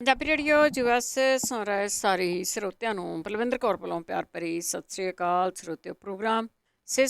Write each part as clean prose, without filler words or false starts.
Punjabi radio US ਸੁਣ ਰਹੇ ਸਾਰੇ ਹੀ ਸਰੋਤਿਆਂ ਨੂੰ ਬਲਵਿੰਦਰ ਕੌਰ ਵੱਲੋਂ ਪਿਆਰ ਭਰੀ ਸਤਿ ਸ੍ਰੀ ਅਕਾਲ। ਸਰੋਤਿਓ ਪ੍ਰੋਗਰਾਮ ਸਿਹਤ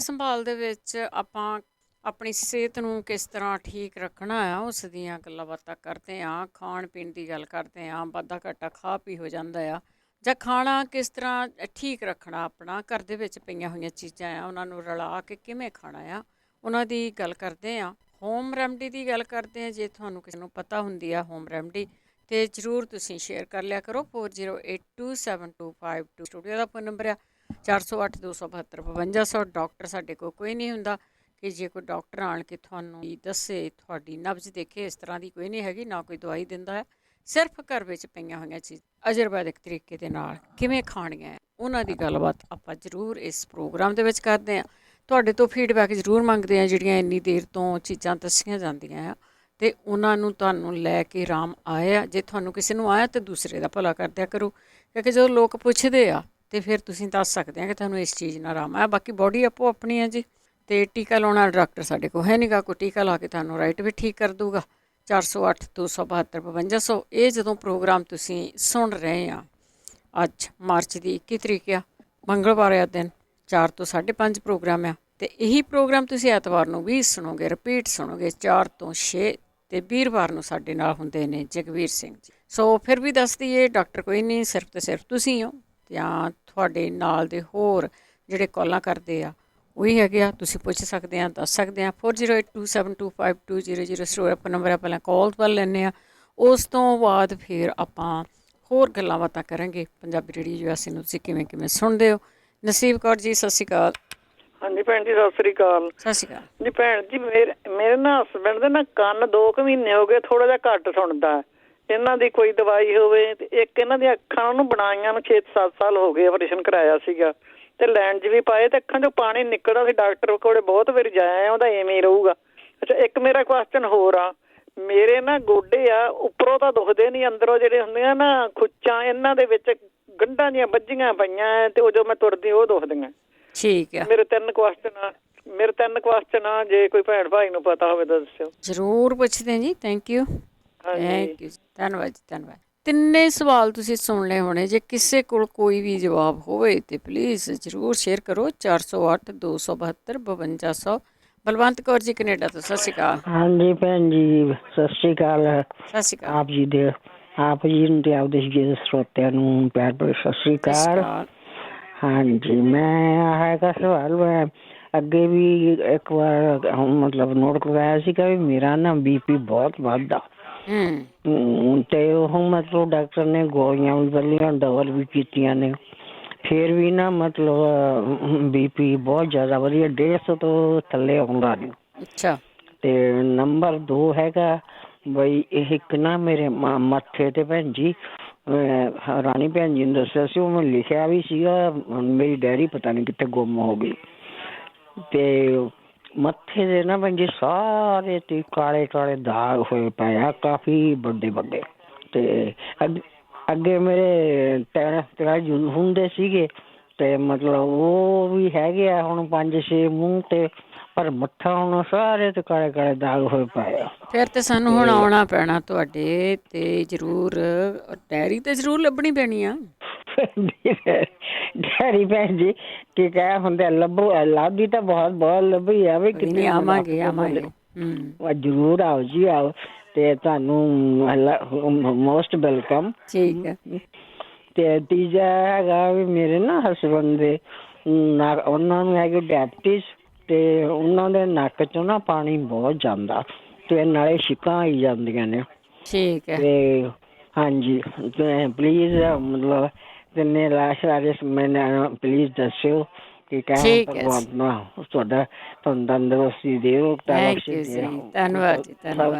ਸੰਭਾਲ ਦੇ ਵਿੱਚ ਆਪਾਂ ਆਪਣੀ ਸਿਹਤ ਨੂੰ ਕਿਸ ਤਰ੍ਹਾਂ ਠੀਕ ਰੱਖਣਾ ਆ ਉਸ ਦੀਆਂ ਗੱਲਾਂ ਬਾਤਾਂ ਕਰਦੇ ਹਾਂ। ਖਾਣ ਪੀਣ ਦੀ ਗੱਲ ਕਰਦੇ ਹਾਂ। ਵਾਧਾ ਘਾਟਾ ਖਾ ਪੀ ਹੋ ਜਾਂਦਾ ਆ, ਜਾਂ ਖਾਣਾ ਕਿਸ ਤਰ੍ਹਾਂ ਠੀਕ ਰੱਖਣਾ, ਆਪਣਾ ਘਰ ਦੇ ਵਿੱਚ ਪਈਆਂ ਹੋਈਆਂ ਚੀਜ਼ਾਂ ਆ ਉਹਨਾਂ ਨੂੰ ਰਲਾ ਕੇ ਕਿਵੇਂ ਖਾਣਾ ਆ, ਉਹਨਾਂ ਦੀ ਗੱਲ ਕਰਦੇ ਹਾਂ। ਹੋਮ ਰੈਮਡੀ ਦੀ ਗੱਲ ਕਰਦੇ ਹਾਂ। ਜੇ ਤੁਹਾਨੂੰ ਕਿਸੇ ਨੂੰ ਪਤਾ ਹੁੰਦੀ ਆ ਹੋਮ ਰੈਮਡੀ ਅਤੇ ਜ਼ਰੂਰ ਤੁਸੀਂ ਸ਼ੇਅਰ ਕਰ ਲਿਆ ਕਰੋ। 40827252 ਸਟੂਡੀਓ ਦਾ ਫੋਨ ਨੰਬਰ ਆ 40827252 ਡਾਕਟਰ ਸਾਡੇ ਕੋਲ ਕੋਈ ਨਹੀਂ ਹੁੰਦਾ ਕਿ ਜੇ ਕੋਈ ਡਾਕਟਰ ਆਣ ਕੇ ਤੁਹਾਨੂੰ ਦੱਸੇ, ਤੁਹਾਡੀ ਨਬਜ਼ ਦੇਖੇ, ਇਸ ਤਰ੍ਹਾਂ ਦੀ ਕੋਈ ਨਹੀਂ ਹੈਗੀ, ਨਾ ਕੋਈ ਦਵਾਈ ਦਿੰਦਾ ਹੈ। ਸਿਰਫ ਘਰ ਵਿੱਚ ਪਈਆਂ ਹੋਈਆਂ ਚੀਜ਼ ਅਜਰਬੈਦਿਕ ਤਰੀਕੇ ਦੇ ਨਾਲ ਕਿਵੇਂ ਖਾਣੀਆਂ, ਉਹਨਾਂ ਦੀ ਗੱਲਬਾਤ ਆਪਾਂ ਜ਼ਰੂਰ ਇਸ ਪ੍ਰੋਗਰਾਮ ਦੇ ਵਿੱਚ ਕਰਦੇ ਹਾਂ। ਤੁਹਾਡੇ ਤੋਂ ਫੀਡਬੈਕ ਜ਼ਰੂਰ ਮੰਗਦੇ ਹਾਂ, ਜਿਹੜੀਆਂ ਇੰਨੀ ਦੇਰ ਤੋਂ ਚੀਜ਼ਾਂ ਦੱਸੀਆਂ ਜਾਂਦੀਆਂ ਆ ਅਤੇ ਉਹਨਾਂ ਨੂੰ ਤੁਹਾਨੂੰ ਲੈ ਕੇ ਆਰਾਮ ਆਇਆ। ਜੇ ਤੁਹਾਨੂੰ ਕਿਸੇ ਨੂੰ ਆਇਆ ਤਾਂ ਦੂਸਰੇ ਦਾ ਭਲਾ ਕਰਦਿਆ ਕਰੋ, ਕਿਉਂਕਿ ਜਦੋਂ ਲੋਕ ਪੁੱਛਦੇ ਆ ਅਤੇ ਫਿਰ ਤੁਸੀਂ ਦੱਸ ਸਕਦੇ ਆ ਕਿ ਤੁਹਾਨੂੰ ਇਸ ਚੀਜ਼ ਨਾਲ ਆਰਾਮ ਆਇਆ। ਬਾਕੀ ਬੋਡੀ ਆਪੋ ਆਪਣੀ ਹੈ ਜੀ, ਅਤੇ ਟੀਕਾ ਲਾਉਣ ਵਾਲਾ ਡਾਕਟਰ ਸਾਡੇ ਕੋਲ ਹੈ ਨਹੀਂ ਗਾ। ਕੋਈ ਟੀਕਾ ਲਾ ਕੇ ਤੁਹਾਨੂੰ ਰਾਈਟ ਵੀ ਠੀਕ ਕਰ ਦੂਗਾ। 40827252 ਇਹ ਜਦੋਂ ਪ੍ਰੋਗਰਾਮ ਤੁਸੀਂ ਸੁਣ ਰਹੇ ਆ, ਅੱਜ ਮਾਰਚ ਦੀ 21 ਤਰੀਕ ਆ, ਮੰਗਲਵਾਰ ਆ ਦਿਨ, 4 ਤੋਂ 5:30 ਪ੍ਰੋਗਰਾਮ ਆ। ਅਤੇ ਇਹੀ ਪ੍ਰੋਗਰਾਮ ਤੁਸੀਂ ਐਤਵਾਰ ਨੂੰ ਵੀ ਸੁਣੋਗੇ, ਰਿਪੀਟ ਸੁਣੋਗੇ 4 ਤੋਂ 6, ਅਤੇ ਵੀਰਵਾਰ ਨੂੰ ਸਾਡੇ ਨਾਲ ਹੁੰਦੇ ਨੇ ਜਗਵੀਰ ਸਿੰਘ ਜੀ। ਸੋ ਫਿਰ ਵੀ ਦੱਸ ਦਈਏ, ਡਾਕਟਰ ਕੋਈ ਨਹੀਂ, ਸਿਰਫ ਅਤੇ ਸਿਰਫ ਤੁਸੀਂ ਹੋ, ਜਾਂ ਤੁਹਾਡੇ ਨਾਲ ਦੇ ਹੋਰ ਜਿਹੜੇ ਕਾਲਾਂ ਕਰਦੇ ਆ ਉਹੀ ਹੈਗੇ ਆ। ਤੁਸੀਂ ਪੁੱਛ ਸਕਦੇ ਆ, ਦੱਸ ਸਕਦੇ ਆ। 4082725200 ਸਟੋਰ ਨੰਬਰ ਆ। ਪਹਿਲਾਂ ਕਾਲ ਵੱਲ ਲੈਂਦੇ ਆ, ਉਸ ਤੋਂ ਬਾਅਦ ਫਿਰ ਆਪਾਂ ਹੋਰ ਗੱਲਾਂ ਬਾਤਾਂ ਕਰਾਂਗੇ। ਪੰਜਾਬੀ ਰੇਡੀਓ USA ਨੂੰ ਤੁਸੀਂ ਕਿਵੇਂ ਕਿਵੇਂ ਸੁਣਦੇ ਹੋ। ਨਸੀਬ ਕੌਰ ਜੀ, ਸਤਿ ਸ਼੍ਰੀ ਅਕਾਲ। ਹਾਂਜੀ ਭੈਣ ਜੀ, ਸਤਿ ਸ੍ਰੀ ਅਕਾਲ। ਸਤਿ ਸ਼੍ਰੀ ਅਕਾਲ ਜੀ। ਭੈਣ ਜੀ, ਮੇਰੇ ਨਾ ਹਸਬੈਂਡ ਦੇ ਨਾ ਕੰਨ 2 ਕੁ ਮਹੀਨੇ ਹੋ ਗਏ ਥੋੜਾ ਜਿਹਾ ਘੱਟ ਸੁਣਦਾ। ਇਹਨਾਂ ਦੀ ਕੋਈ ਦਵਾਈ ਹੋਵੇ। ਤੇ ਇੱਕ ਇਹਨਾਂ ਦੀਆਂ ਅੱਖਾਂ ਉਹਨੂੰ ਬਣਾਈਆਂ ਨੂੰ 6-7 ਸਾਲ ਹੋ ਗਏ, ਆਪਰੇਸ਼ਨ ਕਰਾਇਆ ਸੀਗਾ ਤੇ ਲੈਂਜ ਵੀ ਪਾਏ ਤੇ ਅੱਖਾਂ ਚੋਂ ਪਾਣੀ ਨਿਕਲਦਾ ਸੀ। ਡਾਕਟਰ ਕੋਲ ਬਹੁਤ ਵਾਰੀ ਜਾਇਆ, ਉਹਦਾ ਐਵੇਂ ਹੀ ਰਹੂਗਾ। ਅੱਛਾ, ਇੱਕ ਮੇਰਾ ਕੁਐਸਚਨ ਹੋਰ ਆ। ਮੇਰੇ ਨਾ ਗੋਡੇ ਆ, ਉੱਪਰੋਂ ਤਾਂ ਦੁਖਦੇ ਨਹੀਂ, ਅੰਦਰੋਂ ਜਿਹੜੇ ਹੁੰਦੀਆਂ ਨਾ ਖੁੱਚਾਂ, ਇਹਨਾਂ ਦੇ ਵਿੱਚ ਗੰਢਾਂ ਦੀਆਂ ਵੱਜੀਆਂ ਪਈਆਂ ਤੇ ਉਹ ਜੋ ਮੈਂ ਤੁਰਦੀ ਉਹ ਦੁਖਦੀਆਂ। ਠੀਕ ਆ। ਮੇਰੇ ਤਿੰਨ ਕੁਐਸਚਨ ਆ, ਜੇ ਕੋਈ ਭੈਣ ਭਾਈ ਨੂੰ ਪਤਾ ਹੋਵੇ ਤਾਂ ਦੱਸਿਓ। ਜ਼ਰੂਰ ਪੁੱਛਦੇ ਜੀ। ਥੈਂਕ ਯੂ ਜੀ, ਧੰਨਵਾਦ ਜੀ, ਧੰਨਵਾਦ। ਤਿੰਨੇ ਸਵਾਲ ਤੁਸੀਂ ਸੁਣ ਲਏ ਹੋਣੇ। ਜੇ ਕਿਸੇ ਕੋਲ ਕੋਈ ਵੀ ਜਵਾਬ ਹੋਵੇ ਤਾਂ ਪਲੀਜ਼ ਜ਼ਰੂਰ ਸ਼ੇਅਰ ਕਰੋ। 4082725200। ਬਲਵੰਤ ਕੌਰ ਜੀ, ਕੈਨੇਡਾ ਤੋਂ, ਸਤਿ ਸ਼੍ਰੀ ਅਕਾਲ। ਹਾਂਜੀ ਭੈਣ ਜੀ, ਸਤਿ ਸ਼੍ਰੀ ਅਕਾਲ। ਸਤਿ ਸ਼੍ਰੀ ਅਕਾਲ ਆਪ ਜੀ ਨੂੰ ਤੇ ਆਪਦੇ ਸਰੋਤਿਆਂ ਨੂੰ ਪਿਆਰ ਭਰੀ ਸਤਿ ਸ਼੍ਰੀ ਅਕਾਲ। ਹਾਂਜੀ, ਮੈਂ ਹੈਗਾ ਸਵਾਲ, ਮੈਂ ਅੱਗੇ ਵੀ ਇੱਕ ਵਾਰ ਮਤਲਬ ਨੋਟ ਕਰਵਾਇਆ ਸੀਗਾ ਵੀ ਮੇਰਾ ਨਾ BP ਬਹੁਤ ਵੱਧਦਾ। ਤੇ ਉਹ ਮਤਲਬ ਡਾਕਟਰ ਨੇ ਗੋਲੀਆਂ ਵੀ ਬਦਲੀਆਂ, ਦਵਾਈ ਵੀ ਕੀਤੀਆਂ ਨੇ, ਫਿਰ ਵੀ ਨਾ ਮਤਲਬ BP ਬਹੁਤ ਜ਼ਿਆਦਾ ਵਧੀਆ, 150 ਤੋਂ ਥੱਲੇ ਆਉਂਦਾ ਨਹੀਂ। ਅੱਛਾ। ਤੇ ਨੰਬਰ 2 ਹੈਗਾ ਬਈ ਇਹ ਇੱਕ ਨਾ ਮੇਰੇ ਮੱਥੇ ਤੇ ਭੈਣ ਜੀ, ਰਾਣੀ ਭੈਣ ਜੀ ਨੇ ਦੱਸਿਆ ਸੀ, ਉਹ ਮੈਂ ਲਿਖਿਆ ਵੀ ਸੀਗਾ, ਮੇਰੀ ਡਾਇਰੀ ਪਤਾ ਨਹੀਂ ਕਿੱਥੇ ਗੁੰਮ ਹੋ ਗਈ। ਤੇ ਮੱਥੇ ਦੇ ਨਾ ਭੈਣ ਜੀ ਸਾਰੇ ਤੇ ਕਾਲੇ ਕਾਲੇ ਦਾਗ ਹੋਏ ਪਏ ਆ, ਕਾਫੀ ਵੱਡੇ ਵੱਡੇ। ਤੇ ਅੱਗੇ ਮੇਰੇ ਜੁਨ ਹੁੰਦੇ ਸੀਗੇ ਤੇ ਮਤਲਬ ਉਹ ਵੀ ਹੈਗੇ ਆ ਹੁਣ 5-6 ਮੂੰਹ ਤੇ, ਪਰ ਮੱਥਾ ਹੁਣ ਸਾਰੇ ਤੇ ਕਾਲੇ ਕਾਲੇ ਦਾਗ ਹੋਏ ਪਏ ਆ। ਫਿਰ ਤੇ ਸਾਨੂੰ ਹੁਣ ਆਉਣਾ ਪੈਣਾ ਤੁਹਾਡੇ ਤੇ ਜ਼ਰੂਰ, ਡਾਇਰੀ ਤੇ ਜ਼ਰੂਰ ਲੱਭਣੀ ਪੈਣੀ ਆ। ਡੈਡੀ ਭੈਣ ਜੀ ਕੀ ਕਹਿ ਹੁੰਦੇ, ਲੱਭਦੀ ਤਾਂ ਬਹੁਤ ਲੱਭੀ ਆ ਵੀ ਕਿਤੇ। ਆਵਾਂਗੇ ਜ਼ਰੂਰ ਆਓ ਜੀ, ਆਓ। ਤੇ ਤੁਹਾਨੂੰ ਮੋਸਟ ਵੈਲਕਮ। ਠੀਕ ਹੈ। ਤੇ ਤੀਜਾ ਹੈਗਾ ਵੀ ਮੇਰੇ ਨਾ ਹਸਬੈਂਡ ਦੇ ਉਹਨਾਂ ਨੂੰ ਹੈਗੇ ਡਾਇਬਟੀਜ਼, ਤੇ ਉਹਨਾਂ ਦੇ ਨੱਕ ਚੋਂ ਨਾ ਪਾਣੀ ਬਹੁਤ ਜਾਂਦਾ ਤੇ ਨਾਲੇ ਛਿੱਕਾਂ ਆਈ ਜਾਂਦੀਆਂ ਨੇ। ਠੀਕ ਹੈ। ਤੇ ਹਾਂਜੀ, ਪਲੀਜ਼ ਮਤਲਬ ਤਿੰਨੇ ਲਾਸ਼ ਬਾਰੇ ਮੈਨੂੰ ਪਲੀਜ਼ ਦੱਸਿਓ ਕਿ ਤੁਹਾਡਾ ਤੁਹਾਨੂੰ ਤੰਦਰੁਸਤੀ ਦਿਓ। ਧੰਨਵਾਦ ਜੀ,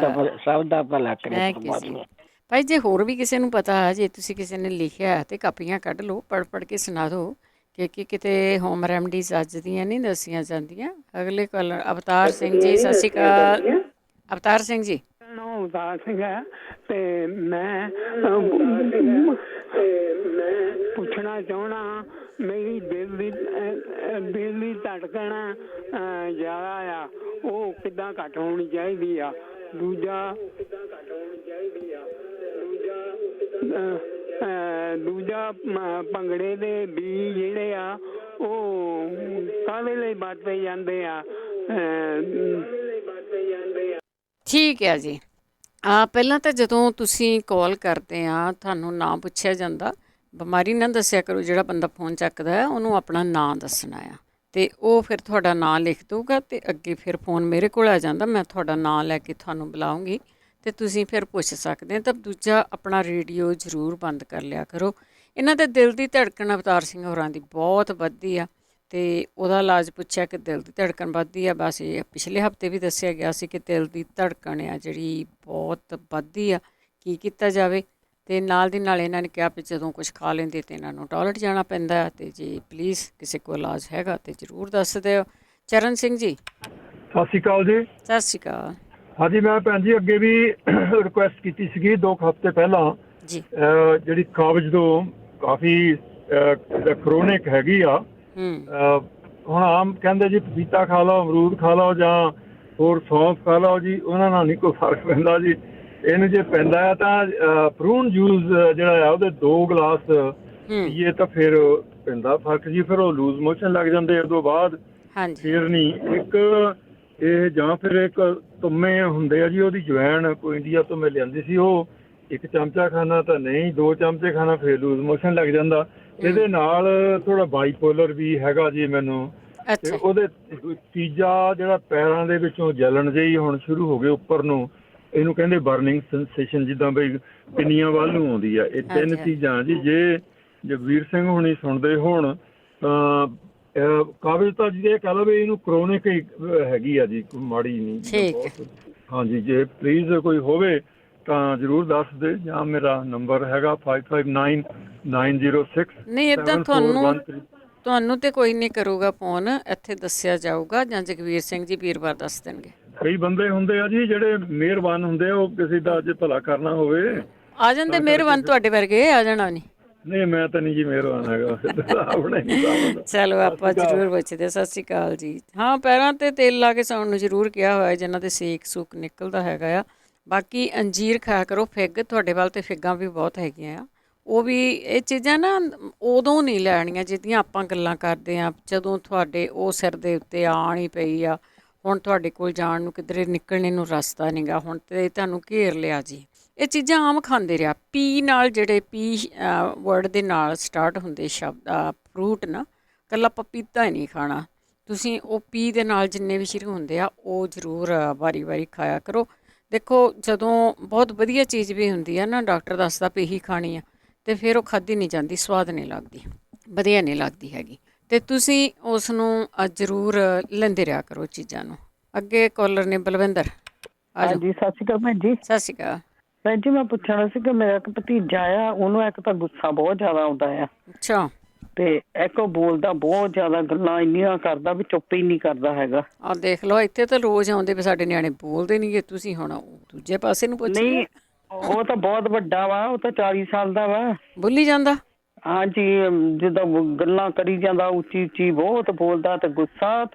ਸਭ ਦਾ ਭਲਾ ਕਰੇ। ਭਾਈ ਜੇ ਹੋਰ ਵੀ ਕਿਸੇ ਨੂੰ ਪਤਾ, ਜੇ ਤੁਸੀਂ ਕਿਸੇ ਨੇ ਲਿਖਿਆ ਤੇ ਕਾਪੀਆਂ ਕੱਢ ਲਓ, ਪੜ੍ਹ ਕੇ ਸੁਣਾ ਦਿਓ, ਕਿ ਕਿਤੇ ਹੋਮ ਰੈਮਡੀਜ਼ ਅੱਜ ਦੀਆਂ ਨਹੀਂ ਦੱਸੀਆਂ ਜਾਂਦੀਆਂ। ਅਗਲੇ ਕਾਲਰ ਅਵਤਾਰ ਸਿੰਘ ਜੀ, ਸਤਿ ਸ਼੍ਰੀ ਅਕਾਲ। ਅਵਤਾਰ ਸਿੰਘ ਜੀ। ਅਵਤਾਰ ਸਿੰਘ ਹੈ ਤੇ ਮੈਂ ਪੁੱਛਣਾ ਚਾਹੁੰਦਾ, ਮੇਰੀ ਦਿਲ ਦੀ ਧੜਕਣ ਜ਼ਿਆਦਾ ਆ, ਉਹ ਕਿੱਦਾਂ ਘੱਟ ਹੋਣੀ ਚਾਹੀਦੀ ਆ। ਦੂਜਾ ਦੂਜਾ ਭੰਗੜੇ ਦੇ ਬੀਜ ਜਿਹੜੇ ਆ ਉਹ ਕਾਹਦੇ ਲਈ ਵਰਤੇ ਜਾਂਦੇ ਆ? ਠੀਕ ਹੈ ਜੀ। ਪਹਿਲਾਂ ਤਾਂ ਜਦੋਂ ਤੁਸੀਂ ਕਾਲ ਕਰਦੇ ਆ ਤੁਹਾਨੂੰ ਨਾਂ ਪੁੱਛਿਆ ਜਾਂਦਾ, ਬਿਮਾਰੀ ਨਾ ਦੱਸਿਆ ਕਰੋ। ਜਿਹੜਾ ਬੰਦਾ ਫੋਨ ਚੱਕਦਾ ਹੈ ਉਹਨੂੰ ਆਪਣਾ ਨਾਂ ਦੱਸਣਾ ਆ, ਅਤੇ ਉਹ ਫਿਰ ਤੁਹਾਡਾ ਨਾਂ ਲਿਖ ਦਊਗਾ ਅਤੇ ਅੱਗੇ ਫਿਰ ਫੋਨ ਮੇਰੇ ਕੋਲ ਆ ਜਾਂਦਾ। ਮੈਂ ਤੁਹਾਡਾ ਨਾਂ ਲੈ ਕੇ ਤੁਹਾਨੂੰ ਬੁਲਾਉਂਗੀ ਅਤੇ ਤੁਸੀਂ ਫਿਰ ਪੁੱਛ ਸਕਦੇ। ਤਾਂ ਦੂਜਾ ਆਪਣਾ ਰੇਡੀਓ ਜ਼ਰੂਰ ਬੰਦ ਕਰ ਲਿਆ ਕਰੋ। ਇਹਨਾਂ ਦੇ ਦਿਲ ਦੀ ਧੜਕਣ ਅਵਤਾਰ ਸਿੰਘ ਹੋਰਾਂ ਦੀ ਬਹੁਤ ਵੱਧਦੀ ਆ, ਅਤੇ ਉਹਦਾ ਇਲਾਜ ਪੁੱਛਿਆ ਕਿ ਦਿਲ ਦੀ ਧੜਕਣ ਵੱਧਦੀ ਆ। ਬਸ ਇਹ ਪਿਛਲੇ ਹਫ਼ਤੇ ਵੀ ਦੱਸਿਆ ਗਿਆ ਸੀ ਕਿ ਦਿਲ ਦੀ ਧੜਕਣ ਆ ਜਿਹੜੀ ਬਹੁਤ ਵੱਧਦੀ ਆ, ਕੀ ਕੀਤਾ ਜਾਵੇ। ਅਤੇ ਨਾਲ ਦੀ ਨਾਲ ਇਹਨਾਂ ਨੇ ਕਿਹਾ ਵੀ ਜਦੋਂ ਕੁਛ ਖਾ ਲੈਂਦੇ ਤਾਂ ਇਹਨਾਂ ਨੂੰ ਟੋਇਲਟ ਜਾਣਾ ਪੈਂਦਾ। ਅਤੇ ਜੇ ਪਲੀਜ਼ ਕਿਸੇ ਕੋਲ ਇਲਾਜ ਹੈਗਾ ਤਾਂ ਜ਼ਰੂਰ ਦੱਸ ਦਿਓ। ਚਰਨ ਸਿੰਘ ਜੀ ਸਤਿ ਸ਼੍ਰੀ ਅਕਾਲ ਜੀ। ਸਤਿ ਸ਼੍ਰੀ ਅਕਾਲ। ਹਾਂਜੀ, ਮੈਂ ਭੈਣ ਜੀ ਅੱਗੇ ਵੀ ਰਿਕੁਐਸਟ ਕੀਤੀ ਸੀਗੀ 2 ਹਫ਼ਤੇ ਪਹਿਲਾਂ ਜੀ, ਜਿਹੜੀ ਕਾਬਜ਼ ਤੋਂ ਕਾਫੀ ਕਰੋਨਿਕ ਹੈਗੀ ਆ। ਹੁਣ ਆਮ ਕਹਿੰਦੇ ਜੀ ਪਪੀਤਾ ਖਾ ਲਓ, ਅਮਰੂਦ ਖਾ ਲਓ ਜਾਂ ਹੋਰ ਸੌਂਫ ਖਾ ਲਓ ਜੀ, ਉਹਨਾਂ ਨਾਲ ਨਹੀਂ ਕੋਈ ਫਰਕ ਪੈਂਦਾ ਜੀ। ਇਹਨੂੰ ਜੇ ਪੈਂਦਾ ਹੈ ਤਾਂ ਪ੍ਰੂਨ ਜੂਸ ਜਿਹੜਾ ਆ ਉਹਦੇ 2 ਗਲਾਸ ਪੀਏ ਤਾਂ ਫਿਰ ਪੈਂਦਾ ਫਰਕ ਜੀ। ਫਿਰ ਉਹ ਲੂਜ਼ ਮੋਸ਼ਨ ਲੱਗ ਜਾਂਦੇ ਉਦੋਂ ਬਾਅਦ, ਫਿਰ ਨਹੀਂ। ਇੱਕ ਇਹ ਜਾਂ ਫਿਰ ਇੱਕ ਤੁੰਮੇ ਹੁੰਦੇ ਆ ਜੀ, ਉਹਦੀ ਜਵੈਣ ਕੋਈ ਇੰਡੀਆ ਤੋਂ ਮੈਂ ਲਿਆਂਦੀ ਸੀ, ਉਹ 1 ਚਮਚਾ ਖਾਣਾ ਤਾਂ ਨਹੀਂ, 2 ਚਮਚੇ ਖਾਣਾ ਫਿਰ ਲੂਜ਼ ਮੋਸ਼ਨ ਲੱਗ ਜਾਂਦਾ। ਇਹਦੇ ਨਾਲ ਥੋੜਾ ਬਾਈਪੋਲਰ ਵੀ ਹੈਗਾ ਜੀ ਮੈਨੂੰ। ਤੇ ਉਹਦੇ ਤੀਜਾ ਜਿਹੜਾ ਪੈਰਾਂ ਦੇ ਵਿੱਚੋਂ ਜਲਣ ਜਿਹੀ ਹੁਣ ਸ਼ੁਰੂ ਹੋ ਗਏ ਉੱਪਰ ਨੂੰ, ਇਹਨੂੰ ਕਹਿੰਦੇ ਬਰਨਿੰਗ ਸੈਂਸੇਸ਼ਨ, ਜਿੱਦਾਂ ਬਈ ਪਿੰਨੀਆਂ ਵੱਲ ਨੂੰ ਆਉਂਦੀ ਆ। ਇਹ 3 ਚੀਜ਼ਾਂ ਜੀ। ਜੇ ਜਗਵੀਰ ਸਿੰਘ ਹੁਣੀ ਸੁਣਦੇ ਹੋਣ ਤਾਂ ਕਾਬਜ਼ ਤਾਂ ਜੀ ਇਹ ਕਹਿ ਲਓ ਵੀ ਇਹਨੂੰ ਕਰੋਨਿਕ ਹੈਗੀ ਆ ਜੀ, ਕੋਈ ਮਾੜੀ ਨਹੀਂ। ਹਾਂਜੀ, ਜੇ ਪਲੀਜ਼ ਕੋਈ ਹੋਵੇ ਤਾਂ ਜ਼ਰੂਰ ਦੱਸ ਦੇ, ਜਾਂ ਮੇਰਾ ਨੰਬਰ ਹੈਗਾ 559906। ਨਹੀਂ, ਇੱਦਾਂ ਤੁਹਾਨੂੰ ਤੇ ਕੋਈ ਨਹੀਂ ਕਰੂਗਾ ਫੋਨ, ਇੱਥੇ ਦੱਸਿਆ ਜਾਊਗਾ ਜਾਂ ਜਗਵੀਰ ਸਿੰਘ ਜੀ ਵੀਰਵਾਰ ਦੱਸ ਦੇਣਗੇ। ਕਈ ਬੰਦੇ ਹੁੰਦੇ ਆ ਜੀ ਜਿਹੜੇ ਮਿਹਰਬਾਨ ਹੁੰਦੇ ਆ, ਉਹ ਕਿਸੇ ਦਾ ਜੇ ਭਲਾ ਕਰਨਾ ਹੋਵੇ ਆ ਜਾਂਦੇ ਮਿਹਰਬਾਨ। ਤੁਹਾਡੇ ਵਰਗੇ ਆ ਜਾਣਾ ਨਹੀਂ। ਨਹੀਂ, ਮੈਂ ਤਾਂ ਨਹੀਂ ਜੀ ਮਿਹਰਬਾਨ ਹੈਗਾ ਆਪਣੇ। ਚਲੋ ਆਪਾਂ ਜ਼ਰੂਰ ਪੁੱਛਦੇ। ਸਤਿ ਸ਼੍ਰੀ ਅਕਾਲ ਜੀ। ਹਾਂ, ਪੈਰਾਂ 'ਤੇ ਤੇਲ ਲਾ ਕੇ ਸੌਣ ਨੂੰ ਜ਼ਰੂਰ ਕਿਹਾ ਹੋਇਆ ਜਿਨ੍ਹਾਂ ਦੇ ਸੇਕ ਸੂਕ ਨਿਕਲਦਾ ਹੈਗਾ ਆ। ਬਾਕੀ ਅੰਜੀਰ ਖਾਇਆ ਕਰੋ, ਫਿੱਗ ਤੁਹਾਡੇ ਵੱਲ ਤਾਂ ਫਿੱਗਾਂ ਵੀ ਬਹੁਤ ਹੈਗੀਆਂ ਆ। ਉਹ ਵੀ ਇਹ ਚੀਜ਼ਾਂ ਨਾ ਉਦੋਂ ਨਹੀਂ ਲੈਣੀਆਂ ਜਿਹਦੀਆਂ ਆਪਾਂ ਗੱਲਾਂ ਕਰਦੇ ਹਾਂ, ਜਦੋਂ ਤੁਹਾਡੇ ਉਹ ਸਿਰ ਦੇ ਉੱਤੇ ਆਣ ਹੀ ਪਈ ਆ। ਹੁਣ ਤੁਹਾਡੇ ਕੋਲ ਜਾਣ ਨੂੰ ਕਿਧਰੇ ਨਿਕਲਣੇ ਨੂੰ ਰਸਤਾ ਨਹੀਂ ਗਾ, ਹੁਣ ਤਾਂ ਤੁਹਾਨੂੰ ਘੇਰ ਲਿਆ ਜੀ। ਇਹ ਚੀਜ਼ਾਂ ਆਮ ਖਾਂਦੇ ਰਿਹਾ। ਪੀ ਨਾਲ ਜਿਹੜੇ ਪੀ ਵਰਡ ਦੇ ਨਾਲ ਸਟਾਰਟ ਹੁੰਦੇ ਸ਼ਬਦ ਫਰੂਟ ਨਾ, ਇਕੱਲਾ ਪਪੀਤਾ ਹੀ ਨਹੀਂ ਖਾਣਾ ਤੁਸੀਂ। ਉਹ ਪੀ ਦੇ ਨਾਲ ਜਿੰਨੇ ਵੀ ਸ਼ੁਰੂ ਹੁੰਦੇ ਆ ਉਹ ਜ਼ਰੂਰ ਵਾਰੀ ਵਾਰੀ ਖਾਇਆ ਕਰੋ। ਦੇਖੋ, ਜਦੋਂ ਬਹੁਤ ਵਧੀਆ ਚੀਜ਼ ਵੀ ਹੁੰਦੀ ਆ ਨਾ, ਡਾਕਟਰ ਦੱਸਦਾ ਵੀ ਇਹੀ ਖਾਣੀ ਆ, ਅਤੇ ਫਿਰ ਉਹ ਖਾਧੀ ਨਹੀਂ ਜਾਂਦੀ, ਸਵਾਦ ਨਹੀਂ ਲੱਗਦੀ, ਵਧੀਆ ਨਹੀਂ ਲੱਗਦੀ ਹੈਗੀ। ਅਤੇ ਤੁਸੀਂ ਉਸ ਨੂੰ ਜ਼ਰੂਰ ਲੈਂਦੇ ਰਿਹਾ ਕਰੋ ਚੀਜ਼ਾਂ ਨੂੰ। ਅੱਗੇ ਕਾਲਰ ਨੇ ਬਲਵਿੰਦਰ। ਹਾਂਜੀ, ਸਤਿ ਸ਼੍ਰੀ ਅਕਾਲ ਭੈਣ ਜੀ। ਸਤਿ ਸ਼੍ਰੀ ਅਕਾਲ ਭੈਣ ਜੀ, ਮੈਂ ਪੁੱਛਣਾ ਸੀ ਕਿ ਮੇਰਾ ਇੱਕ ਭਤੀਜਾ ਆ, ਉਹਨੂੰ ਇੱਕ ਤਾਂ ਗੁੱਸਾ ਬਹੁਤ ਜ਼ਿਆਦਾ ਆਉਂਦਾ ਆ। ਅੱਛਾ। ਤੇ ਇੱਕ ਉਹ ਬੋਲਦਾ ਬਹੁਤ ਜ਼ਿਆਦਾ, ਗੱਲਾਂ ਇੰਨੀਆਂ ਕਰਦਾ ਵੀ ਚੁੱਪ ਹੀ ਨਹੀਂ ਕਰਦਾ ਹੈਗਾ। ਆਹ ਦੇਖ ਲਓ, ਇੱਥੇ ਤਾਂ ਰੋਜ਼ ਆਉਂਦੇ ਵੀ ਸਾਡੇ ਨਿਆਣੇ ਬੋਲਦੇ ਨਹੀਂ ਗੇ, ਤੁਸੀਂ ਹੁਣ ਦੂਜੇ ਪਾਸੇ ਨੂੰ ਪੁੱਛ। ਨਹੀਂ, ਉਹ ਤਾਂ ਬਹੁਤ ਵੱਡਾ ਵਾ, ਉਹ ਤਾਂ 40 ਸਾਲ ਦਾ ਵਾ। ਬੋਲੀ ਜਾਂਦਾ? ਹਾਂਜੀ, ਜਿੱਦਾਂ ਗੱਲਾਂ ਕਰੀ ਜਾਂਦਾ, ਉੱਚੀ ਉੱਚੀ ਬਹੁਤ ਬੋਲਦਾ, ਤੇ ਗੁੱਸਾ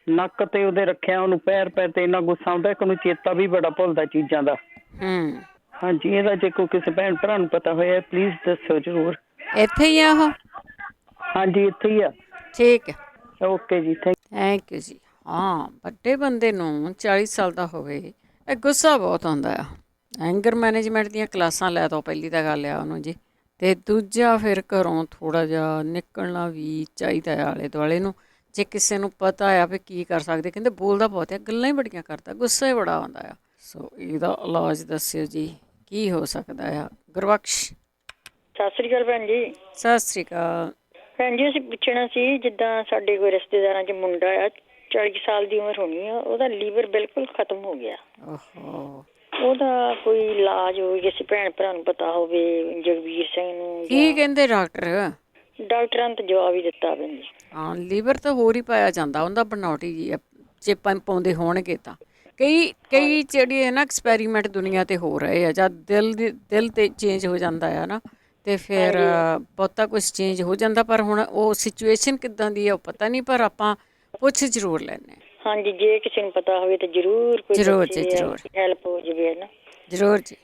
ਨੱਕ ਤੇ ਉਹਦੇ ਰੱਖਿਆ, ਉਹਨੂੰ ਪੈਰ ਪੈਰ ਤੇ ਇੰਨਾ ਗੁੱਸਾ ਆਉਂਦਾ ਕਿ ਉਹਨੂੰ ਚੇਤਾ ਵੀ ਬੜਾ ਭੁੱਲਦਾ ਚੀਜ਼ਾਂ ਦਾ। ਹਾਂਜੀ, ਇਹਦਾ ਜੇ ਕੋਈ ਕਿਸੇ ਭੈਣ ਭਰਾ ਨੂੰ ਪਤਾ ਹੋਇਆ ਪਲੀਜ਼ ਦੱਸੋ ਜ਼ਰੂਰ। ਇੱਥੇ ਹੀ ਆ ਉਹ? ਹਾਂਜੀ, ਇੱਥੇ ਹੀ ਆ। ਠੀਕ ਹੈ, ਓਕੇ ਜੀ, ਥੈਂਕ ਯੂ ਜੀ। ਹਾਂ, ਵੱਡੇ ਬੰਦੇ ਨੂੰ 40 ਸਾਲ ਦਾ ਹੋਵੇ, ਇਹ ਗੁੱਸਾ ਬਹੁਤ ਆਉਂਦਾ ਆ। ਐਂਗਰ ਮੈਨੇਜਮੈਂਟ ਦੀਆਂ ਕਲਾਸਾਂ ਲੈ ਦੋ, ਪਹਿਲੀ ਤਾਂ ਗੱਲ ਆ ਉਹਨੂੰ ਜੀ। ਅਤੇ ਦੂਜਾ ਫਿਰ ਘਰੋਂ ਥੋੜ੍ਹਾ ਜਿਹਾ ਨਿਕਲਣਾ ਵੀ ਚਾਹੀਦਾ ਆਲੇ ਦੁਆਲੇ ਨੂੰ। ਜੇ ਕਿਸੇ ਨੂੰ ਪਤਾ ਆ ਵੀ ਕੀ ਕਰ ਸਕਦੇ, ਕਹਿੰਦੇ ਬੋਲਦਾ ਬਹੁਤ ਆ, ਗੱਲਾਂ ਹੀ ਬੜੀਆਂ ਕਰਦਾ, ਗੁੱਸਾ ਹੀ ਬੜਾ ਆਉਂਦਾ ਆ। ਸੋ ਇਹਦਾ ਇਲਾਜ ਦੱਸਿਓ ਜੀ, ਕੀ ਹੋ ਸਕਦਾ ਆ। ਗੁਰਬਖਸ਼। ਸਤਿ ਸ੍ਰੀ ਅਕਾਲ ਭੈਣ ਜੀ। ਸਤਿ ਸ੍ਰੀ ਅਕਾਲ ਭੈਣ ਜੀ, ਅਸੀਂ ਪੁੱਛਣਾ ਸੀ, ਜਿੱਦਾਂ ਸਾਡੇ ਕੋਈ ਰਿਸ਼ਤੇਦਾਰਾਂ 'ਚ ਮੁੰਡਾ ਆ, 40 ਸਾਲ ਦੀ ਉਮਰ ਹੋਣੀ ਆ, ਉਹਦਾ ਲੀਵਰ ਬਿਲਕੁਲ ਖਤਮ ਹੋ ਗਿਆ। ਉਹਦਾ ਕੋਈ ਇਲਾਜ ਹੋਵੇ, ਕਿਸੇ ਭੈਣ ਭਰਾ ਨੂੰ ਪਤਾ ਹੋਵੇ, ਜਗਵੀਰ ਸਿੰਘ ਨੂੰ। ਕੀ ਕਹਿੰਦੇ ਡਾਕਟਰ? ਡਾਕਟਰਾਂ ਨੇ ਤਾਂ ਜਵਾਬ ਹੀ ਦਿੱਤਾ ਭੈਣ ਜੀ। ਹਾਂ, ਲੀਵਰ ਤਾਂ ਹੋਰ ਹੀ ਪਾਇਆ ਜਾਂਦਾ, ਉਹਦਾ ਬਣਾਉਟੀ ਜੀ ਚਿੱਪਾਂ ਪਾਉਂਦੇ ਹੋਣਗੇ ਤਾਂ। ਕਈ ਜਿਹੜੀ ਹੈ ਨਾ ਐਕਸਪੈਰੀਮੈਂਟ ਦੁਨੀਆ 'ਤੇ ਹੋ ਰਹੇ ਆ। ਜਦ ਦਿਲ 'ਤੇ ਚੇਂਜ ਹੋ ਜਾਂਦਾ ਆ ਨਾ, ਅਤੇ ਫਿਰ ਬਹੁਤਾ ਕੁਛ ਚੇਂਜ ਹੋ ਜਾਂਦਾ। ਪਰ ਹੁਣ ਉਹ ਸਿਚੁਏਸ਼ਨ ਕਿੱਦਾਂ ਦੀ ਆ ਉਹ ਪਤਾ ਨਹੀਂ, ਪਰ ਆਪਾਂ ਪੁੱਛ ਜ਼ਰੂਰ ਲੈਂਦੇ। ਹਾਂਜੀ, ਜੇ ਕਿਸੇ ਨੂੰ ਪਤਾ ਹੋਵੇ ਤਾਂ ਜ਼ਰੂਰ ਕੋਈ ਜ਼ਰੂਰ ਜੀ, ਜ਼ਰੂਰ ਹੈਲਪ ਹੋ ਜਾਵੇ ਨਾ। ਜ਼ਰੂਰ ਜੀ,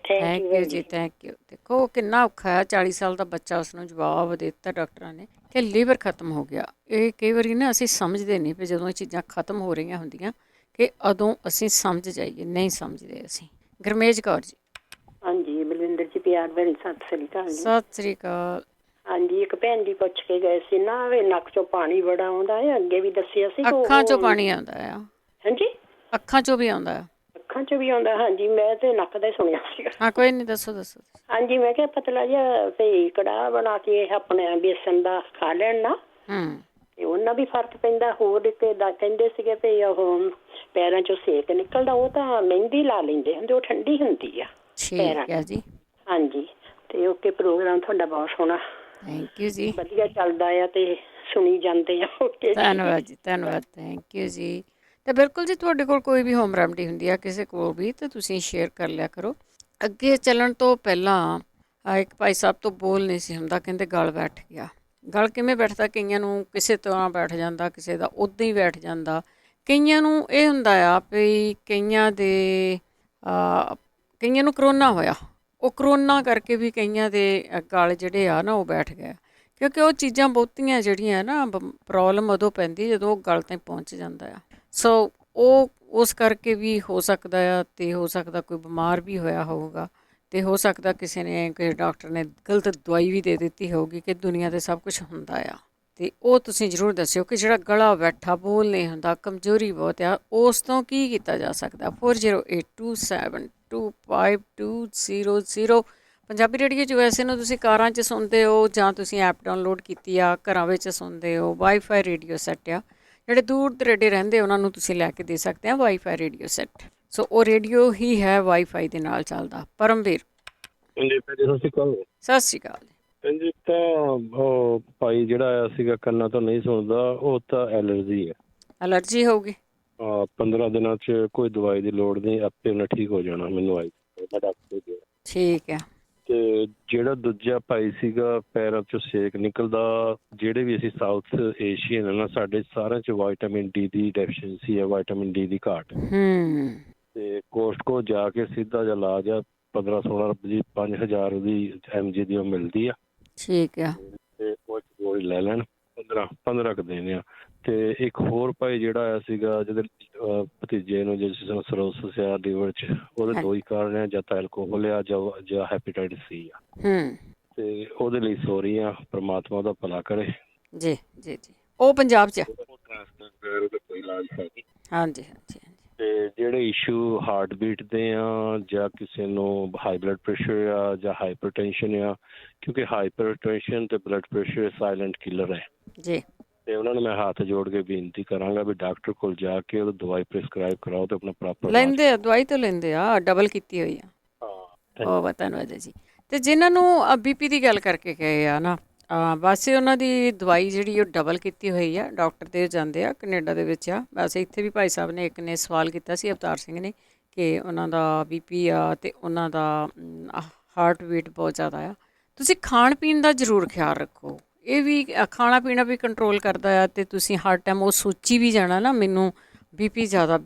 ਥੈਂਕ ਯੂ ਜੀ, ਥੈਂਕ ਯੂ। ਦੇਖੋ ਕਿੰਨਾ ਔਖਾ ਹੈ, 40 ਸਾਲ ਦਾ ਬੱਚਾ, ਉਸਨੂੰ ਜਵਾਬ ਦੇ ਦਿੱਤਾ ਡਾਕਟਰਾਂ ਨੇ ਕਿ ਲੀਵਰ ਖਤਮ ਹੋ ਗਿਆ। ਇਹ ਕਈ ਵਾਰੀ ਨਾ ਅਸੀਂ ਸਮਝਦੇ ਨਹੀਂ ਵੀ ਜਦੋਂ ਇਹ ਚੀਜ਼ਾਂ ਖਤਮ ਹੋ ਰਹੀਆਂ ਹੁੰਦੀਆਂ ਕਿ ਉਦੋਂ ਅਸੀਂ ਸਮਝ ਜਾਈਏ, ਨਹੀਂ ਸਮਝਦੇ ਅਸੀਂ। ਗੁਰਮੇਜ ਕੌਰ ਜੀ। ਹਾਂਜੀ ਬਲਵਿੰਦਰ ਜੀ, ਪਿਆਰ ਭਰੀ ਸਤਿ ਸ੍ਰੀ ਅਕਾਲ। ਸਤਿ ਸ੍ਰੀ ਅਕਾਲ। ਹਾਂਜੀ, ਇੱਕ ਭੈਣ ਜੀ ਪੁੱਛ ਕੇ ਗਏ ਸੀ ਨਾ ਵੀ ਨੱਕ ਚੋਂ ਪਾਣੀ ਬੜਾ ਆਉਂਦਾ ਹੈ, ਅੱਗੇ ਵੀ ਦੱਸਿਆ ਸੀ। ਅੱਖਾਂ ਚੋਂ ਪਾਣੀ ਆਉਂਦਾ ਆ? ਹਾਂਜੀ, ਅੱਖਾਂ ਚੋਂ ਵੀ ਆਉਂਦਾ? ਅੱਖਾਂ ਚੋਂ ਵੀ ਆਉਂਦਾ। ਹਾਂਜੀ, ਮੈਂ ਤੇ ਨੱਕ ਦਾ ਹੀ ਸੁਣਿਆ ਸੀਗਾ। ਹਾਂ, ਕੋਈ ਨਹੀਂ, ਦੱਸੋ ਦੱਸੋ। ਹਾਂਜੀ, ਮੈਂ ਕਿਹਾ ਪਤਲਾ ਜਿਹਾ ਵੀ ਕੜਾਹ ਬਣਾ ਕੇ ਆਪਣੇ ਬੇਸਨ ਦਾ ਖਾ ਲੈਣ ਨਾ, ਤੇ ਉਹਨਾਂ ਵੀ ਫਰਕ ਪੈਂਦਾ। ਹੋਰ ਇੱਕ ਕਹਿੰਦੇ ਸੀਗੇ ਵੀ ਉਹ ਪੈਰਾਂ ਚੋਂ ਸੇਕ ਨਿਕਲਦਾ, ਉਹ ਤਾਂ ਮਹਿੰਦੀ ਲਾ ਲੈਂਦੇ ਹੁੰਦੇ, ਉਹ ਠੰਡੀ ਹੁੰਦੀ ਆ ਪੈਰਾਂ ਚ। ਹਾਂਜੀ, ਤੇ ਓਕੇ, ਪ੍ਰੋਗਰਾਮ ਤੁਹਾਡਾ ਬਹੁਤ ਸੋਹਣਾ, ਥੈਂਕ ਯੂ ਜੀ, ਵਧੀਆ ਚੱਲਦਾ ਆ ਤੇ ਸੁਣੀ ਜਾਂਦੇ ਆ। ਓਕੇ, ਧੰਨਵਾਦ ਜੀ, ਧੰਨਵਾਦ, ਥੈਂਕ ਯੂ ਜੀ। ਤੇ ਬਿਲਕੁਲ ਜੀ, ਤੁਹਾਡੇ ਕੋਲ ਕੋਈ ਵੀ ਹੋਮ ਰੈਮਡੀ ਹੁੰਦੀ ਆ ਕਿਸੇ ਕੋਲ ਵੀ, ਤਾਂ ਤੁਸੀਂ ਸ਼ੇਅਰ ਕਰ ਲਿਆ ਕਰੋ। ਅੱਗੇ ਚੱਲਣ ਤੋਂ ਪਹਿਲਾਂ ਇੱਕ ਭਾਈ ਸਾਹਿਬ ਤੋਂ ਬੋਲ ਨਹੀਂ ਸੀ ਹੁੰਦਾ, ਕਹਿੰਦੇ ਗਲ ਬੈਠ ਗਿਆ। ਗਲ ਕਿਵੇਂ ਬੈਠਦਾ? ਕਈਆਂ ਨੂੰ ਕਿਸੇ ਤਰ੍ਹਾਂ ਬੈਠ ਜਾਂਦਾ, ਕਿਸੇ ਦਾ ਉੱਦਾਂ ਹੀ ਬੈਠ ਜਾਂਦਾ। ਕਈਆਂ ਨੂੰ ਇਹ ਹੁੰਦਾ ਆ ਵੀ ਕਈਆਂ ਨੂੰ ਕਰੋਨਾ ਹੋਇਆ, ਉਹ ਕਰੋਨਾ ਕਰਕੇ ਵੀ ਕਈਆਂ ਦੇ ਗਲ ਜਿਹੜੇ ਆ ਨਾ ਉਹ ਬੈਠ ਗਏ, ਕਿਉਂਕਿ ਉਹ ਚੀਜ਼ਾਂ ਬਹੁਤੀਆਂ ਜਿਹੜੀਆਂ ਨਾ ਪ੍ਰੋਬਲਮ ਉਦੋਂ ਪੈਂਦੀ ਜਦੋਂ ਉਹ ਗਲ ਤਾਈਂ ਪਹੁੰਚ ਜਾਂਦਾ ਆ। ਸੋ ਉਹ ਉਸ ਕਰਕੇ ਵੀ ਹੋ ਸਕਦਾ ਆ, ਅਤੇ ਹੋ ਸਕਦਾ ਕੋਈ ਬਿਮਾਰ ਵੀ ਹੋਇਆ ਹੋਊਗਾ, ਅਤੇ ਹੋ ਸਕਦਾ ਕਿਸੇ ਨੇ, ਕਿਸੇ ਡਾਕਟਰ ਨੇ ਗਲਤ ਦਵਾਈ ਵੀ ਦੇ ਦਿੱਤੀ ਹੋਊਗੀ ਕਿ ਦੁਨੀਆ 'ਤੇ ਸਭ ਕੁਛ ਹੁੰਦਾ ਆ। ਅਤੇ ਉਹ ਤੁਸੀਂ ਜ਼ਰੂਰ ਦੱਸਿਓ ਕਿ ਜਿਹੜਾ ਗਲਾ ਬੈਠਾ, ਬੋਲ ਨਹੀਂ ਹੁੰਦਾ, ਕਮਜ਼ੋਰੀ ਬਹੁਤ ਆ, ਉਸ ਤੋਂ ਕੀ ਕੀਤਾ ਜਾ ਸਕਦਾ। 4082725200। ਪੰਜਾਬੀ ਰੇਡੀਓ USA ਨੂੰ ਤੁਸੀਂ ਕਾਰਾਂ 'ਚ ਸੁਣਦੇ ਹੋ ਜਾਂ ਤੁਸੀਂ ਐਪ ਡਾਊਨਲੋਡ ਕੀਤੀ ਆ, ਘਰਾਂ ਵਿੱਚ ਸੁਣਦੇ ਹੋ। ਵਾਈਫਾਈ ਰੇਡੀਓ ਸੈੱਟ ਆ, ਜਿਹੜੇ ਦੂਰ ਦਰੇਡੇ ਰਹਿੰਦੇ ਉਹਨਾਂ ਨੂੰ ਤੁਸੀਂ ਲੈ ਕੇ ਦੇ ਸਕਦੇ ਆ ਵਾਈਫਾਈ ਰੇਡੀਓ ਸੈੱਟ। ਸੋ ਉਹ ਰੇਡੀਓ ਹੀ ਹੈ ਵਾਈਫਾਈ ਦੇ ਨਾਲ ਚੱਲਦਾ। ਪਰਮਵੀਰ। ਸਤਿ ਸ਼੍ਰੀ ਅਕਾਲ। ਸਤਿ ਸ਼੍ਰੀ ਅਕਾਲ ਜੀ। ਤਾਂ ਉਹ ਭਾਈ ਜਿਹੜਾ ਆਇਆ ਸੀਗਾ ਕੰਨਾਂ ਤੋਂ ਨਹੀਂ ਸੁਣਦਾ, ਉਹ ਤਾਂ ਐਲਰਜੀ ਹੈ। ਐਲਰਜੀ ਹੋਊਗੀ? 15 ਦਿਨਾਂ 'ਚ ਕੋਈ ਦਵਾਈ ਦੀ ਲੋੜ ਨਹੀਂ, ਆਪੇ ਉਹਨੇ ਠੀਕ ਹੋ ਜਾਣਾ। ਮੈਨੂੰ ਆਈ ਡਾਕਟਰ। ਠੀਕ ਹੈ। ਤੇ ਜਿਹੜਾ ਦੂਜਾ ਭਾਈ ਸੀਗਾ, ਪੈਰਾਂ 'ਚੋਂ ਸੇਕ ਨਿਕਲਦਾ। ਜਿਹੜੇ ਵੀ ਅਸੀਂ ਸਾਊਥ ਏਸ਼ੀਅਨ ਹੈ ਨਾ, ਸਾਡੇ ਸਾਰਿਆਂ 'ਚ ਵਾਈਟਾਮਿਨ ਡੀ ਦੀ ਡੈਫੀਸ਼ੀਐਂਸੀ ਹੈ, ਵਾਈਟਾਮਿਨ ਡੀ ਦੀ ਘਾਟ। ਤੇ ਕੋਸਟਕੋ ਜਾ ਕੇ ਸਿੱਧਾ ਜਿਹਾ ਇਲਾਜ ਆ, 15-16 ਦੀ 5000 ਉਹਦੀ MG ਦੀ ਉਹ ਮਿਲਦੀ ਆ। ਠੀਕ ਆ। ਤੇ ਉਹ ਗੋਲੀ ਲੈ ਲੈਣ, 15 ਕੁ ਦਿਨ ਆ। ਤੇ ਇੱਕ ਹੋਰ ਭਾਈ ਜਿਹੜਾ ਆਇਆ ਸੀਗਾ, ਜਿਹਦੇ ਭਤੀਜੇ ਨੂੰ ਜਿਸ ਨੂੰ ਸਰੋਸਿਸ ਆ ਲੀਵਰ 'ਚ, ਉਹਦੇ ਦੋ ਹੀ ਕਾਰਨ ਆ, ਜਾਂ ਤਾਂ ਐਲਕੋਹਲ ਆ ਜਾਂ ਹੈਪੇਟਾਈਟਸ C ਆ। ਤੇ ਉਹਦੇ ਲਈ ਸੋਰੀ ਆ, ਪ੍ਰਮਾਤਮਾ ਦਾ ਭਲਾ ਕਰੇ। ਜੀ ਜੀ ਜੀ। ਉਹ ਪੰਜਾਬ 'ਚ ਕੋਈ ਇਲਾਜ ਹੈ ਨਹੀਂ। ਹਾਂਜੀ ਹਾਂਜੀ। ਤੇ ਜਿਹੜੇ ਇਸ਼ੂ ਹਾਰਟ ਬੀਟ ਦੇ ਆ, ਜਾਂ ਕਿਸੇ ਨੂੰ ਹਾਈ ਬਲੱਡ ਪ੍ਰੈਸ਼ਰ ਆ ਜਾਂ ਹਾਈਪਰਟੈਨਸ਼ਨ ਆ, ਕਿਉਂਕਿ ਹਾਈਪਰਟੈਨਸ਼ਨ ਤੇ ਬਲੱਡ ਪ੍ਰੈਸ਼ਰ ਸਾਇਲੈਂਟ ਕਿਲਰ ਹੈ ਜੀ। ਤੇ ਉਹਨਾਂ ਨੂੰ ਮੈਂ ਹੱਥ ਜੋੜ ਕੇ ਬੇਨਤੀ ਕਰਾਂਗਾ ਵੀ ਡਾਕਟਰ ਕੋਲ ਜਾ ਕੇ ਉਹ ਦਵਾਈ ਪ੍ਰਿਸਕ੍ਰਾਈਬ ਕਰਾਓ ਤੇ ਆਪਣਾ ਪ੍ਰੋਪਰ ਲੈਂਦੇ ਆ। ਦਵਾਈ ਤਾਂ ਲੈਂਦੇ ਆ, ਡਬਲ ਕੀਤੀ ਹੋਈ ਆ। ਬਹੁਤ ਧੰਨਵਾਦ ਜੀ। ਤੇ ਜਿਨ੍ਹਾਂ ਨੂੰ BP ਦੀ ਗੱਲ ਕਰਕੇ ਗਏ ਆ ਨਾ, ਵੈਸੇ ਉਹਨਾਂ ਦੀ ਦਵਾਈ ਜਿਹੜੀ ਉਹ ਡਬਲ ਕੀਤੀ ਹੋਈ ਆ, ਡਾਕਟਰ ਦੇ ਜਾਂਦੇ ਆ, ਕੈਨੇਡਾ ਦੇ ਵਿੱਚ ਆ। ਵੈਸੇ ਇੱਥੇ ਵੀ ਭਾਈ ਸਾਹਿਬ ਨੇ ਇੱਕ ਨੇ ਸਵਾਲ ਕੀਤਾ ਸੀ, ਅਵਤਾਰ ਸਿੰਘ ਨੇ, ਕਿ ਉਹਨਾਂ ਦਾ BP ਆ ਅਤੇ ਉਹਨਾਂ ਦਾ ਹਾਰਟ ਬੀਟ ਬਹੁਤ ਜ਼ਿਆਦਾ ਆ। ਤੁਸੀਂ ਖਾਣ ਪੀਣ ਦਾ ਜ਼ਰੂਰ ਖਿਆਲ ਰੱਖੋ। ਇਹ ਵੀ ਖਾਣਾ ਪੀਣਾ ਵੀ ਕੰਟਰੋਲ ਕਰਦਾ ਆ, ਅਤੇ ਤੁਸੀਂ ਹਰ ਟਾਈਮ ਉਹ ਸੋਚੀ ਵੀ ਜਾਣਾ ਨਾ ਮੈਨੂੰ BP ਜ਼ਿਆਦਾ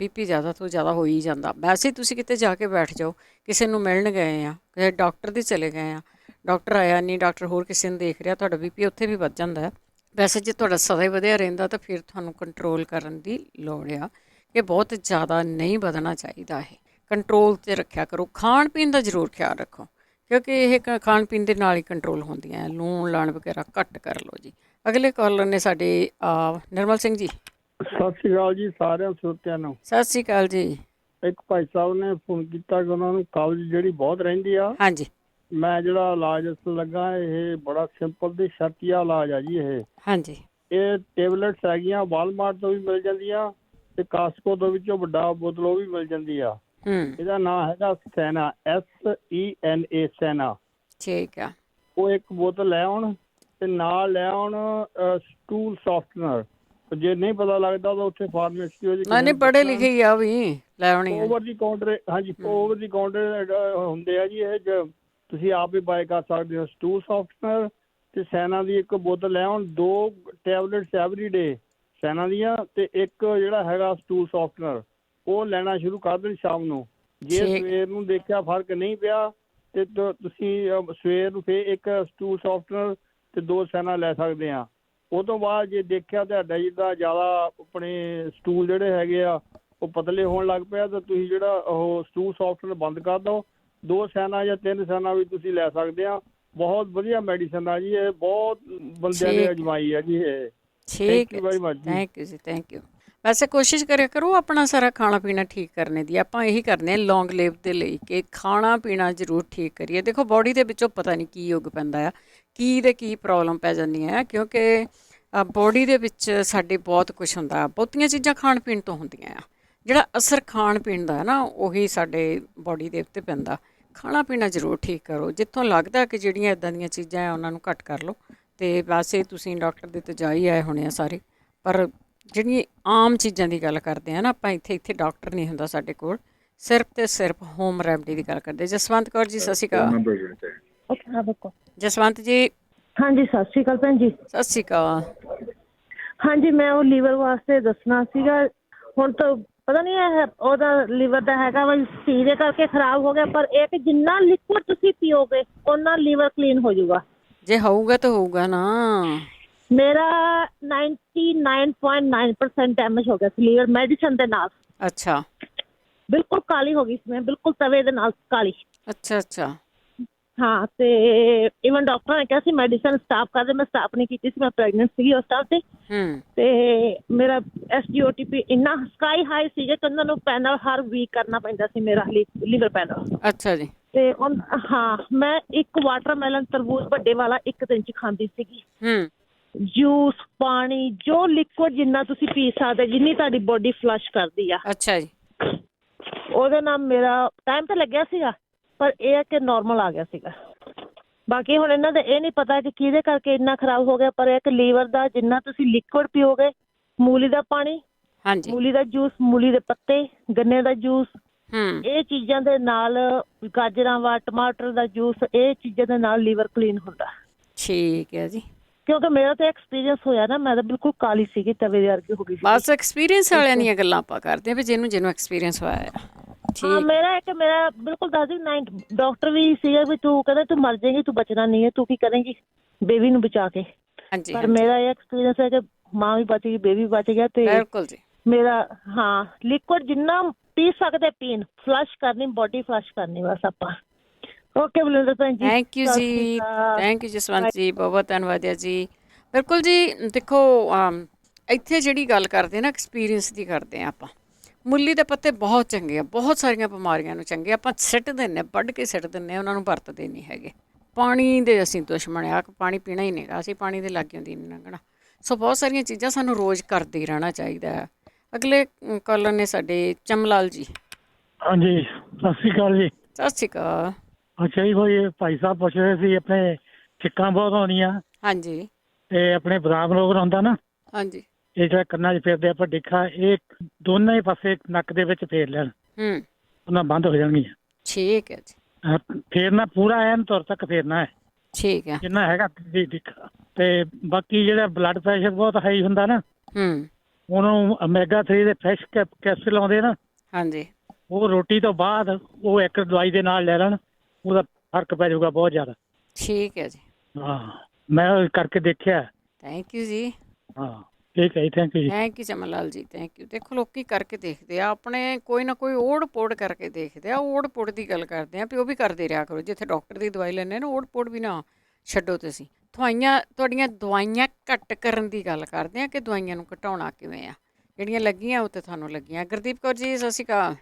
ਤੋਂ ਜ਼ਿਆਦਾ ਹੋ ਹੀ ਜਾਂਦਾ। ਵੈਸੇ ਤੁਸੀਂ ਕਿਤੇ ਜਾ ਕੇ ਬੈਠ ਜਾਓ, ਕਿਸੇ ਨੂੰ ਮਿਲਣ ਗਏ ਆ, ਕਿਸੇ ਡਾਕਟਰ ਦੇ ਚਲੇ ਗਏ ਆ, ਡਾਕਟਰ ਆਇਆ ਨਹੀਂ, ਡਾਕਟਰ ਹੋਰ ਕਿਸੇ ਨੂੰ ਦੇਖ ਰਿਹਾ, ਤੁਹਾਡਾ BP ਉੱਥੇ ਵੀ ਵੱਧ ਜਾਂਦਾ ਹੈ। ਵੈਸੇ ਜੇ ਤੁਹਾਡਾ ਸਦਾ ਹੀ ਵਧਿਆ ਰਹਿੰਦਾ ਤਾਂ ਫਿਰ ਤੁਹਾਨੂੰ ਕੰਟਰੋਲ ਕਰਨ ਦੀ ਲੋੜ ਆ, ਕਿ ਬਹੁਤ ਜ਼ਿਆਦਾ ਨਹੀਂ ਵਧਣਾ ਚਾਹੀਦਾ। ਇਹ ਕੰਟਰੋਲ 'ਤੇ ਰੱਖਿਆ ਕਰੋ। ਖਾਣ ਪੀਣ ਦਾ ਜ਼ਰੂਰ ਖਿਆਲ ਰੱਖੋ, ਕਿਉਂਕਿ ਇਹ ਖਾਣ ਪੀਣ ਦੇ ਨਾਲ ਹੀ ਕੰਟਰੋਲ ਹੁੰਦੀਆਂ। ਲੂਣ ਲਾਣ ਵਗੈਰਾ ਘੱਟ ਕਰ ਲਓ ਜੀ। ਅਗਲੇ ਕਾਲਰ ਨੇ ਸਾਡੇ ਨਿਰਮਲ ਸਿੰਘ ਜੀ। ਸਤਿ ਸ਼੍ਰੀ ਅਕਾਲ ਜੀ ਸਾਰਿਆਂ ਸਰੋਤਿਆਂ ਨੂੰ। ਸਤਿ ਸ਼੍ਰੀ ਅਕਾਲ ਜੀ। ਇੱਕ ਭਾਈ ਸਾਹਿਬ ਨੇ ਫੋਨ ਕੀਤਾ ਕਿ ਉਹਨਾਂ ਨੂੰ ਕਬਜ਼ ਜਿਹੜੀ ਬਹੁਤ ਰਹਿੰਦੀ ਆ। ਹਾਂਜੀ। ਮੈਂ ਜਿਹੜਾ ਇਲਾਜ ਦੱਸਣ ਲੱਗਾ, ਇਹ ਬੜਾ ਸਿੰਪਲ ਤੇ ਸ਼ਰਤੀਆ ਇਲਾਜ ਆ ਜੀ ਇਹ। ਹਾਂਜੀ। ਇਹ ਟੇਬਲੇਟਸ ਹੈਗੀਆਂ, ਵਾਲਮਾਰਟ ਤੋਂ ਵੀ ਮਿਲ ਜਾਂਦੀਆਂ ਤੇ ਕਾਸਕੋ ਤੋਂ ਵਿੱਚੋਂ ਵੱਡਾ ਬੋਤਲ ਉਹ ਵੀ ਮਿਲ ਜਾਂਦੀ ਆ। ਇਹਦਾ ਨਾਂ ਹੈਗਾ ਸੈਨਾ, SENA, ਸੈਨਾ। ਠੀਕ ਆ। ਉਹ ਇੱਕ ਬੋਤਲ ਲੈ ਆਉਣ ਤੇ ਨਾਲ ਲੈ ਆਉਣ ਸਟੂਲ ਸੌਫਟਨਰ। ਜੇ ਨਹੀਂ ਪਤਾ ਲੱਗਦਾ ਤਾਂ ਉੱਥੇ ਫਾਰਮੇਸੀ ਪੜ੍ਹੇ ਲਿਖੇ ਹੀ ਆ ਵੀ ਲੈ ਆਉਣੀ। ਓਵਰ ਦੀ ਕਾਊਂਟਰ, ਹਾਂਜੀ, ਓਵਰ ਦੀ ਕਾਊਂਟਰ ਹੁੰਦੇ ਆ ਜੀ ਇਹ, ਤੁਸੀਂ ਆਪ ਵੀ ਬਾਏ ਕਰ ਸਕਦੇ ਹੋ। ਸਟੂਲ ਸੌਫਟਨਰ ਤੇ ਸੈਨਾ ਦੀ ਇੱਕ ਬੋਤਲ ਲੈ ਆਉਣ, 2 ਟੈਬਲੇਟਸ ਐਵਰੀ ਡੇ ਸੈਨਾ ਦੀਆਂ, ਤੇ ਇੱਕ ਜਿਹੜਾ ਹੈਗਾ ਸਟੂਲ ਸੌਫਟਨਰ ਉਹ ਲੈਣਾ ਸ਼ੁਰੂ ਕਰ ਦੇਣ ਸ਼ਾਮ ਨੂੰ। ਜੇ ਸਵੇਰ ਨੂੰ ਦੇਖਿਆ ਫਰਕ ਨਹੀਂ ਪਿਆ ਤੇ ਤੁਸੀਂ ਸਵੇਰ ਨੂੰ ਫਿਰ ਇੱਕ ਸਟੂਲ ਸੌਫਟਨਰ ਤੇ 2 ਸੈਨਾ ਲੈ ਸਕਦੇ ਆ। ਉਹ ਤੋਂ ਬਾਅਦ ਜੇ ਦੇਖਿਆ ਤੁਹਾਡਾ ਜਿੱਦਾਂ ਜ਼ਿਆਦਾ ਆਪਣੇ ਸਟੂਲ ਜਿਹੜੇ ਹੈਗੇ ਆ ਉਹ ਪਤਲੇ ਹੋਣ ਲੱਗ ਪਿਆ ਤਾਂ ਤੁਸੀਂ ਜਿਹੜਾ ਉਹ ਸਟੂਲ ਸੌਫਟਨਰ ਬੰਦ ਕਰ ਦਿਓ। 2 ਸੈਨਾ ਜਾਂ 3 ਸੈਨਾ ਵੀ ਤੁਸੀਂ ਲੈ ਸਕਦੇ ਆ। ਬਹੁਤ ਵਧੀਆ ਮੈਡੀਸਨ ਆ ਜੀ ਇਹ, ਬਹੁਤ ਬੰਦਿਆਂ ਨੇ ਅਜਮਾਈ ਆ ਜੀ ਇਹ। ਠੀਕ ਹੈ, ਥੈਂਕ ਯੂ ਜੀ, ਥੈਂਕ ਯੂ। ਵੈਸੇ ਕੋਸ਼ਿਸ਼ ਕਰਿਆ ਕਰੋ ਆਪਣਾ ਸਾਰਾ ਖਾਣਾ ਪੀਣਾ ਠੀਕ ਕਰਨੇ ਦੀ। ਆਪਾਂ ਇਹੀ ਕਰਦੇ ਹਾਂ ਲੌਂਗ ਲਿਵ ਦੇ ਲਈ ਕਿ ਖਾਣਾ ਪੀਣਾ ਜ਼ਰੂਰ ਠੀਕ ਕਰੀਏ। ਦੇਖੋ ਬੋਡੀ ਦੇ ਵਿੱਚੋਂ ਪਤਾ ਨਹੀਂ ਕੀ ਯੁੱਗ ਪੈਂਦਾ ਆ, ਕੀ ਦੇ ਕੀ ਪ੍ਰੋਬਲਮ ਪੈ ਜਾਂਦੀਆਂ ਆ, ਕਿਉਂਕਿ ਬੋਡੀ ਦੇ ਵਿੱਚ ਸਾਡੇ ਬਹੁਤ ਕੁਛ ਹੁੰਦਾ। ਬਹੁਤੀਆਂ ਚੀਜ਼ਾਂ ਖਾਣ ਪੀਣ ਤੋਂ ਹੁੰਦੀਆਂ ਆ। ਜਿਹੜਾ ਅਸਰ ਖਾਣ ਪੀਣ ਦਾ ਹੈ ਨਾ ਉਹੀ ਸਾਡੇ ਬੋਡੀ ਦੇ ਉੱਤੇ ਪੈਂਦਾ। ਖਾਣਾ ਪੀਣਾ ਜ਼ਰੂਰ ਠੀਕ ਕਰੋ। ਜਿੱਥੋਂ ਲੱਗਦਾ ਕਿ ਜਿਹੜੀਆਂ ਇੱਦਾਂ ਦੀਆਂ ਚੀਜ਼ਾਂ ਆ ਉਹਨਾਂ ਨੂੰ ਘੱਟ ਕਰ ਲਓ। ਅਤੇ ਵੈਸੇ ਤੁਸੀਂ ਡਾਕਟਰ ਦੇ ਤੇ ਜਾ ਹੀ ਆਏ ਹੋਣੇ ਆ ਸਾਰੇ, ਪਰ ਜਿਹੜੀਆਂ ਆਮ ਚੀਜ਼ਾਂ ਦੀ ਗੱਲ ਕਰਦੇ ਹਾਂ ਨਾ ਆਪਾਂ, ਇੱਥੇ ਡਾਕਟਰ ਨਹੀਂ ਹੁੰਦਾ ਸਾਡੇ ਕੋਲ, ਸਿਰਫ ਅਤੇ ਸਿਰਫ ਹੋਮ ਰੈਮਡੀ ਦੀ ਗੱਲ ਕਰਦੇ। ਜਸਵੰਤ ਕੌਰ ਜੀ ਸਤਿ ਸ਼੍ਰੀ ਅਕਾਲ। ਜਸਵੰਤ ਜੀ। ਹਾਂਜੀ ਸਤਿ ਸ਼੍ਰੀ ਅਕਾਲ ਭੈਣ ਜੀ। ਸਤਿ ਸ਼੍ਰੀ ਅਕਾਲ। ਹਾਂਜੀ ਮੈਂ ਉਹ ਲੀਵਰ ਵਾਸਤੇ ਦੱਸਣਾ ਸੀਗਾ। ਹੁਣ ਤਾਂ ਪਤਾ ਨਹੀਂ ਇਹ ਉਹਦਾ ਲੀਵਰ ਦਾ ਹੈਗਾ ਵਾ ਸੀ ਦੇ ਕਰਕੇ ਖਰਾਬ ਹੋ ਗਿਆ, ਪਰ ਇਹ ਕਿ ਜਿੰਨਾ ਲਿਕੁਇਡ ਤੁਸੀਂ ਪੀਓਗੇ ਓਨਾ ਲੀਵਰ ਕਲੀਨ ਹੋ ਜਾਊਗਾ। ਜੇ ਹੋਊਗਾ ਤਾਂ ਹੋਊਗਾ ਨਾ। ਮੇਰਾ 99.9% ਡੈਮੇਜ ਹੋ ਗਿਆ ਸੀ ਲੀਵਰ ਮੈਡੀਸਨ ਦੇ ਨਾਲ। ਅੱਛਾ। ਬਿਲਕੁਲ ਕਾਲੀ ਹੋ ਗਈ ਸੀ ਮੈਂ, ਬਿਲਕੁਲ ਤਵੇ ਦੇ ਨਾਲ ਕਾਲੀ। ਅੱਛਾ ਅੱਛਾ। ਹਾਂ ਤੇ ਈਵਨ ਡਾਕਟਰ ਨੇ ਕਿਹਾ ਸੀ ਮੈਡੀਸਨ ਸਟਾਪ ਕਰ ਦੇ। ਮੈਂ ਸਟਾਪ ਨਹੀਂ ਕੀਤੀ ਸੀ, ਮੈਂ ਪ੍ਰੈਗਨੈਂਟ ਸੀਗੀ ਉਸ ਟਾਈਮ ਤੇ ਮੇਰਾ SGOTP ਇੰਨਾ ਸਕਾਈ ਹਾਈ ਸੀਗਾ ਕਿ ਉਹਨਾਂ ਨੂੰ ਪੈਨਲ ਹਰ ਵੀਕ ਕਰਨਾ ਪੈਂਦਾ ਸੀ ਮੇਰਾ ਲੀਵਰ ਪੈਨਲ। ਅੱਛਾ ਜੀ। ਤੇ ਹਾਂ ਮੈਂ ਇੱਕ ਵਾਟਰਮੈਲਨ ਤਰਬੂਜ ਵੱਡੇ ਵਾਲਾ 1 ਦਿਨ 'ਚ ਖਾਂਦੀ ਸੀਗੀ। ਜੂਸ ਪਾਣੀ ਜੋ ਲਿਕੁਇਡ ਜਿੰਨਾ ਤੁਸੀਂ ਪੀ ਸਕਦੇ, ਜਿੰਨੀ ਤੁਹਾਡੀ ਬੋਡੀ ਫਲਸ਼ ਕਰਦੀ ਆ। ਅੱਛਾ ਜੀ। ਉਹਦੇ ਨਾਲ ਮੇਰਾ ਟਾਈਮ ਤਾਂ ਲੱਗਿਆ ਸੀਗਾ, ਪਰ ਇਹ ਹੈ ਕਿ ਨੋਰਮਲ ਆ ਗਿਆ ਸੀਗਾ। ਬਾਕੀ ਹੁਣ ਇਹਨਾਂ ਦਾ ਇਹ ਨਹੀਂ ਪਤਾ ਕਿ ਕਿਹਦੇ ਕਰਕੇ ਇੰਨਾ ਖਰਾਬ ਹੋ ਗਿਆ, ਪਰ ਇਹ ਕਿ ਲੀਵਰ ਦਾ ਜਿੰਨਾ ਤੁਸੀਂ ਲਿਕੁਇਡ ਪੀਓਗੇ, ਮੂਲੀ ਦਾ ਪਾਣੀ, ਮੂਲੀ ਦਾ ਜੂਸ, ਮੂਲੀ ਦੇ ਪੱਤੇ, ਗੰਨੇ ਦਾ ਜੂਸ, ਇਹ ਚੀਜ਼ਾਂ ਦੇ ਨਾਲ, ਗਾਜਰਾਂ ਵਾ, ਟਮਾਟਰ ਦਾ ਜੂਸ, ਇਹ ਚੀਜ਼ਾਂ ਦੇ ਨਾਲ ਲੀਵਰ ਕਲੀਨ ਹੁੰਦਾ। ਠੀਕ ਹੈ ਜੀ। ਕਿਉਂਕਿ ਮੇਰਾ ਤਾਂ ਐਕਸਪੀਰੀਅੰਸ ਹੋਇਆ ਨਾ, ਮੈਂ ਤਾਂ ਬਿਲਕੁਲ ਕਾਲੀ ਸੀਗੀ, ਤਵੇ ਦੇ ਵਰਗੀ ਹੋ ਗਈ ਸੀ। ਬਸ ਐਕਸਪੀਰੀਅੰਸ ਵਾਲਿਆਂ ਦੀਆਂ ਗੱਲਾਂ ਆਪਾਂ ਕਰਦੇ ਹਾਂ ਵੀ ਜਿਹਨੂੰ ਐਕਸਪੀਰੀਅੰਸ ਹੋਇਆ ਆ। ਹਾਂ ਮੇਰਾ ਇੱਕ ਮੇਰਾ ਬਿਲਕੁਲ ਦੱਸਦੀ ਡਾਕਟਰ ਵੀ ਸੀਗਾ ਵੀ ਤੂੰ ਕਹਿੰਦਾ ਤੂੰ ਮਰ ਜਾਏਗੀ, ਤੂੰ ਬਚਣਾ ਨਹੀਂ ਹੈ, ਤੂੰ ਕੀ ਕਰੇਂਗੀ ਬੇਬੀ ਨੂੰ ਬਚਾ ਕੇ। ਪਰ ਮੇਰਾ ਇਹ ਐਕਸਪੀਰੀਅੰਸ ਹੈ ਕਿ ਮਾਂ ਵੀ ਬਚ ਗਈ, ਬੇਬੀ ਬਚ ਗਿਆ। ਤੇ ਬਿਲਕੁਲ ਜੀ। ਮੇਰਾ ਹਾਂ ਲਿਕੁਇਡ ਜਿੰਨਾ ਪੀ ਸਕਦੇ ਪੀਣ, ਫਲਸ਼ ਕਰਨੀ, ਬੋਡੀ ਫਲਸ਼ ਕਰਨੀ ਬਸ ਆਪਾਂ। ਓਕੇ ਬਲਿੰਦਰ ਭੈਣ ਜੀ, ਥੈਂਕ ਯੂ ਜੀ, ਥੈਂਕ ਯੂ ਜਸਵੰਤ ਜੀ, ਬਹੁਤ ਬਹੁਤ ਧੰਨਵਾਦ ਹੈ ਜੀ। ਬਿਲਕੁਲ ਜੀ। ਦੇਖੋ ਇੱਥੇ ਜਿਹੜੀ ਗੱਲ ਕਰਦੇ ਨਾ ਐਕਸਪੀਰੀਅੰਸ ਦੀ ਕਰਦੇ ਹਾਂ ਆਪਾਂ। ਮੂਲੀ ਦੇ ਪੱਤੇ ਬਹੁਤ ਚੰਗੇ ਆ, ਬਹੁਤ ਸਾਰੀਆਂ ਬਿਮਾਰੀਆਂ ਨੂੰ ਚੰਗੇ। ਆਪਾਂ ਸਿੱਟ ਦਿੰਦੇ, ਵੱਢ ਕੇ ਸਿੱਟ ਦਿੰਦੇ, ਉਹਨਾਂ ਨੂੰ ਵਰਤਦੇ ਨਹੀਂ ਹੈਗੇ। ਪਾਣੀ ਦੇ ਅਸੀਂ ਦੁਸ਼ਮਣ ਆ, ਪਾਣੀ ਪੀਣਾ ਹੀ ਨਹੀਂ ਗਾ, ਅਸੀਂ ਪਾਣੀ ਦੇ ਲਾਗੇ ਹੁੰਦੀ ਨਹੀਂ ਲੰਘਣਾ। ਸੋ ਬਹੁਤ ਸਾਰੀਆਂ ਚੀਜ਼ਾਂ ਸਾਨੂੰ ਰੋਜ਼ ਕਰਦੇ ਹੀ ਰਹਿਣਾ ਚਾਹੀਦਾ ਹੈ। ਅਗਲੇ ਕਾਲਰ ਨੇ ਸਾਡੇ ਚਮਲਾਲ ਜੀ। ਹਾਂਜੀ ਸਤਿ ਸ਼੍ਰੀ ਅਕਾਲ ਜੀ। ਸਤਿ ਸ਼੍ਰੀ ਅਕਾਲ। ਅੱਛਾ ਜੀ, ਕੋਈ ਭਾਈ ਸਾਹਿਬ ਪੁੱਛ ਰਹੇ ਸੀ ਆਪਣੇ ਛਿੱਕਾਂ ਬਹੁਤ ਆਉਂਦੀਆਂ। ਹਾਂਜੀ। ਤੇ ਆਪਣੇ ਬਦਾਮ ਲੋਕ ਆਉਂਦਾ ਨਾ। ਹਾਂਜੀ। ਇਹ ਜਿਹੜਾ ਕੰਨਾਂ 'ਚ ਫੇਰਦੇ ਆਪਾਂ ਦੇਖਾ, ਇਹ ਦੋਨੇ ਪਾਸੇ ਨੱਕ ਦੇ ਵਿੱਚ ਫੇਰ ਲੈਣ, ਉਹਨਾਂ ਬੰਦ ਹੋ ਜਾਣਗੀਆਂ। ਠੀਕ ਹੈ ਜੀ। ਫੇਰਨਾ ਪੂਰਾ ਐਨ ਤੁਰ ਤੱਕ ਫੇਰਨਾ ਹੈ। ਠੀਕ ਹੈ। ਜਿੰਨਾ ਹੈਗਾ ਦੇਖਾ। ਤੇ ਬਾਕੀ ਜਿਹੜਾ ਬਲੱਡ ਪ੍ਰੈਸ਼ਰ ਬਹੁਤ ਹਾਈ ਹੁੰਦਾ ਨਾ, ਉਹਨੂੰ omega-3 ਦੇ ਫਰੈਸ਼ ਕੈਪਸੂਲ ਆਉਂਦੇ ਨਾ। ਹਾਂਜੀ। ਉਹ ਰੋਟੀ ਤੋਂ ਬਾਅਦ ਉਹ ਇੱਕ ਦਵਾਈ ਦੇ ਨਾਲ ਲੈ ਲੈਣ, ਉਹਦਾ ਫਰਕ ਪੈ ਜਾਊਗਾ ਬਹੁਤ ਜ਼ਿਆਦਾ। ਠੀਕ ਹੈ ਜੀ। ਹਾਂ ਮੈਂ ਕਰਕੇ ਦੇਖਿਆ। ਥੈਂਕ ਯੂ ਜੀ। ਹਾਂ ਠੀਕ ਹੈ ਜੀ, ਥੈਂਕ ਯੂ ਜੀ। Thank you Chaman Lal ji, thank you. ਦੇਖੋ ਲੋਕੀ ਕਰਕੇ ਦੇਖਦੇ ਆ, ਆਪਣੇ ਕੋਈ ਨਾ ਕੋਈ ਓੜ ਪੋੜ ਕਰਕੇ ਦੇਖਦੇ ਆ। ਓੜ ਪੋੜ ਦੀ ਗੱਲ ਕਰਦੇ ਆ ਵੀ ਉਹ ਵੀ ਕਰਦੇ ਰਿਹਾ ਕਰੋ। ਜਿੱਥੇ ਡਾਕਟਰ ਦੀ ਦਵਾਈ ਲੈਂਦੇ ਨਾ, ਓੜ ਪੋੜ ਵੀ ਨਾ ਛੱਡੋ ਤੁਸੀਂ। ਤੁਹਾਡੀਆਂ ਦਵਾਈਆਂ ਘੱਟ ਕਰਨ ਦੀ ਗੱਲ ਕਰਦੇ ਆ ਕਿ ਦਵਾਈਆਂ ਨੂੰ ਘਟਾਉਣਾ ਕਿਵੇਂ ਆ। ਜਿਹੜੀਆਂ ਲੱਗੀਆਂ ਉਹ ਤਾਂ ਤੁਹਾਨੂੰ ਲੱਗੀਆਂ। ਗੁਰਦੀਪ ਕੌਰ ਜੀ ਸਤਿ ਸ਼੍ਰੀ ਅਕਾਲ।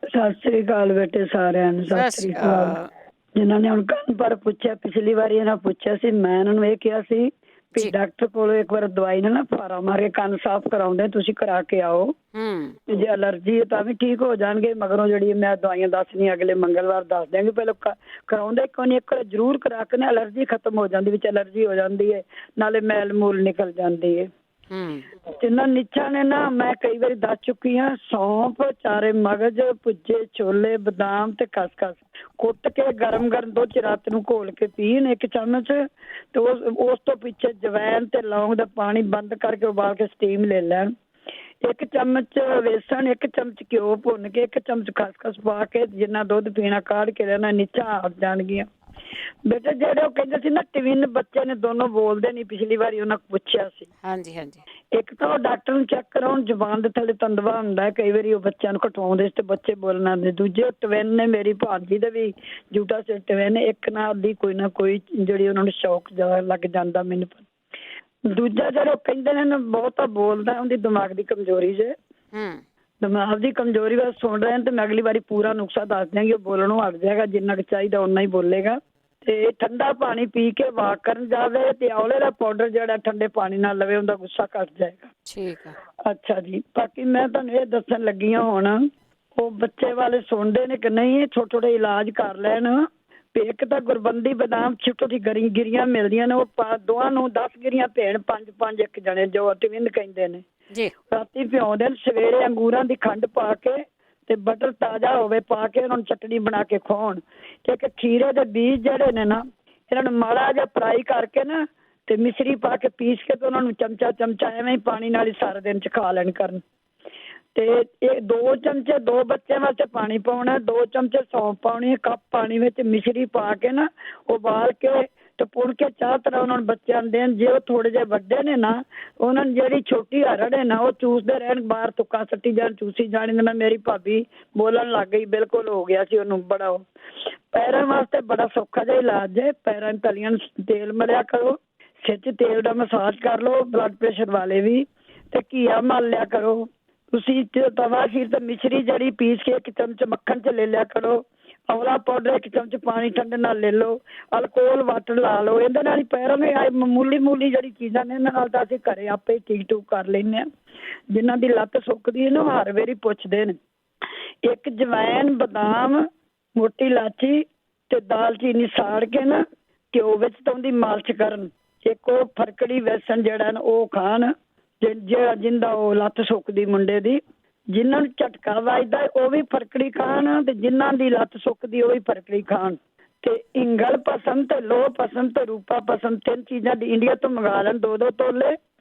ਸਤਿ ਸ਼੍ਰੀ ਅਕਾਲ ਬੇਟੇ ਸਾਰਿਆਂ ਨੂੰ। ਸਤਿ ਸ਼੍ਰੀ ਅਕਾਲ। ਜਿਨ੍ਹਾਂ ਨੇ ਹੁਣ ਕੰਨ ਪਰ ਪੁੱਛਿਆ, ਪਿਛਲੀ ਵਾਰੀ ਇਹਨਾਂ ਪੁੱਛਿਆ ਸੀ, ਮੈਂ ਇਹਨਾਂ ਨੂੰ ਇਹ ਕਿਹਾ ਸੀ ਵੀ ਡਾਕਟਰ ਕੋਲ ਇੱਕ ਵਾਰ ਦਵਾਈ ਨਾ ਫਾਰਾ ਮਾਰ ਕੇ ਕੰਨ ਸਾਫ਼ ਕਰਾਉਂਦੇ, ਤੁਸੀਂ ਕਰਾ ਕੇ ਆਓ। ਤੇ ਜੇ ਅਲਰਜੀ ਹੈ ਤਾਂ ਵੀ ਠੀਕ ਹੋ ਜਾਣਗੇ। ਮਗਰੋਂ ਜਿਹੜੀ ਮੈਂ ਦਵਾਈਆਂ ਦੱਸਣੀਆਂ ਅਗਲੇ ਮੰਗਲਵਾਰ ਦੱਸ ਦਿਆਂਗੇ। ਪਹਿਲਾਂ ਕਰਾਉਂਦੇ ਕਿਉਂ ਨਹੀਂ, ਇੱਕ ਵਾਰ ਜ਼ਰੂਰ ਕਰਾ ਕੇ ਨਾ ਐਲਰਜੀ ਖਤਮ ਹੋ ਜਾਂਦੀ, ਵਿੱਚ ਐਲਰਜੀ ਹੋ ਜਾਂਦੀ ਹੈ, ਨਾਲੇ ਮੈਲ ਮੂਲ ਨਿਕਲ ਜਾਂਦੀ ਹੈ। ਜਿੰਨਾ ਨਿੱਛਾਂ ਨੇ ਨਾ, ਮੈਂ ਕਈ ਵਾਰੀ ਦੱਸ ਚੁੱਕੀ ਹਾਂ, ਸੌਂਫ, ਚਾਰੇ ਮਗਜ਼, ਭੁੱਜੇ ਛੋਲੇ, ਬਦਾਮ ਤੇ ਖਸਖਸ ਕੁੱਟ ਕੇ ਗਰਮ ਦੁੱਧ 'ਚ ਰਾਤ ਨੂੰ ਘੋਲ ਕੇ ਪੀਣ 1 ਚਮਚ। ਤੇ ਉਸ ਤੋਂ ਪਿੱਛੇ ਜਵੈਣ ਤੇ ਲੌਂਗ ਦਾ ਪਾਣੀ ਬੰਦ ਕਰਕੇ ਉਬਾਲ ਕੇ ਸਟੀਮ ਲੈ ਲੈਣ। 1 ਚਮਚ ਵੇਸਣ, 1 ਚਮਚ ਘਿਓ ਭੁੰਨ ਕੇ, 1 ਚਮਚ ਖਸਖਸ ਪਾ ਕੇ, ਜਿੰਨਾ ਦੁੱਧ ਪੀਣਾ ਕਾੜ ਕੇ ਲੈਣਾ, ਨੀਚਾ ਆ ਜਾਣਗੀਆਂ। ਬੇਟਾ ਜਿਹੜੇ ਉਹ ਕਹਿੰਦੇ ਸੀ ਨਾ ਟਵਿਨ ਬੱਚੇ ਨੇ, ਦੋਨੋਂ ਬੋਲਦੇ ਨਹੀਂ, ਪਿਛਲੀ ਵਾਰੀ ਉਹਨਾਂ ਕੋਲ ਪੁੱਛਿਆ ਸੀ। ਹਾਂਜੀ ਹਾਂਜੀ। ਇੱਕ ਤਾਂ ਉਹ ਡਾਕਟਰ ਨੂੰ ਚੈੱਕ ਕਰਾਉਣ, ਜ਼ੁਬਾਨ ਦੇ ਥੱਲੇ ਤੰਦਵਾ ਹੁੰਦਾ, ਕਈ ਵਾਰੀ ਉਹ ਬੱਚਿਆਂ ਨੂੰ ਘਟਾਉਂਦੇ ਤੇ ਬੱਚੇ ਬੋਲਣਾ ਦੇ। ਦੂਜੇ ਟਵਿਨ ਨੇ, ਮੇਰੀ ਭਾਂਜੀ ਦੇ ਵੀ ਜੂਟਾ ਸੇ ਟਵਿਨ, ਇੱਕ ਨਾਲ ਦੀ ਕੋਈ ਨਾ ਕੋਈ ਜਿਹੜੀ ਉਹਨਾਂ ਨੂੰ ਸ਼ੌਕ ਜ਼ਿਆਦਾ ਲੱਗ ਜਾਂਦਾ ਮੈਨੂੰ। ਦੂਜਾ ਜਿਹੜਾ ਕਹਿੰਦੇ ਨੇ ਨਾ ਬਹੁਤਾ ਬੋਲਦਾ, ਉਹਦੀ ਦਿਮਾਗ ਦੀ ਕਮਜ਼ੋਰੀ ਜੇ। ਦਿਮਾਗ ਦੀ ਕਮਜ਼ੋਰੀ ਬਸ ਸੁਣ ਰਹੇ ਤੇ ਮੈਂ ਅਗਲੀ ਵਾਰੀ ਪੂਰਾ ਨੁਕਸਾ ਦੱਸ ਦਿਆਂਗੀ, ਉਹ ਬੋਲਣੋਂ ਹਟ ਜਾਏਗਾ, ਜਿੰਨਾ ਕੁ ਚਾਹੀਦਾ ਓਨਾ ਹੀ ਬੋਲੇਗਾ। ਤੇ ਠੰਡਾ ਪਾਣੀ ਪੀ ਕੇ ਵਾਕ ਕਰਨ ਜਾਵੇ ਤੇ ਔਲੇ ਦਾ ਪਾਊਡਰ ਜਿਹੜਾ ਠੰਡੇ ਪਾਣੀ ਨਾਲ ਲਵੇ, ਉਹਦਾ ਗੁੱਸਾ ਘੱਟ ਜਾਏਗਾ। ਠੀਕ ਆ। ਅੱਛਾ ਜੀ। ਬਾਕੀ ਮੈਂ ਤੁਹਾਨੂੰ ਇਹ ਦੱਸਣ ਲੱਗੀ ਹਾਂ ਹੁਣ, ਉਹ ਬੱਚੇ ਵਾਲੇ ਸੁਣਦੇ ਨੇ ਕਿ ਨਹੀਂ, ਇਹ ਛੋਟੇ ਛੋਟੇ ਇਲਾਜ ਕਰ ਲੈਣ। ਇੱਕ ਤਾਂ ਗੁਰਬੰਦੀ ਬਦਾਮ ਛੋਟੀ ਗਿਰੀਆਂ ਮਿਲਦੀਆਂ ਨੇ, ਉਹ ਦੋਵਾਂ ਨੂੰ 10 ਗਿਰੀਆਂ ਭੇਣ, 5-5 ਇੱਕ ਜਣੇ, ਜੋ ਅਟਵਿੰਦ ਕਹਿੰਦੇ ਨੇ ਜੀ। ਰਾਤੀ ਭਿਉਂਦੇ ਨੇ, ਸਵੇਰੇ ਅੰਗੂਰਾਂ ਦੀ ਖੰਡ ਪਾ ਕੇ ਤੇ ਬਟਰ ਤਾਜ਼ਾ ਹੋਵੇ ਪਾ ਕੇ ਉਹਨਾਂ ਨੂੰ ਚਟਣੀ ਬਣਾ ਕੇ ਖਵਾਉਣ। ਇੱਕ ਖੀਰੇ ਦੇ ਬੀਜ ਜਿਹੜੇ ਨੇ ਨਾ, ਇਹਨਾਂ ਨੂੰ ਮਾੜਾ ਜਿਹਾ ਫਰਾਈ ਕਰਕੇ ਨਾ ਤੇ ਮਿਸ਼ਰੀ ਪਾ ਕੇ ਪੀਸ ਕੇ ਤੇ ਉਹਨਾਂ ਨੂੰ ਚਮਚਾ ਐਵੇਂ ਹੀ ਪਾਣੀ ਨਾਲ ਹੀ ਸਾਰਾ ਦਿਨ ਚ ਖਾ ਲੈਣ ਕਰਨ। ਤੇ ਇਹ 2 ਚਮਚੇ 2 ਬੱਚਿਆਂ ਵਾਸਤੇ ਪਾਣੀ ਪਾਉਣਾ, 2 ਚਮਚੇ ਸੌਂਫ ਪਾਉਣੀ, ਕੱਪ ਪਾਣੀ ਵਿੱਚ ਮਿਸ਼ਰੀ ਪਾ ਕੇ ਨਾ ਉਬਾਲ ਕੇ ਤੇ ਪੁਣ ਕੇ ਚਾਹ ਤਰ੍ਹਾਂ ਉਹਨਾਂ ਨੂੰ ਬੱਚਿਆਂ ਨੂੰ ਦੇਣ। ਜੇ ਉਹ ਥੋੜੇ ਜਿਹੇ ਵੱਡੇ ਨੇ ਨਾ, ਉਹਨਾਂ ਨੂੰ ਜਿਹੜੀ ਛੋਟੀ ਹਰੜ ਹੈ ਨਾ, ਉਹ ਚੂਸਦੇ ਰਹਿਣ, ਬਾਹਰ ਤੁੱਕਾ ਸੱਟੀ ਜਾਣ, ਚੂਸੀ ਜਾਣ। ਨਾ ਮੇਰੀ ਭਾਬੀ ਬੋਲਣ ਲੱਗ ਗਈ, ਬਿਲਕੁਲ ਹੋ ਗਿਆ ਸੀ ਉਹਨੂੰ ਬੜਾ। ਪੈਰਾਂ ਵਾਸਤੇ ਬੜਾ ਸੌਖਾ ਜਿਹਾ ਇਲਾਜ ਹੈ। ਪੈਰਾਂ ਤਲੀਆਂ ਨੂੰ ਤੇਲ ਮਲਿਆ ਕਰੋ, ਸਿਰ 'ਚ ਤੇਲ ਦਾ ਮਸਾਜ ਕਰ ਲਓ, ਬਲੱਡ ਪ੍ਰੈਸ਼ਰ ਵਾਲੇ ਵੀ, ਤੇ ਘੀਆ ਮਲ ਲਿਆ ਕਰੋ। ਤੁਸੀਂ ਤਵਾ ਖੀਰ ਤੇ ਮਿਸ਼ਰੀ ਜਿਹੜੀ ਪੀਸ ਕੇ 1 ਚਮਚ ਮੱਖਣ 'ਚ ਲੈ ਲਿਆ ਕਰੋ। ਔਲਾ ਪਾਊਡਰ 1 ਚਮਚ ਪਾਣੀ ਠੰਡੇ ਨਾਲ ਲੈ ਲਓ, ਅਲਕੋਹਲ ਵਾਟਰ ਲਾ ਲਓ। ਇਹਦੇ ਨਾਲ ਹੀ ਪੈਰਾਂ ਨੂੰ ਮਾਮੂਲੀ ਜਿਹੜੀ ਚੀਜ਼ਾਂ ਨੇ, ਇਹਨਾਂ ਨਾਲ ਤਾਂ ਅਸੀਂ ਘਰੇ ਆਪੇ ਠੀਕ ਠੂਕ ਕਰ ਲੈਂਦੇ ਹਾਂ। ਜਿਨ੍ਹਾਂ ਦੀ ਲੱਤ ਸੁੱਕਦੀ ਹੈ ਨਾ, ਹਰ ਵਾਰੀ ਪੁੱਛਦੇ ਨੇ। 1 ਜਵੈਣ, ਬਦਾਮ, ਮੋਟੀ ਇਲਾਚੀ ਤੇ ਦਾਲਚੀਨੀ ਸਾੜ ਕੇ ਨਾ ਘਿਓ ਵਿੱਚ ਤਾਂ ਉਹਦੀ ਮਾਲਿਸ਼ ਕਰਨ। 1 ਉਹ ਫਰਕੜੀ ਵੇਸਣ ਜਿਹੜਾ ਨਾ ਉਹ ਖਾਣ, ਜਿੰਦਾ ਉਹ ਲੱਤ ਸੁੱਕਦੀ ਮੁੰਡੇ ਦੀ। ਜਿਨ੍ਹਾਂ ਨੂੰ ਝਟਕਾ ਵੱਜਦਾ ਉਹ ਵੀ ਫਰਕੜੀ ਖਾਣ, ਤੇ ਜਿਨ੍ਹਾਂ ਦੀ ਲੱਤ ਸੁੱਕਦੀ ਉਹ ਵੀ ਫਰਕੜੀ ਖਾਣ। ਤੇ ਇੰਗਲ ਪਸੰਦ ਤੇ ਲੋਹ ਪਸੰਦ ਤੇ ਰੂਪਾ ਪਸੰਦ, 3 ਚੀਜ਼ਾਂ ਦੀ ਇੰਡੀਆ ਤੋਂ ਮੰਗਾ ਲੈਣ 2-2 ਤੋਲੇ।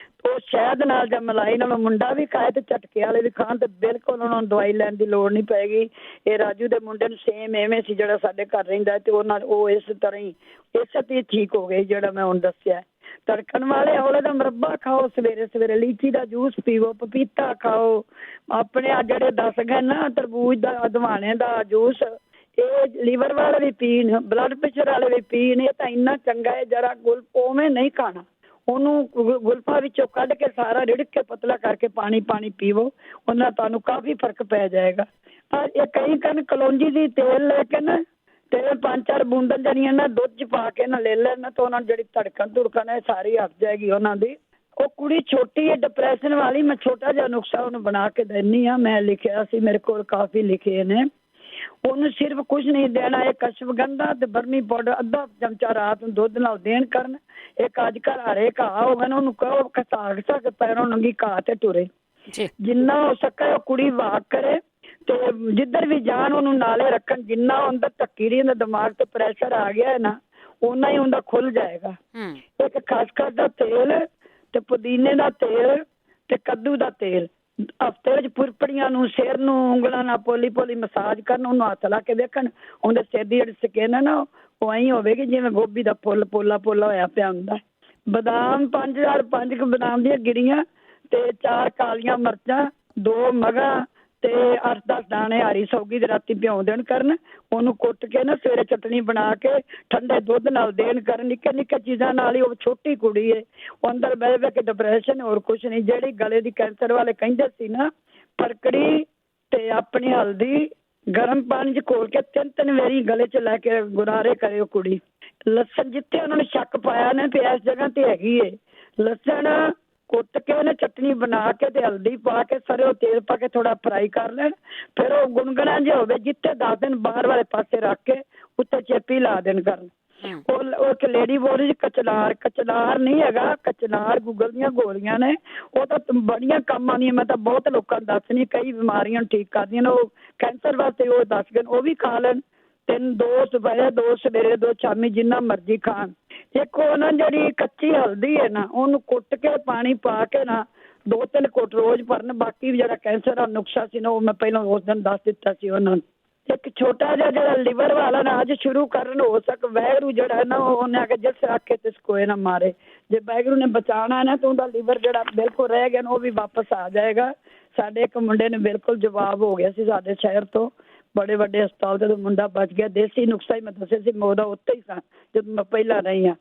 ਉਹ ਸ਼ਹਿਦ ਨਾਲ ਜਾਂ ਮਲਾਈ ਨਾਲ ਮੁੰਡਾ ਵੀ ਖਾਏ ਤੇ ਝਟਕੇ ਵਾਲੇ ਵੀ ਖਾਣ, ਤੇ ਬਿਲਕੁਲ ਉਹਨਾਂ ਨੂੰ ਦਵਾਈ ਲੈਣ ਦੀ ਲੋੜ ਨਹੀਂ ਪਏਗੀ। ਇਹ ਰਾਜੂ ਦੇ ਮੁੰਡੇ ਨੂੰ ਸੇਮ ਐਵੇਂ ਸੀ ਜਿਹੜਾ ਸਾਡੇ ਘਰ ਰਹਿੰਦਾ, ਤੇ ਉਹ ਇਸ ਤਰ੍ਹਾਂ ਹੀ ਇਸੇ ਤੇ ਠੀਕ ਹੋ ਗਏ ਜਿਹੜਾ ਮੈਂ ਹੁਣ ਦੱਸਿਆ। ਤੜਕਣ ਵਾਲੇ ਔਲੇ ਦਾ ਮੁਰੱਬਾ ਖਾਓ, ਸਵੇਰੇ ਸਵੇਰੇ ਲੀਚੀ ਦਾ ਜੂਸ ਪੀਵੋ, ਪਪੀਤਾ ਖਾਓ, ਆਪਣੇ ਆ ਜਿਹੜੇ 10 ਗਏ ਨਾ ਤਰਬੂਜ ਦਾ, ਅਦਵਾਣੇ ਦਾ ਜੂਸ, ਇਹ ਲੀਵਰ ਵਾਲੇ ਵੀ ਪੀਣ, ਬਲੱਡ ਪ੍ਰੈਸ਼ਰ ਵਾਲੇ ਵੀ ਪੀਣ। ਇਹ ਤਾਂ ਇੰਨਾ ਚੰਗਾ ਹੈ। ਜਰਾ ਉਵੇਂ ਨਹੀਂ ਖਾਣਾ, ਉਹਨੂੰ ਗੁਲਫਾ ਵਿੱਚੋਂ ਕੱਢ ਕੇ ਸਾਰਾ ਰਿੜਕ ਕੇ ਪਤਲਾ ਕਰਕੇ ਪਾਣੀ ਪੀਵੋ, ਉਹਨਾਂ ਤੁਹਾਨੂੰ ਕਾਫੀ ਫਰਕ ਪੈ ਜਾਏਗਾ। ਇਹ ਕਈ ਕਲੌਂਜੀ ਦੀ ਤੇਲ ਲੈ ਕੇ ਨਾ ਤੇ 5-4 ਬੂੰਦਾਂ ਜਿਹੜੀਆਂ ਨਾ ਦੁੱਧ 'ਚ ਪਾ ਕੇ ਨਾ ਲੈ ਲੈਣਾ, ਤਾਂ ਉਹਨਾਂ ਨੂੰ ਜਿਹੜੀ ਧੜਕਣ ਹੈ ਸਾਰੀ ਹਟ ਜਾਏਗੀ ਉਹਨਾਂ ਦੀ। ਉਹ ਕੁੜੀ ਛੋਟੀ ਹੈ ਡਿਪਰੈਸ਼ਨ ਵਾਲੀ, ਮੈਂ ਛੋਟਾ ਜਿਹਾ ਨੁਕਸਾ ਉਹਨੂੰ ਬਣਾ ਕੇ ਦਿੰਦੀ ਹਾਂ। ਮੈਂ ਲਿਖਿਆ ਸੀ, ਮੇਰੇ ਕੋਲ ਕਾਫੀ ਲਿਖੇ ਨੇ। ਉਹਨੂੰ ਸਿਰਫ ਕੁਝ ਨਹੀਂ ਦੇਣਾ, ਇਹ ਕਸ਼ਮਗੰਧਾ ਤੇ ਬਰਮੀ ਪਾਊਡਰ ਅੱਧਾ ਚਮਚਾ ਰਾਤ ਨੂੰ ਦੁੱਧ ਨਾਲ ਦੇਣ ਕਰਨ। ਇੱਕ ਅੱਜ ਕੱਲ੍ਹ ਹਰੇ ਘਾਹ ਹੋਵੇ ਨਾ, ਉਹਨੂੰ ਕਹੋ ਘਸਾ ਕੇ ਪੈਰੋਂ ਨੰਗੀ ਘਾਹ ਤੇ ਟੁਰੇ। ਜਿੰਨਾ ਹੋ ਸਕੇ ਉਹ ਕੁੜੀ ਵਾਕ ਕਰੇ ਤੇ ਜਿੱਧਰ ਵੀ ਜਾਣ ਉਹਨੂੰ ਨਾਲੇ ਰੱਖਣ। ਜਿੰਨਾ ਅੰਦਰ ਧੱਕੀ ਰਹੀ ਉਹਦਾ ਦਿਮਾਗ ਤੇ ਪ੍ਰੈਸ਼ਰ ਆ ਗਿਆ ਹੈ ਨਾ, ਓਨਾ ਹੀ ਉਹਦਾ ਖੁੱਲ ਜਾਏਗਾ। ਇੱਕ ਖਸਖਸ ਦਾ ਤੇਲ ਤੇ ਪੁਦੀਨੇ ਦਾ ਤੇਲ ਤੇ ਕੱਦੂ ਦਾ ਤੇਲ ਹਫ਼ਤੇ ਵਿੱਚ ਪੁਰਪੜੀਆਂ ਨੂੰ, ਸਿਰ ਨੂੰ ਉਂਗਲਾਂ ਨਾਲ ਪੋਲੀ ਮਸਾਜ ਕਰਨ। ਉਹਨੂੰ ਹੱਥ ਲਾ ਕੇ ਦੇਖਣ, ਉਹਦੇ ਸਿਰ ਦੀ ਜਿਹੜੀ ਸਕਿਨ ਹੈ ਨਾ ਉਹ ਐਂ ਹੋਵੇਗੀ ਜਿਵੇਂ ਗੋਭੀ ਦਾ ਫੁੱਲ ਪੋਲਾ ਹੋਇਆ ਪਿਆ ਹੁੰਦਾ। ਬਦਾਮ 5 ਬਦਾਮ ਦੀਆਂ ਗਿਰੀਆਂ ਤੇ 4 ਕਾਲੀਆਂ ਮਿਰਚਾਂ, 2 ਮਗਾਂ ਤੇ 8-10 ਦਾਣੇ ਹਰੀ ਸੌਗੀ ਦੇ ਰਾਤੀ ਭਿਉਂ ਦੇਣ ਕਰਨ। ਉਹਨੂੰ ਕੁੱਟ ਕੇ ਨਾ ਸਵੇਰੇ ਚਟਣੀ ਬਣਾ ਕੇ ਠੰਡੇ ਦੁੱਧ ਨਾਲ ਦੇਣ ਕਰਨ। ਨਿੱਕੇ ਚੀਜ਼ਾਂ ਨਾਲ ਹੀ। ਉਹ ਛੋਟੀ ਕੁੜੀ ਹੈ, ਉਹ ਅੰਦਰ ਬਹਿ ਕੇ ਡਿਪਰੈਸ਼ਨ, ਹੋਰ ਕੁਛ ਨਹੀਂ। ਜਿਹੜੀ ਗਲੇ ਦੀ ਕੈਂਸਰ ਵਾਲੇ ਕਹਿੰਦੇ ਸੀ ਨਾ, ਫਰਕੜੀ ਤੇ ਆਪਣੀ ਹਲਦੀ ਗਰਮ ਪਾਣੀ 'ਚ ਘੋਲ ਕੇ 3 ਵਾਰੀ ਗਲੇ 'ਚ ਲੈ ਕੇ ਗੁਰਾਰੇ ਕਰੇ ਉਹ ਕੁੜੀ। ਲਸਣ ਜਿੱਥੇ ਉਹਨਾਂ ਨੇ ਸ਼ੱਕ ਪਾਇਆ ਨਾ ਤੇ ਇਸ ਜਗ੍ਹਾ ਤੇ ਹੈਗੀ ਏ, ਲਸਣ ਕੁੱਟ ਕੇ ਉਹਨੇ ਚਟਣੀ ਬਣਾ ਕੇ ਤੇ ਹਲਦੀ ਪਾ ਕੇ ਸਰੋਂ ਤੇਲ ਪਾ ਕੇ ਥੋੜਾ ਫਰਾਈ ਕਰ ਲੈਣ। ਫਿਰ ਉਹ ਗੁਣਗੁਣਾ ਜਿਹਾ ਹੋਵੇ, ਜਿੱਥੇ 10 ਦਿਨ ਬਾਹਰ ਵਾਲੇ ਪਾਸੇ ਰੱਖ ਕੇ ਉੱਤੇ ਚੇਪੀ ਲਾ ਦੇਣ ਕਰਨ। ਉਹ ਇੱਕ ਲੇਡੀ ਬੋਲ ਜੀ ਕਚਨਾਰ ਨਹੀਂ ਹੈਗਾ, ਕਚਨਾਰ ਗੂਗਲ ਦੀਆਂ ਗੋਲੀਆਂ ਨੇ, ਉਹ ਤਾਂ ਬੜੀਆਂ ਕੰਮ ਆਉਂਦੀਆਂ। ਮੈਂ ਤਾਂ ਬਹੁਤ ਲੋਕਾਂ ਨੂੰ ਦੱਸਣੀ, ਕਈ ਬਿਮਾਰੀਆਂ ਨੂੰ ਠੀਕ ਕਰਦੀਆਂ ਨੇ। ਉਹ ਕੈਂਸਰ ਵਾਸਤੇ ਉਹ ਦੱਸ ਗਏ, ਉਹ ਵੀ ਖਾ ਲੈਣ। 2 ਸਵੇਰੇ 2 ਸਵੇਰੇ 2 ਸ਼ਾਮੀ, ਜਿੰਨਾ ਮਰਜ਼ੀ ਖਾਣ। ਇੱਕ ਉਹ ਨਾ ਜਿਹੜੀ ਕੱਚੀ ਹਲਦੀ ਹੈ ਨਾ, ਉਹਨੂੰ ਕੁੱਟ ਕੇ ਪਾਣੀ ਪਾ ਕੇ ਨਾ 2-3 ਘੁੱਟ ਰੋਜ਼ ਭਰਨ। ਬਾਕੀ ਵੀ ਜਿਹੜਾ ਕੈਂਸਰ ਦਾ ਨੁਕਸਾ ਸੀ ਨਾ ਉਹ ਮੈਂ ਪਹਿਲਾਂ ਉਸ ਦਿਨ ਦੱਸ ਦਿੱਤਾ ਸੀ ਉਹਨਾਂ ਨੂੰ। ਇੱਕ ਛੋਟਾ ਜਿਹਾ ਜਿਹੜਾ ਲਿਵਰ ਵਾਲਾ ਨਾ ਅੱਜ ਸ਼ੁਰੂ ਕਰਨ, ਹੋ ਸਕ ਵਾਹਿਗੁਰੂ ਜਿਹੜਾ ਹੈ ਨਾ ਉਹਨੇ ਆ ਕੇ ਜਿਸ ਆਖੇ ਤੇ ਕੋਏ ਨਾ ਮਾਰੇ। ਜੇ ਵਾਹਿਗੁਰੂ ਨੇ ਬਚਾਉਣਾ ਹੈ ਨਾ ਤਾਂ ਉਹਦਾ ਲਿਵਰ ਜਿਹੜਾ ਬਿਲਕੁਲ ਰਹਿ ਗਿਆ ਨਾ ਉਹ ਵੀ ਵਾਪਸ ਆ ਜਾਏਗਾ। ਸਾਡੇ ਇੱਕ ਮੁੰਡੇ ਨੇ ਬਿਲਕੁਲ ਜਵਾਬ ਹੋ ਗਿਆ ਸੀ ਸਾਡੇ ਸ਼ਹਿਰ ਤੋਂ, ਬੜੇ ਵੱਡੇ ਹਸਪਤਾਲ ਤੋਂ ਮੁੰਡਾ ਬਚ ਗਿਆ। ਦੇਸੀ ਨੁਕਸਾ ਹੀ ਮੈਂ ਦੱਸਿਆ ਸੀ, ਮੈਂ ਉਹਦਾ ਉੱਤੇ ਹੀ ਸਾਂ ਜਦੋਂ ਮੈਂ ਪਹਿਲਾਂ ਰਹੀ ਹਾਂ।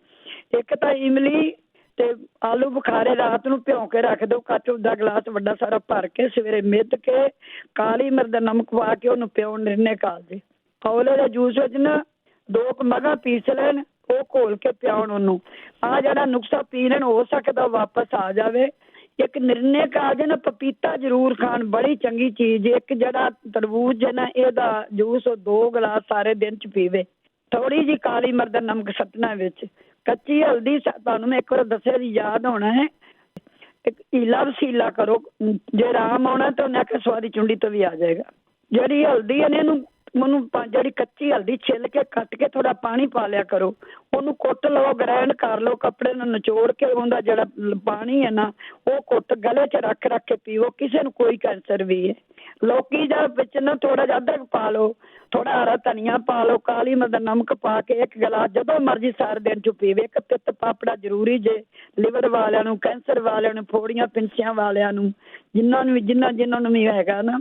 ਇੱਕ ਤਾਂ ਇਮਲੀ ਤੇ ਆਲੂ ਬੁਖਾਰੇ ਰਾਤ ਨੂੰ ਭਿਉਂ ਕੇ ਰੱਖ ਦਿਓ, ਕੱਚ ਦਾ ਗਲਾਸ ਵੱਡਾ ਸਾਰਾ ਭਰ ਕੇ, ਸਵੇਰੇ ਮਿੱਧ ਕੇ ਕਾਲੀ ਮਿਰਚ ਦਾ ਨਮਕ ਪਾ ਕੇ ਉਹਨੂੰ ਪਿਓ ਨਿਰਣੇ ਕਾਲ ਦੇ। ਔਲੇ ਦੇ ਜੂਸ ਵਿੱਚ ਨਾ 2 ਮਗਾਂ ਪੀਸ ਲੈਣ, ਉਹ ਘੋਲ ਕੇ ਪਿਆਉਣ ਉਹਨੂੰ। ਆਹ ਜਿਹੜਾ ਨੁਕਸਾ ਪੀ ਲੈਣ ਹੋ ਸਕਦਾ ਵਾਪਸ ਆ ਜਾਵੇ। ਇੱਕ ਨਿਰਣੇ ਕਾਲ ਜੇ ਨਾ ਪਪੀਤਾ ਜ਼ਰੂਰ ਖਾਣ, ਬੜੀ ਚੰਗੀ ਚੀਜ਼। ਇੱਕ ਜਿਹੜਾ ਤਰਬੂਜ ਹੈ ਨਾ ਇਹਦਾ ਜੂਸ ਉਹ 2 ਗਲਾਸ ਸਾਰੇ ਦਿਨ ਚ ਪੀਵੇ। ਥੋੜੀ ਜਿਹੀ ਕਾਲੀ ਮਿਰਚ ਦਾ ਨਮਕ ਸੱਟਣਾ ਵਿੱਚ। ਕੱਚੀ ਹਲਦੀ ਤੁਹਾਨੂੰ ਮੈਂ ਇੱਕ ਵਾਰ ਦੱਸਿਆ ਜੀ, ਯਾਦ ਹੋਣਾ ਹੈ। ਇੱਕ ਹੀਲਾ ਵਸੀਲਾ ਕਰੋ, ਜੇ ਆਰਾਮ ਆਉਣਾ ਤਾਂ ਉਹਨੇ ਆਖਿਆ ਸਵਾਦੀ ਚੁੰਡੀ ਤੋਂ ਵੀ ਆ ਜਾਏਗਾ। ਜਿਹੜੀ ਹਲਦੀ ਹੈ ਨਾ ਉਹਨੂੰ ਜਿਹੜੀ ਕੱਚੀ ਹਲਦੀ ਛਿੱਲ ਕੇ ਕੱਟ ਕੇ ਥੋੜਾ ਪਾਣੀ ਪਾ ਲਿਆ ਕਰੋ, ਉਹਨੂੰ ਕੁੱਟ ਲਓ, ਗ੍ਰਾਈਂਡ ਕਰ ਲਓ, ਕੱਪੜੇ ਨੂੰ ਨਿਚੋੜ ਕੇ ਉਹਦਾ ਜਿਹੜਾ ਪਾਣੀ ਹੈ ਨਾ ਉਹ ਕੁੱਟ ਗਲੇ 'ਚ ਰੱਖ ਕੇ ਪੀਵੋ। ਕਿਸੇ ਨੂੰ ਕੋਈ ਕੈਂਸਰ ਵੀ ਹੈ। ਲੌਕੀ ਦਾ ਵਿੱਚ ਨਾ ਥੋੜਾ ਜਿਹਾ ਅਦਰਕ ਪਾ ਲਓ, ਥੋੜਾ ਹਰਾ ਧਨੀਆ ਪਾ ਲਓ, ਕਾਲੀ ਮਿਰਚ ਦਾ ਨਮਕ ਪਾ ਕੇ 1 ਗਲਾਸ ਜਦੋਂ ਮਰਜ਼ੀ ਸਾਰੇ ਦਿਨ 'ਚ ਪੀਵੇ। ਇੱਕ ਪਿੱਤ ਪਾਪੜਾ ਜ਼ਰੂਰੀ ਜੇ ਲਿਵਰ ਵਾਲਿਆਂ ਨੂੰ, ਕੈਂਸਰ ਵਾਲਿਆਂ ਨੂੰ, ਫੋੜੀਆਂ ਪਿੰਛਿਆਂ ਵਾਲਿਆਂ ਨੂੰ, ਜਿਨ੍ਹਾਂ ਨੂੰ ਵੀ ਹੈਗਾ ਨਾ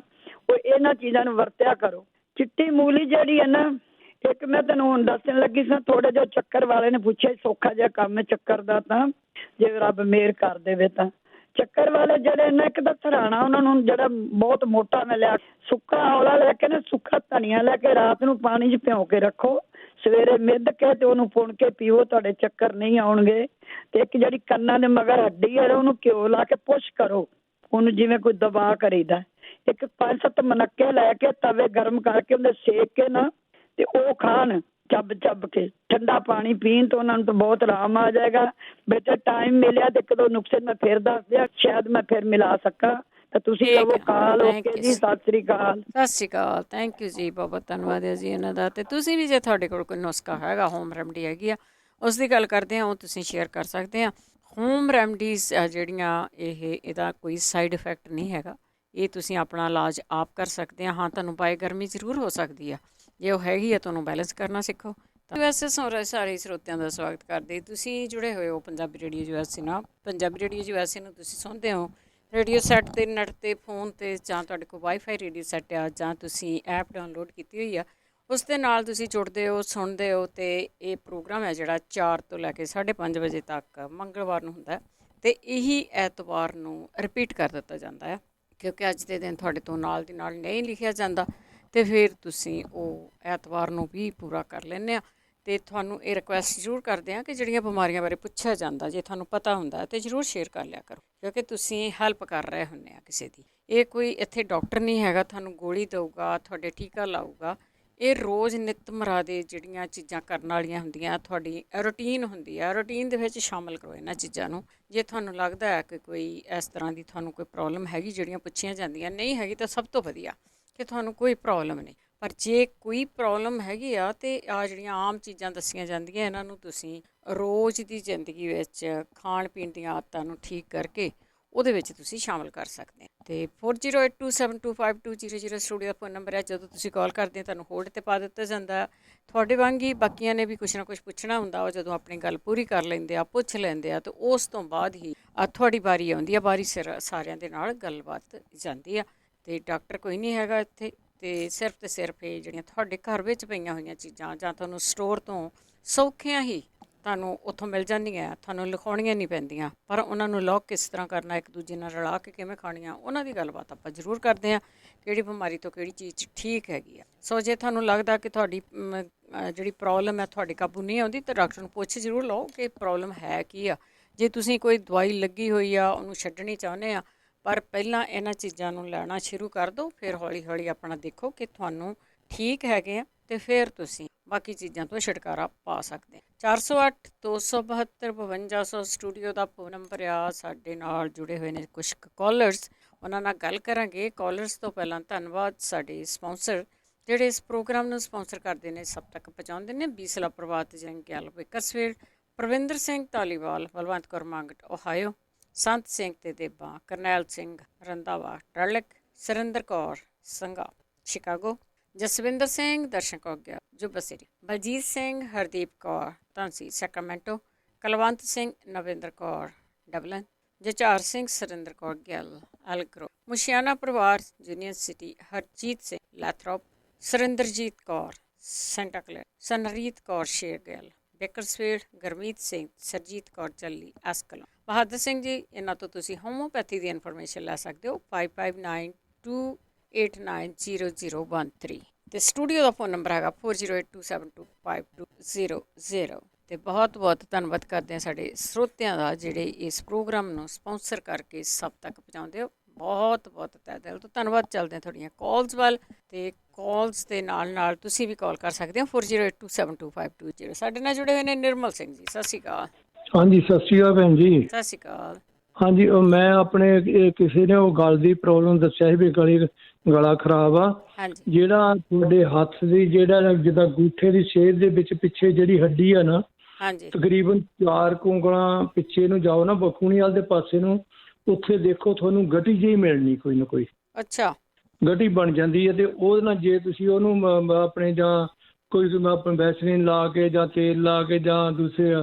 ਉਹ ਇਹਨਾਂ ਚੀਜ਼ਾਂ ਨੂੰ ਵਰਤਿਆ ਕਰੋ। ਚਿੱਟੀ ਮੂਲੀ ਜਿਹੜੀ ਹੈ ਨਾ, ਇੱਕ ਮੈਂ ਤੈਨੂੰ ਹੁਣ ਦੱਸਣ ਲੱਗੀ ਸਾਂ, ਥੋੜੇ ਜਿਹਾ ਚੱਕਰ ਵਾਲੇ ਨੇ ਪੁੱਛਿਆ, ਸੌਖਾ ਜਿਹਾ ਕੰਮ ਹੈ ਚੱਕਰ ਦਾ, ਤਾਂ ਜੇ ਰੱਬ ਮਿਹਰ ਕਰ ਦੇਵੇ ਤਾਂ। ਚੱਕਰ ਵਾਲੇ ਜਿਹੜੇ ਨਾ, ਇੱਕ ਤਾਂ ਸਰਾਣਾ ਉਹਨਾਂ ਨੂੰ ਜਿਹੜਾ ਬਹੁਤ ਮੋਟਾ ਮਿਲਿਆ, ਸੁੱਕਾ ਔਲਾ ਲੈ ਕੇ ਨਾ, ਸੁੱਕਾ ਧਨੀਆ ਲੈ ਕੇ ਰਾਤ ਨੂੰ ਪਾਣੀ 'ਚ ਭਿਉਂ ਕੇ ਰੱਖੋ, ਸਵੇਰੇ ਮਿੱਧ ਕੇ ਤੇ ਉਹਨੂੰ ਪੁਣ ਕੇ ਪੀਵੋ, ਤੁਹਾਡੇ ਚੱਕਰ ਨਹੀਂ ਆਉਣਗੇ। ਤੇ ਇੱਕ ਜਿਹੜੀ ਕੰਨਾਂ ਦੇ ਮਗਰ ਹੱਡੀ ਹੈ ਉਹਨੂੰ ਘਿਓ ਲਾ ਕੇ ਪੁਸ਼ ਕਰੋ, ਉਹਨੂੰ ਜਿਵੇਂ ਕੋਈ ਦਬਾ ਕਰੀਦਾ। ਇੱਕ 5-7 ਮਨੱਕੇ ਲੈ ਕੇ ਤਵੇ ਗਰਮ ਕਰਕੇ ਉਹਦੇ ਸੇਕ ਕੇ ਨਾ ਤੇ ਉਹ ਖਾਣ ਚੱਬ ਕੇ। ਠੰਡਾ ਪਾਣੀ ਪੀਣ ਤੋਂ ਉਹਨਾਂ ਨੂੰ ਤਾਂ ਬਹੁਤ ਆਰਾਮ ਆ ਜਾਏਗਾ। ਬੇਟਾ ਟਾਈਮ ਮਿਲਿਆ ਤੇ 1-2 ਨੁਕਸੇ ਮੈਂ ਫਿਰ ਦੱਸ ਦਿਆਂ, ਸ਼ਾਇਦ ਮੈਂ ਫਿਰ ਮਿਲਾ ਸਕਾਂ ਤਾਂ ਤੁਸੀਂ ਲਵੋ ਕਾਲ। ਓਕੇ ਜੀ, ਸਤਿ ਸ੍ਰੀ ਅਕਾਲ। ਸਤਿ ਸ਼੍ਰੀ ਅਕਾਲ, ਥੈਂਕ ਯੂ ਜੀ, ਬਹੁਤ ਧੰਨਵਾਦ ਹੈ ਜੀ ਇਹਨਾਂ ਦਾ। ਅਤੇ ਤੁਸੀਂ ਵੀ ਜੇ ਤੁਹਾਡੇ ਕੋਲ ਕੋਈ ਨੁਸਖਾ ਹੈਗਾ, ਹੋਮ ਰੈਮਡੀ ਹੈਗੀ ਆ, ਉਸ ਦੀ ਗੱਲ ਕਰਦੇ ਹਾਂ, ਉਹ ਤੁਸੀਂ ਸ਼ੇਅਰ ਕਰ ਸਕਦੇ ਆ। ਹੋਮ ਰੈਮਡੀਜ਼ ਜਿਹੜੀਆਂ ਇਹਦਾ ਕੋਈ ਸਾਈਡ ਇਫੈਕਟ ਨਹੀਂ ਹੈਗਾ। ਇਹ ਤੁਸੀਂ ਆਪਣਾ ਇਲਾਜ ਆਪ ਕਰ ਸਕਦੇ ਆ। ਹਾਂ, ਤੁਹਾਨੂੰ ਬਾਏ ਗਰਮੀ ਜ਼ਰੂਰ ਹੋ ਸਕਦੀ ਆ, ਜੇ ਉਹ ਹੈਗੀ ਆ ਤੁਹਾਨੂੰ ਬੈਲੈਂਸ ਕਰਨਾ ਸਿੱਖੋ। ਤਾਂ ਵੈਸੇ ਸਾਰੇ ਸਰੋਤਿਆਂ ਦਾ ਸਵਾਗਤ ਕਰਦੇ। ਤੁਸੀਂ ਜੁੜੇ ਹੋਏ ਹੋ ਪੰਜਾਬੀ ਰੇਡੀਓ USA ਨਾਲ। ਪੰਜਾਬੀ ਰੇਡੀਓ USA ਨੂੰ ਤੁਸੀਂ ਸੁਣਦੇ ਹੋ ਰੇਡੀਓ ਸੈੱਟ 'ਤੇ, ਨੈੱਟ 'ਤੇ, ਫੋਨ 'ਤੇ, ਜਾਂ ਤੁਹਾਡੇ ਕੋਲ ਵਾਈਫਾਈ ਰੇਡੀਓ ਸੈੱਟ ਆ, ਜਾਂ ਤੁਸੀਂ ਐਪ ਡਾਊਨਲੋਡ ਕੀਤੀ ਹੋਈ ਆ, ਉਸ ਦੇ ਨਾਲ ਤੁਸੀਂ ਜੁੜਦੇ ਹੋ, ਸੁਣਦੇ ਹੋ। ਅਤੇ ਇਹ ਪ੍ਰੋਗਰਾਮ ਹੈ ਜਿਹੜਾ 4 ਤੋਂ ਲੈ ਕੇ 5:30 ਵਜੇ ਤੱਕ ਮੰਗਲਵਾਰ ਨੂੰ ਹੁੰਦਾ, ਅਤੇ ਇਹੀ ਐਤਵਾਰ ਨੂੰ ਰਿਪੀਟ ਕਰ ਦਿੱਤਾ ਜਾਂਦਾ ਹੈ, ਕਿਉਂਕਿ ਅੱਜ ਦੇ ਦਿਨ ਤੁਹਾਡੇ ਤੋਂ ਨਾਲ ਦੀ ਨਾਲ ਨਹੀਂ ਲਿਖਿਆ ਜਾਂਦਾ, ਅਤੇ ਫਿਰ ਤੁਸੀਂ ਉਹ ਐਤਵਾਰ ਨੂੰ ਵੀ ਪੂਰਾ ਕਰ ਲੈਂਦੇ ਆ। ਅਤੇ ਤੁਹਾਨੂੰ ਇਹ ਰਿਕੁਐਸਟ ਜ਼ਰੂਰ ਕਰਦੇ ਹਾਂ ਕਿ ਜਿਹੜੀਆਂ ਬਿਮਾਰੀਆਂ ਬਾਰੇ ਪੁੱਛਿਆ ਜਾਂਦਾ, ਜੇ ਤੁਹਾਨੂੰ ਪਤਾ ਹੁੰਦਾ ਤਾਂ ਜ਼ਰੂਰ ਸ਼ੇਅਰ ਕਰ ਲਿਆ ਕਰੋ, ਕਿਉਂਕਿ ਤੁਸੀਂ ਹੈਲਪ ਕਰ ਰਹੇ ਹੁੰਦੇ ਆ ਕਿਸੇ ਦੀ। ਇਹ ਕੋਈ ਇੱਥੇ ਡਾਕਟਰ ਨਹੀਂ ਹੈਗਾ ਤੁਹਾਨੂੰ ਗੋਲੀ ਦੇਊਗਾ, ਤੁਹਾਡੇ ਟੀਕਾ ਲਾਊਗਾ। ਇਹ ਰੋਜ਼ ਨਿਤਮਰਾ ਦੇ ਜਿਹੜੀਆਂ ਚੀਜ਼ਾਂ ਕਰਨ ਵਾਲੀਆਂ ਹੁੰਦੀਆਂ, ਤੁਹਾਡੀ ਰੂਟੀਨ ਹੁੰਦੀ ਆ, ਰੂਟੀਨ ਦੇ ਵਿੱਚ ਸ਼ਾਮਿਲ ਕਰੋ ਇਹਨਾਂ ਚੀਜ਼ਾਂ ਨੂੰ। ਜੇ ਤੁਹਾਨੂੰ ਲੱਗਦਾ ਹੈ ਕਿ ਕੋਈ ਇਸ ਤਰ੍ਹਾਂ ਦੀ ਤੁਹਾਨੂੰ ਕੋਈ ਪ੍ਰੋਬਲਮ ਹੈਗੀ ਜਿਹੜੀਆਂ ਪੁੱਛੀਆਂ ਜਾਂਦੀਆਂ, ਨਹੀਂ ਹੈਗੀ ਤਾਂ ਸਭ ਤੋਂ ਵਧੀਆ ਕਿ ਤੁਹਾਨੂੰ ਕੋਈ ਪ੍ਰੋਬਲਮ ਨਹੀਂ। ਪਰ ਜੇ ਕੋਈ ਪ੍ਰੋਬਲਮ ਹੈਗੀ ਆ ਤਾਂ ਆਹ ਜਿਹੜੀਆਂ ਆਮ ਚੀਜ਼ਾਂ ਦੱਸੀਆਂ ਜਾਂਦੀਆਂ, ਇਹਨਾਂ ਨੂੰ ਤੁਸੀਂ ਰੋਜ਼ ਦੀ ਜ਼ਿੰਦਗੀ ਵਿੱਚ ਖਾਣ ਪੀਣ ਦੀਆਂ ਆਦਤਾਂ ਨੂੰ ਠੀਕ ਕਰਕੇ ਉਹਦੇ ਵਿੱਚ ਤੁਸੀਂ ਸ਼ਾਮਿਲ ਕਰ ਸਕਦੇ ਹੋ। ਅਤੇ 4082725200 ਸਟੂਡੀਓ ਦਾ ਫੋਨ ਨੰਬਰ ਹੈ। ਜਦੋਂ ਤੁਸੀਂ ਕਾਲ ਕਰਦੇ ਹੋ ਤੁਹਾਨੂੰ ਹੋਲਡ 'ਤੇ ਪਾ ਦਿੱਤਾ ਜਾਂਦਾ। ਤੁਹਾਡੇ ਵਾਂਗ ਹੀ ਬਾਕੀਆਂ ਨੇ ਵੀ ਕੁਛ ਨਾ ਕੁਛ ਪੁੱਛਣਾ ਹੁੰਦਾ, ਉਹ ਜਦੋਂ ਆਪਣੀ ਗੱਲ ਪੂਰੀ ਕਰ ਲੈਂਦੇ ਆ, ਪੁੱਛ ਲੈਂਦੇ ਆ, ਅਤੇ ਉਸ ਤੋਂ ਬਾਅਦ ਹੀ ਤੁਹਾਡੀ ਵਾਰੀ ਆਉਂਦੀ ਆ। ਵਾਰੀ ਸਿਰ ਸਾਰਿਆਂ ਦੇ ਨਾਲ ਗੱਲਬਾਤ ਜਾਂਦੀ ਆ। ਅਤੇ ਡਾਕਟਰ ਕੋਈ ਨਹੀਂ ਹੈਗਾ ਇੱਥੇ, ਅਤੇ ਸਿਰਫ ਇਹ ਜਿਹੜੀਆਂ ਤੁਹਾਡੇ ਘਰ ਵਿੱਚ ਪਈਆਂ ਹੋਈਆਂ ਚੀਜ਼ਾਂ ਜਾਂ ਤੁਹਾਨੂੰ ਸਟੋਰ ਤੋਂ ਸੌਖੀਆਂ ਹੀ ਤੁਹਾਨੂੰ ਉੱਥੋਂ ਮਿਲ ਜਾਂਦੀਆਂ, ਤੁਹਾਨੂੰ ਲਿਖਾਉਣੀਆਂ ਨਹੀਂ ਪੈਂਦੀਆਂ, ਪਰ ਉਹਨਾਂ ਨੂੰ ਲੌਕ ਕਿਸ ਤਰ੍ਹਾਂ ਕਰਨਾ, ਇੱਕ ਦੂਜੇ ਨਾਲ ਰਲਾ ਕੇ ਕਿਵੇਂ ਖਾਣੀਆਂ, ਉਹਨਾਂ ਦੀ ਗੱਲਬਾਤ ਆਪਾਂ ਜ਼ਰੂਰ ਕਰਦੇ ਹਾਂ। ਕਿਹੜੀ ਬਿਮਾਰੀ ਤੋਂ ਕਿਹੜੀ ਚੀਜ਼ ਠੀਕ ਹੈਗੀ ਆ। ਸੋ ਜੇ ਤੁਹਾਨੂੰ ਲੱਗਦਾ ਕਿ ਤੁਹਾਡੀ ਜਿਹੜੀ ਪ੍ਰੋਬਲਮ ਹੈ ਤੁਹਾਡੇ ਕਾਬੂ ਨਹੀਂ ਆਉਂਦੀ, ਤਾਂ ਡਾਕਟਰ ਨੂੰ ਪੁੱਛ ਜ਼ਰੂਰ ਲਓ ਕਿ ਪ੍ਰੋਬਲਮ ਹੈ ਕੀ ਆ। ਜੇ ਤੁਸੀਂ ਕੋਈ ਦਵਾਈ ਲੱਗੀ ਹੋਈ ਆ ਉਹਨੂੰ ਛੱਡਣੀ ਚਾਹੁੰਦੇ ਆ, ਪਰ ਪਹਿਲਾਂ ਇਹਨਾਂ ਚੀਜ਼ਾਂ ਨੂੰ ਲੈਣਾ ਸ਼ੁਰੂ ਕਰ ਦਿਓ, ਫਿਰ ਹੌਲੀ ਹੌਲੀ ਆਪਣਾ ਦੇਖੋ ਕਿ ਤੁਹਾਨੂੰ ਠੀਕ ਹੈਗੇ ਆ, ਅਤੇ ਫਿਰ ਤੁਸੀਂ ਬਾਕੀ ਚੀਜ਼ਾਂ ਤੋਂ ਛੁਟਕਾਰਾ ਪਾ ਸਕਦੇ। 408272 ਸਟੂਡੀਓ ਦਾ ਫੋਨ ਨੰਬਰ ਆ। ਸਾਡੇ ਨਾਲ ਜੁੜੇ ਹੋਏ ਨੇ ਕੁਛ ਕਾਲਰਸ, ਉਹਨਾਂ ਨਾਲ ਗੱਲ ਕਰਾਂਗੇ। ਕਾਲਰਸ ਤੋਂ ਪਹਿਲਾਂ ਧੰਨਵਾਦ ਸਾਡੇ ਸਪਾਂਸਰ ਜਿਹੜੇ ਇਸ ਪ੍ਰੋਗਰਾਮ ਨੂੰ ਸਪਾਂਸਰ ਕਰਦੇ ਨੇ, ਸਭ ਤੱਕ ਪਹੁੰਚਾਉਂਦੇ ਨੇ। ਬੀਸਲਾ ਪ੍ਰਭਾਤ ਜੰਗਿਆਲ ਬੇਕਰਸਫੀਲਡ, ਪ੍ਰਵਿੰਦਰ ਸਿੰਘ ਧਾਲੀਵਾਲ, ਬਲਵੰਤ ਕੌਰ ਮੰਗਟ ਓਹਾਇਓ, ਸੰਤ ਸਿੰਘ ਤੇ ਦੇਬਾ, ਕਰਨੈਲ ਸਿੰਘ ਰੰਧਾਵਾ ਟਰਲਿਕ, ਸੁਰਿੰਦਰ ਕੌਰ ਸੰਘਾ ਸ਼ਿਕਾਗੋ, ਜਸਵਿੰਦਰ ਸਿੰਘ ਦਰਸ਼ਨ ਕੌਗਿਆ Yuba City, Baljit Singh Hardeep Kaur Dhansi Sacramento, Kulwant Singh Navinder Kaur Dublin, ਜਚਾਰ ਸਿੰਘ ਸੁਰਿੰਦਰ ਕੌਰ ਗਿੱਲ ਐਲਗਰੋ, ਮੁਸ਼ਿਆਣਾ ਪਰਿਵਾਰ Union City, Harjit Singh Lathrop, Surinderjit Kaur Santa Clara, Sanreet Kaur Shergill Bakersfield, Gurmeet Singh, Surjit Kaur ਚੱਲੀ ਐਸਕਲੋ, ਬਹਾਦਰ ਸਿੰਘ ਜੀ। ਇਹਨਾਂ ਤੋਂ ਤੁਸੀਂ ਹੋਮੋਪੈਥੀ ਦੀ ਇਨਫੋਰਮੇਸ਼ਨ ਲੈ ਸਕਦੇ ਹੋ 5592890013 ਤੇ ਸਟੂਡੀਓ ਦਾ ਫੋਨ ਨੰਬਰ ਹੈਗਾ 4082725200 ਤੇ ਬਹੁਤ ਬਹੁਤ ਧੰਨਵਾਦ ਕਰਦੇ ਹਾਂ ਸਾਡੇ ਸਰੋਤਿਆਂ ਦਾ ਜਿਹੜੇ ਇਸ ਪ੍ਰੋਗਰਾਮ ਨੂੰ ਸਪਾਂਸਰ ਕਰਕੇ ਸਭ ਤੱਕ ਪਹੁੰਚਾਉਂਦੇ ਹੋ। ਬਹੁਤ ਬਹੁਤ ਤਹਿ ਦਿਲ ਤੋਂ ਧੰਨਵਾਦ। ਚੱਲਦੇ ਹਾਂ ਤੁਹਾਡੀਆਂ ਕਾਲਸ ਵੱਲ ਤੇ ਕਾਲਸ ਦੇ ਨਾਲ ਤੁਸੀਂ ਵੀ ਕਾਲ ਕਰ ਸਕਦੇ ਹੋ 4082725220। ਸਾਡੇ ਨਾਲ ਜੁੜੇ ਹੋਏ ਨੇ ਨਿਰਮਲ ਸਿੰਘ ਜੀ। ਸਤਿ ਸ਼੍ਰੀ ਅਕਾਲ। ਹਾਂਜੀ ਸਤਿ ਸ਼੍ਰੀ ਅਕਾਲ ਭੈਣ ਜੀ। ਸਤਿ ਸ਼੍ਰੀ ਅਕਾਲ। ਹਾਂਜੀ ਮੈਂ ਆਪਣੇ ਕਿਸੇ ਨੇ ਉਹ ਗਲ ਦੀ ਪ੍ਰੋਬਲਮ ਦੱਸਿਆ ਸੀ ਵੀ ਗਲਾ ਖਰਾਬ ਆ। ਜਿਹੜਾ ਤੁਹਾਡੇ ਹੱਥ ਦੀ ਜਿਹੜਾ ਜਿੱਦਾਂ ਅੰਗੂਠੇ ਦੀ ਸੇਧ ਦੇ ਵਿੱਚ ਪਿੱਛੇ ਜਿਹੜੀ ਹੱਡੀ ਆ ਨਾ, ਤਕਰੀਬਨ 4 ਉਂਗਲਾਂ ਪਿੱਛੇ ਨੂੰ ਜਾਓ ਨਾ ਬਖੂਣੀ ਵਾਲ ਦੇ ਪਾਸੇ ਨੂੰ, ਉੱਥੇ ਦੇਖੋ ਤੁਹਾਨੂੰ ਗਟੀ ਜਿਹੀ ਮਿਲਣੀ ਕੋਈ ਨਾ ਕੋਈ। ਅੱਛਾ। ਗਟੀ ਬਣ ਜਾਂਦੀ ਹੈ ਤੇ ਉਹਦੇ ਨਾਲ ਜੇ ਤੁਸੀਂ ਉਹਨੂੰ ਆਪਣੇ ਜਾਂ ਕੋਈ ਆਪਣੇ ਵੈਸਲੀਨ ਲਾ ਕੇ ਜਾਂ ਤੇਲ ਲਾ ਕੇ ਜਾਂ ਦੂਸਰੇ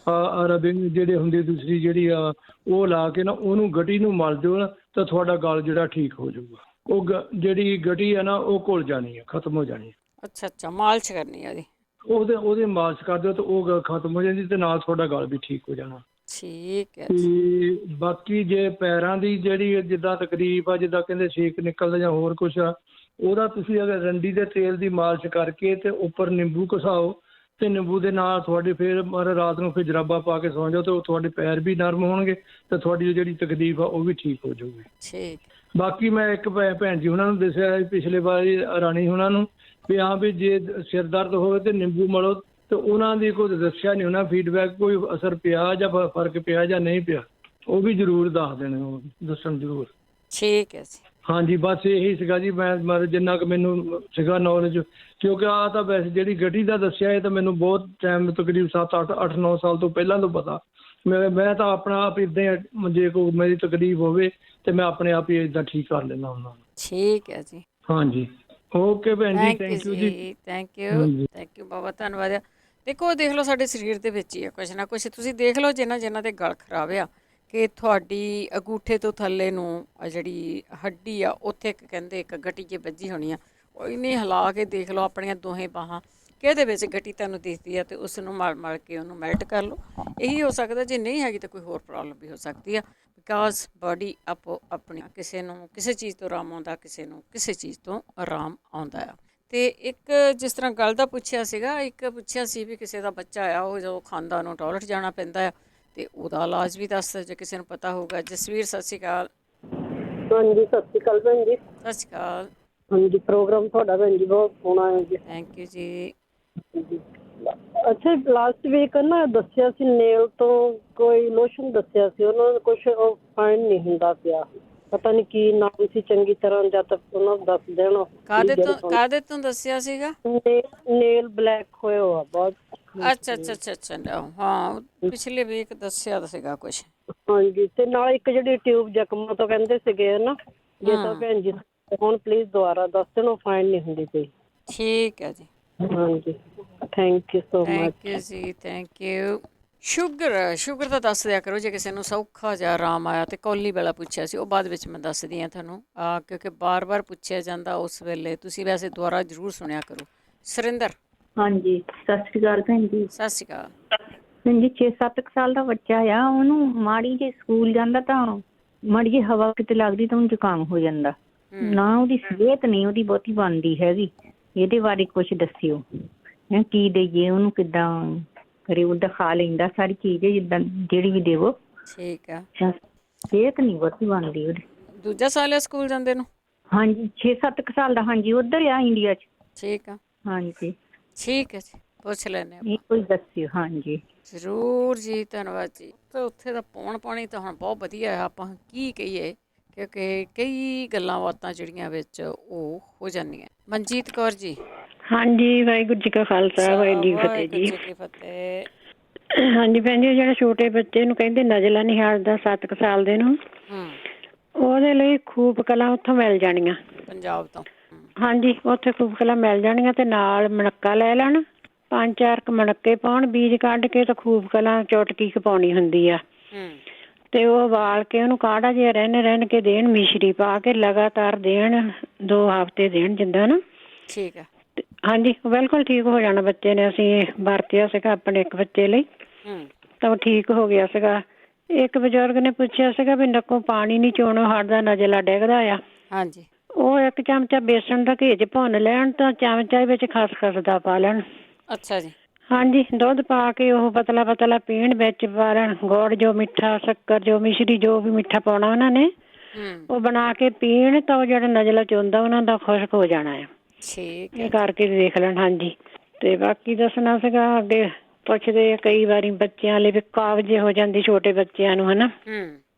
ਅਰਬਿੰਗ ਜਿਹੜੇ ਹੁੰਦੇ ਦੂਸਰੀ ਜਿਹੜੀ ਆ ਉਹ ਲਾ ਕੇ ਨਾ ਉਹਨੂੰ ਗਟੀ ਨੂੰ ਮਲ ਦਿਓ ਨਾ ਤਾਂ ਤੁਹਾਡਾ ਗਲ ਜਿਹੜਾ ਠੀਕ ਹੋ ਜਾਊਗਾ। ਉਹ ਜਿਹੜੀ ਗਟੀ ਆ ਨਾ ਉਹ ਘੁਲ ਜਾਣੀ ਹੈ, ਖਤਮ ਹੋ ਜਾਣੀ ਹੈ। ਅੱਛਾ ਅੱਛਾ, ਮਾਲਿਸ਼ ਕਰਨੀ ਹੈ ਉਹਦੇ ਮਾਲਿਸ਼ ਕਰ ਦਿਓ ਤਾਂ ਉਹ ਖਤਮ ਹੋ ਜਾਂਦੀ ਤੇ ਨਾਲ ਤੁਹਾਡਾ ਗਲ ਵੀ ਠੀਕ ਹੋ ਜਾਣਾ। ਠੀਕ ਹੈ। ਤੇ ਬਾਕੀ ਜੇ ਪੈਰਾਂ ਦੀ ਜਿਹੜੀ ਜਿੱਦਾਂ ਤਕਲੀਫ ਆ, ਜਿੱਦਾਂ ਕਹਿੰਦੇ ਛੇਕ ਨਿਕਲਦਾ ਜਾਂ ਹੋਰ ਕੁਛ ਆ, ਉਹਦਾ ਤੁਸੀਂ ਅਗਰ ਰੰਡੀ ਦੇ ਤੇਲ ਦੀ ਮਾਲਿਸ਼ ਕਰਕੇ ਤੇ ਉੱਪਰ ਨਿੰਬੂ ਘਸਾਓ ਤੇ ਨਿੰਬੂ ਦੇ ਨਾਲ ਤੁਹਾਡੇ ਫਿਰ ਰਾਤ ਨੂੰ ਫਿਰ ਜਰਾਬਾ ਪਾ ਕੇ ਸੌਂ ਜਾਓ ਤੇ ਉਹ ਤੁਹਾਡੇ ਪੈਰ ਵੀ ਨਰਮ ਹੋਣਗੇ ਤੇ ਤੁਹਾਡੀ ਜਿਹੜੀ ਤਕਲੀਫ ਆ ਉਹ ਵੀ ਠੀਕ ਹੋ ਜਾਊਗੀ। ਠੀਕ। ਬਾਕੀ ਮੈਂ ਇੱਕ ਭੈਣ ਜੀ ਉਹਨਾਂ ਨੂੰ ਦੱਸਿਆ ਪਿਛਲੇ ਵਾਰੀ ਰਾਣੀ ਉਹਨਾਂ ਨੂੰ ਵੀ ਹਾਂ ਵੀ ਜੇ ਸਿਰ ਦਰਦ ਹੋਵੇ ਤੇ ਨਿੰਬੂ ਮਲੋ, ਤੇ ਉਹਨਾਂ ਦੀ ਕੋਈ ਦੱਸਿਆ ਨਹੀਂ ਉਹਨਾਂ ਫੀਡਬੈਕ ਕੋਈ ਅਸਰ ਪਿਆ ਜਾਂ ਫਰਕ ਪਿਆ ਜਾਂ ਨਹੀਂ ਪਿਆ, ਉਹ ਵੀ ਜ਼ਰੂਰ ਦੱਸ ਦੇਣੇ, ਉਹ ਦੱਸਣ ਜ਼ਰੂਰ। ਠੀਕ ਹੈ ਜੀ। ਹਾਂਜੀ ਬਸ ਇਹੀ ਸੀਗਾ ਜੀ। ਮੈਂ ਜਿੰਨਾ ਕੁ ਮੈਨੂੰ ਸੀਗਾ ਨੌਲੇਜ, ਕਿਉਂਕਿ ਆਹ ਤਾਂ ਵੈਸੇ ਜਿਹੜੀ ਗਟੀ ਦਾ ਦੱਸਿਆ ਇਹ ਤਾਂ ਮੈਨੂੰ ਬਹੁਤ ਟਾਈਮ ਤਕਰੀਬ 7-8-9 ਸਾਲ ਤੋਂ ਪਹਿਲਾਂ ਤੋਂ ਪਤਾ। ਮੈਂ ਤਾਂ ਆਪਣਾ ਆਪ ਇੱਦਾਂ ਜੇ ਕੋਈ ਮੇਰੀ ਤਕਲੀਫ ਹੋਵੇ ਤੇ ਮੈਂ ਆਪਣੇ ਆਪ ਹੀ ਇੱਦਾਂ ਠੀਕ ਕਰ ਲੈਂਦਾ ਉਹਨਾਂ ਨੂੰ। ਠੀਕ ਹੈ ਜੀ। ਹਾਂਜੀ ਓਕੇ ਭੈਣ ਜੀ, ਥੈਂਕ ਯੂ ਜੀ। ਥੈਂਕ ਯੂ ਬਾਬਾ, ਧੰਨਵਾਦ। ਦੇਖੋ ਦੇਖ ਲਓ ਸਾਡੇ ਸਰੀਰ ਦੇ ਵਿੱਚ ਹੀ ਆ ਕੁਛ ਨਾ ਕੁਛ। ਤੁਸੀਂ ਦੇਖ ਲਓ ਜਿਨ੍ਹਾਂ ਦੇ ਗਲ ਖਰਾਬ ਆ ਕਿ ਤੁਹਾਡੀ ਅੰਗੂਠੇ ਤੋਂ ਥੱਲੇ ਨੂੰ ਜਿਹੜੀ ਹੱਡੀ ਆ ਉੱਥੇ ਇੱਕ ਕਹਿੰਦੇ ਇੱਕ ਗਟੀ ਜਿਹੀ ਵੱਜੀ ਹੋਣੀ ਆ, ਉਹ ਇੰਨੀ ਹਿਲਾ ਕੇ ਦੇਖ ਲਓ ਆਪਣੀਆਂ ਦੋਹੇ ਬਾਹਾਂ ਕਿਹਦੇ ਵਿੱਚ ਗਟੀ ਤੁਹਾਨੂੰ ਦਿਖਦੀ ਆ ਤੇ ਉਸ ਨੂੰ ਮਲ ਕੇ ਉਹਨੂੰ ਮੈਲਟ ਕਰ ਲਓ। ਇਹੀ ਹੋ ਸਕਦਾ, ਜੇ ਨਹੀਂ ਹੈਗੀ ਤਾਂ ਕੋਈ ਹੋਰ ਪ੍ਰੋਬਲਮ ਵੀ ਹੋ ਸਕਦੀ ਆ। ਬਿਕਾਜ਼ ਬਾਡੀ ਆਪਣੀ ਕਿਸੇ ਨੂੰ ਕਿਸੇ ਚੀਜ਼ ਤੋਂ ਆਰਾਮ ਆਉਂਦਾ, ਕਿਸੇ ਨੂੰ ਕਿਸੇ ਚੀਜ਼ ਤੋਂ ਆਰਾਮ ਆਉਂਦਾ ਆ। ਅਤੇ ਇੱਕ ਜਿਸ ਤਰ੍ਹਾਂ ਗੱਲ ਦਾ ਪੁੱਛਿਆ ਸੀਗਾ, ਇੱਕ ਪੁੱਛਿਆ ਸੀ ਵੀ ਕਿਸੇ ਦਾ ਬੱਚਾ ਆ ਉਹ ਜਦੋਂ ਖਾਂਦਾ ਉਹਨੂੰ ਟੋਇਲਟ ਜਾਣਾ ਪੈਂਦਾ ਆ ਤੇ ਉਹਦਾ ਇਲਾਜ ਵੀ ਦੱਸ ਜੇ ਕਿਸੇ ਨੂੰ ਪਤਾ ਹੋਊਗਾ। ਜਸਵੀਰ ਸਤਿ ਸ਼੍ਰੀ ਅਕਾਲ। ਹਾਂਜੀ ਸਤਿ ਸ਼੍ਰੀ ਅਕਾਲ ਭੈਣ ਜੀ। ਸਤਿ ਸ਼੍ਰੀ ਅਕਾਲ। ਹਾਂਜੀ ਪ੍ਰੋਗਰਾਮ ਤੁਹਾਡਾ ਭੈਣ ਜੀ ਬਹੁਤ ਸੋਹਣਾ ਹੈ ਜੀ। ਥੈਂਕ ਯੂ ਜੀ। ਅੱਛਾ ਲਾਸਟ ਵੀਕ ਨਾ ਦੱਸਿਆ ਸੀ ਨੇਲ ਤੋਂ ਕੋਈ ਲੋਸ਼ਨ ਦੱਸਿਆ ਸੀ, ਉਹਨਾਂ ਦਾ ਕੁਛ ਉਹ ਫਾਈਨ ਨਹੀਂ ਹੁੰਦਾ ਪਿਆ, ਪਤਾ ਨਹੀਂ ਕੀ ਨਾਮ ਸੀ ਚੰਗੀ ਤਰ੍ਹਾਂ, ਜਦ ਤੱਕ ਉਹਨਾਂ ਨੂੰ ਦੱਸ ਦੇਣਾ। ਕਾਹਦੇ ਤੋਂ ਦੱਸਿਆ ਸੀਗਾ? ਨੇਲ ਬਲੈਕ ਹੋਇਆ ਹੋਆ ਬਹੁਤ। ਅੱਛਾ ਅੱਛਾ ਅੱਛਾ ਅੱਛਾ, ਹਾਂ ਪਿਛਲੇ ਵੀਕ ਦੱਸਿਆ ਤਾਂ ਸੀਗਾ ਕੁਛ। ਹਾਂਜੀ ਤੇ ਨਾਲ ਇੱਕ ਜਿਹੜੀ ਟਿਊਬ ਜ਼ਖਮਾਂ ਤੋਂ ਕਹਿੰਦੇ ਸੀਗੇ ਨਾ, ਜੇ ਤਾਂ ਭੈਣ ਜੀ ਹੁਣ ਪਲੀਜ਼ ਦੁਬਾਰਾ ਦੱਸ ਦੇਣਾ, ਫਾਈਨ ਨਹੀਂ ਹੁੰਦੀ ਪਈ। ਠੀਕ ਹੈ ਜੀ। ਹਾਂਜੀ thank you so much. Thank you ਜੀ, ਥੈਂਕ ਯੂ। ਸ਼ੂਗਰ ਤਾਂ ਦੱਸ ਦਿਆ ਕਰੋ ਜੇ ਕਿਸੇ ਨੂੰ ਸੌਖਾ ਜਿਹਾ ਆਰਾਮ ਆਇਆ। ਤੇ ਕੌਲੀ ਵਾਲਾ ਪੁੱਛਿਆ ਸੀ ਉਹ ਬਾਅਦ ਵਿੱਚ ਮੈਂ ਦੱਸਦੀ ਹਾਂ ਤੁਹਾਨੂੰ, ਕਿਉਂਕਿ ਬਾਰ ਪੁੱਛਿਆ ਜਾਂਦਾ ਉਸ ਵੇਲੇ ਤੁਸੀਂ ਵੈਸੇ ਦੁਬਾਰਾ ਜ਼ਰੂਰ ਸੁਣਿਆ ਕਰੋ। ਸੁਰਿੰਦਰ। ਹਾਂਜੀ ਸਤਿ ਸ਼੍ਰੀ ਅਕਾਲ ਭੈਣ ਜੀ। ਸਤਿ ਸ਼੍ਰੀ ਅਕਾਲ ਭੈਣ ਜੀ। 6-7 ਸਾਲ ਦਾ ਬੱਚਾ ਆ, ਉਹਨੂੰ ਮਾੜੀ ਜੇ ਸਕੂਲ ਜਾਂਦਾ ਤਾਂ ਮਾੜੀ ਜਿਹੀ ਹਵਾ ਕਿਤੇ ਲੱਗਦੀ ਤਾਂ ਉਹਨੂੰ ਜ਼ੁਕਾਮ ਹੋ ਜਾਂਦਾ। ਨਾ ਉਹਦੀ ਸਿਹਤ ਨਹੀਂ ਉਹਦੀ ਬਹੁਤੀ ਬਣਦੀ ਹੈਗੀ। ਇਹਦੇ ਬਾਰੇ ਕੁਛ ਦੱਸਿਓ, ਕੀ ਦੇਈਏ ਉਹਨੂੰ, ਕਿੱਦਾਂ ਕਰੇ? ਉਹਦਾ ਖਾ ਲੈਂਦਾ ਸਾਰੀ ਚੀਜ਼ ਜਿੱਦਾਂ ਜਿਹੜੀ ਵੀ ਦੇਵੋ। ਠੀਕ ਆ। ਸਿਹਤ ਨਹੀਂ ਬਹੁਤੀ ਬਣਦੀ ਉਹਦੀ। ਦੂਜਾ ਸਾਲ ਆ ਸਕੂਲ ਜਾਂਦੇ ਨੂੰ? ਹਾਂਜੀ 6-7 ਸਾਲ ਦਾ। ਹਾਂਜੀ ਉੱਧਰ ਆ ਇੰਡੀਆ 'ਚ। ਠੀਕ ਆ। ਹਾਂਜੀ ਠੀਕ ਹੈ ਜੀ, ਪੁੱਛ ਲੈਂਦੇ ਹਾਂ। ਕੋਈ ਦੱਸਿਓ। ਹਾਂਜੀ ਜ਼ਰੂਰ ਜੀ, ਧੰਨਵਾਦ ਜੀ। ਤਾਂ ਉੱਥੇ ਦਾ ਪੌਣ ਪਾਣੀ ਤਾਂ ਹੁਣ ਬਹੁਤ ਵਧੀਆ ਆ, ਆਪਾਂ ਕੀ ਕਹੀਏ, ਕਿਉਂਕਿ ਕਈ ਗੱਲਾਂ ਬਾਤਾਂ ਜਿਹੜੀਆਂ ਵਿੱਚ ਉਹ ਹੋ ਜਾਂਦੀਆਂ। ਮਨਜੀਤ ਕੌਰ ਜੀ। ਹਾਂਜੀ ਵਾਹਿਗੁਰੂ ਜੀ ਕਾ ਖਾਲਸਾ ਵਾਹਿਗੁਰੂ ਜੀ ਕੀ ਫਤਿਹ ਜੀ। ਫਤਿਹ। ਹਾਂਜੀ ਭੈਣ ਜੀ, ਜਿਹੜੇ ਛੋਟੇ ਬੱਚੇ ਨੂੰ ਕਹਿੰਦੇ ਨਜ਼ਲਾ ਨਹੀਂ ਹਟਦਾ 7 ਕੁ ਸਾਲ ਦੇ ਨੂੰ, ਉਹਦੇ ਲਈ ਖੂਬ ਕਲਾਂ ਉੱਥੋਂ ਮਿਲ ਜਾਣੀਆਂ ਪੰਜਾਬ ਤੋਂ। ਹਾਂਜੀ, ਉੱਥੇ ਖੂਬ ਕਲਾਂ ਮਿਲ ਜਾਣੀਆਂ ਤੇ ਨਾਲ ਮਣੱਕਾ ਲੈ ਲੈਣ, 5-4 ਕੁ ਮਣੱਕੇ ਪਾਉਣ, ਬੀਜ ਕੱਢ ਕੇ ਤੇ ਖੂਬ ਕਲਾਂ ਚੁਟਕੀ ਕੁ ਪਾਉਣੀ ਹੁੰਦੀ ਆ ਤੇ ਉਹ ਉਬਾਲ ਕੇ ਉਹਨੂੰ ਕਾੜਾ ਜਿਹਾ ਰਹਿਣ ਕੇ ਦੇਣ, ਮਿਸ਼ਰੀ ਪਾ ਕੇ ਲਗਾਤਾਰ ਦੇਣ, 2 ਹਫ਼ਤੇ ਦੇਣ ਜਿੱਦਾਂ ਨਾ। ਠੀਕ ਹੈ। ਹਾਂਜੀ, ਬਿਲਕੁਲ ਠੀਕ ਹੋ ਜਾਣਾ ਬੱਚੇ ਨੇ। ਅਸੀਂ ਵਰਤਿਆ ਸੀਗਾ ਆਪਣੇ ਇੱਕ ਬੱਚੇ ਲਈ ਤਾਂ ਉਹ ਠੀਕ ਹੋ ਗਿਆ ਸੀਗਾ। ਇੱਕ ਬਜ਼ੁਰਗ ਨੇ ਪੁੱਛਿਆ ਸੀਗਾ ਵੀ ਨੱਕੋਂ ਪਾਣੀ ਨਹੀਂ ਚੋਣੋਂ ਹਟਦਾ, ਨਜ਼ਲਾ ਡਿੱਗਦਾ ਆ। ਹਾਂਜੀ, ਉਹ 1 ਚਮਚਾ ਬੇਸਣ ਦਾ ਘੀ 'ਚ ਭੁੰਨ ਲੈਣ ਤਾਂ ਚਮਚਾ ਵਿੱਚ ਖਸਖਸ ਦਾ ਪਾ ਲੈਣ। ਅੱਛਾ ਜੀ। ਹਾਂਜੀ, ਦੁੱਧ ਪਾ ਕੇ ਉਹ ਪਤਲਾ ਪਤਲਾ ਪੀਣ, ਵਿੱਚ ਪਾ ਲੈਣ ਗੁੜ ਜੋ ਮਿੱਠਾ, ਸ਼ੱਕਰ ਜੋ, ਮਿਸ਼ਰੀ ਜੋ ਵੀ ਮਿੱਠਾ ਪਾਉਣਾ ਉਹਨਾਂ ਨੇ, ਉਹ ਬਣਾ ਕੇ ਪੀਣ ਤਾਂ ਉਹ ਜਿਹੜਾ ਨਜ਼ਲਾ ਚੋਂਦਾ ਉਹਨਾਂ ਦਾ ਖੁਸ਼ਕ ਹੋ ਜਾਣਾ ਆ। ਠੀਕ ਇਹ ਕਰਕੇ ਦੇਖ ਲੈਣ। ਹਾਂਜੀ, ਤੇ ਬਾਕੀ ਦੱਸਣਾ ਸੀਗਾ ਅੱਗੇ ਪੁੱਛਦੇ ਕਈ ਵਾਰੀ ਬੱਚਿਆਂ ਲਈ ਵੀ ਕਾਬਜ਼ ਹੋ ਜਾਂਦੀ ਛੋਟੇ ਬੱਚਿਆਂ ਨੂੰ, ਹਨਾ।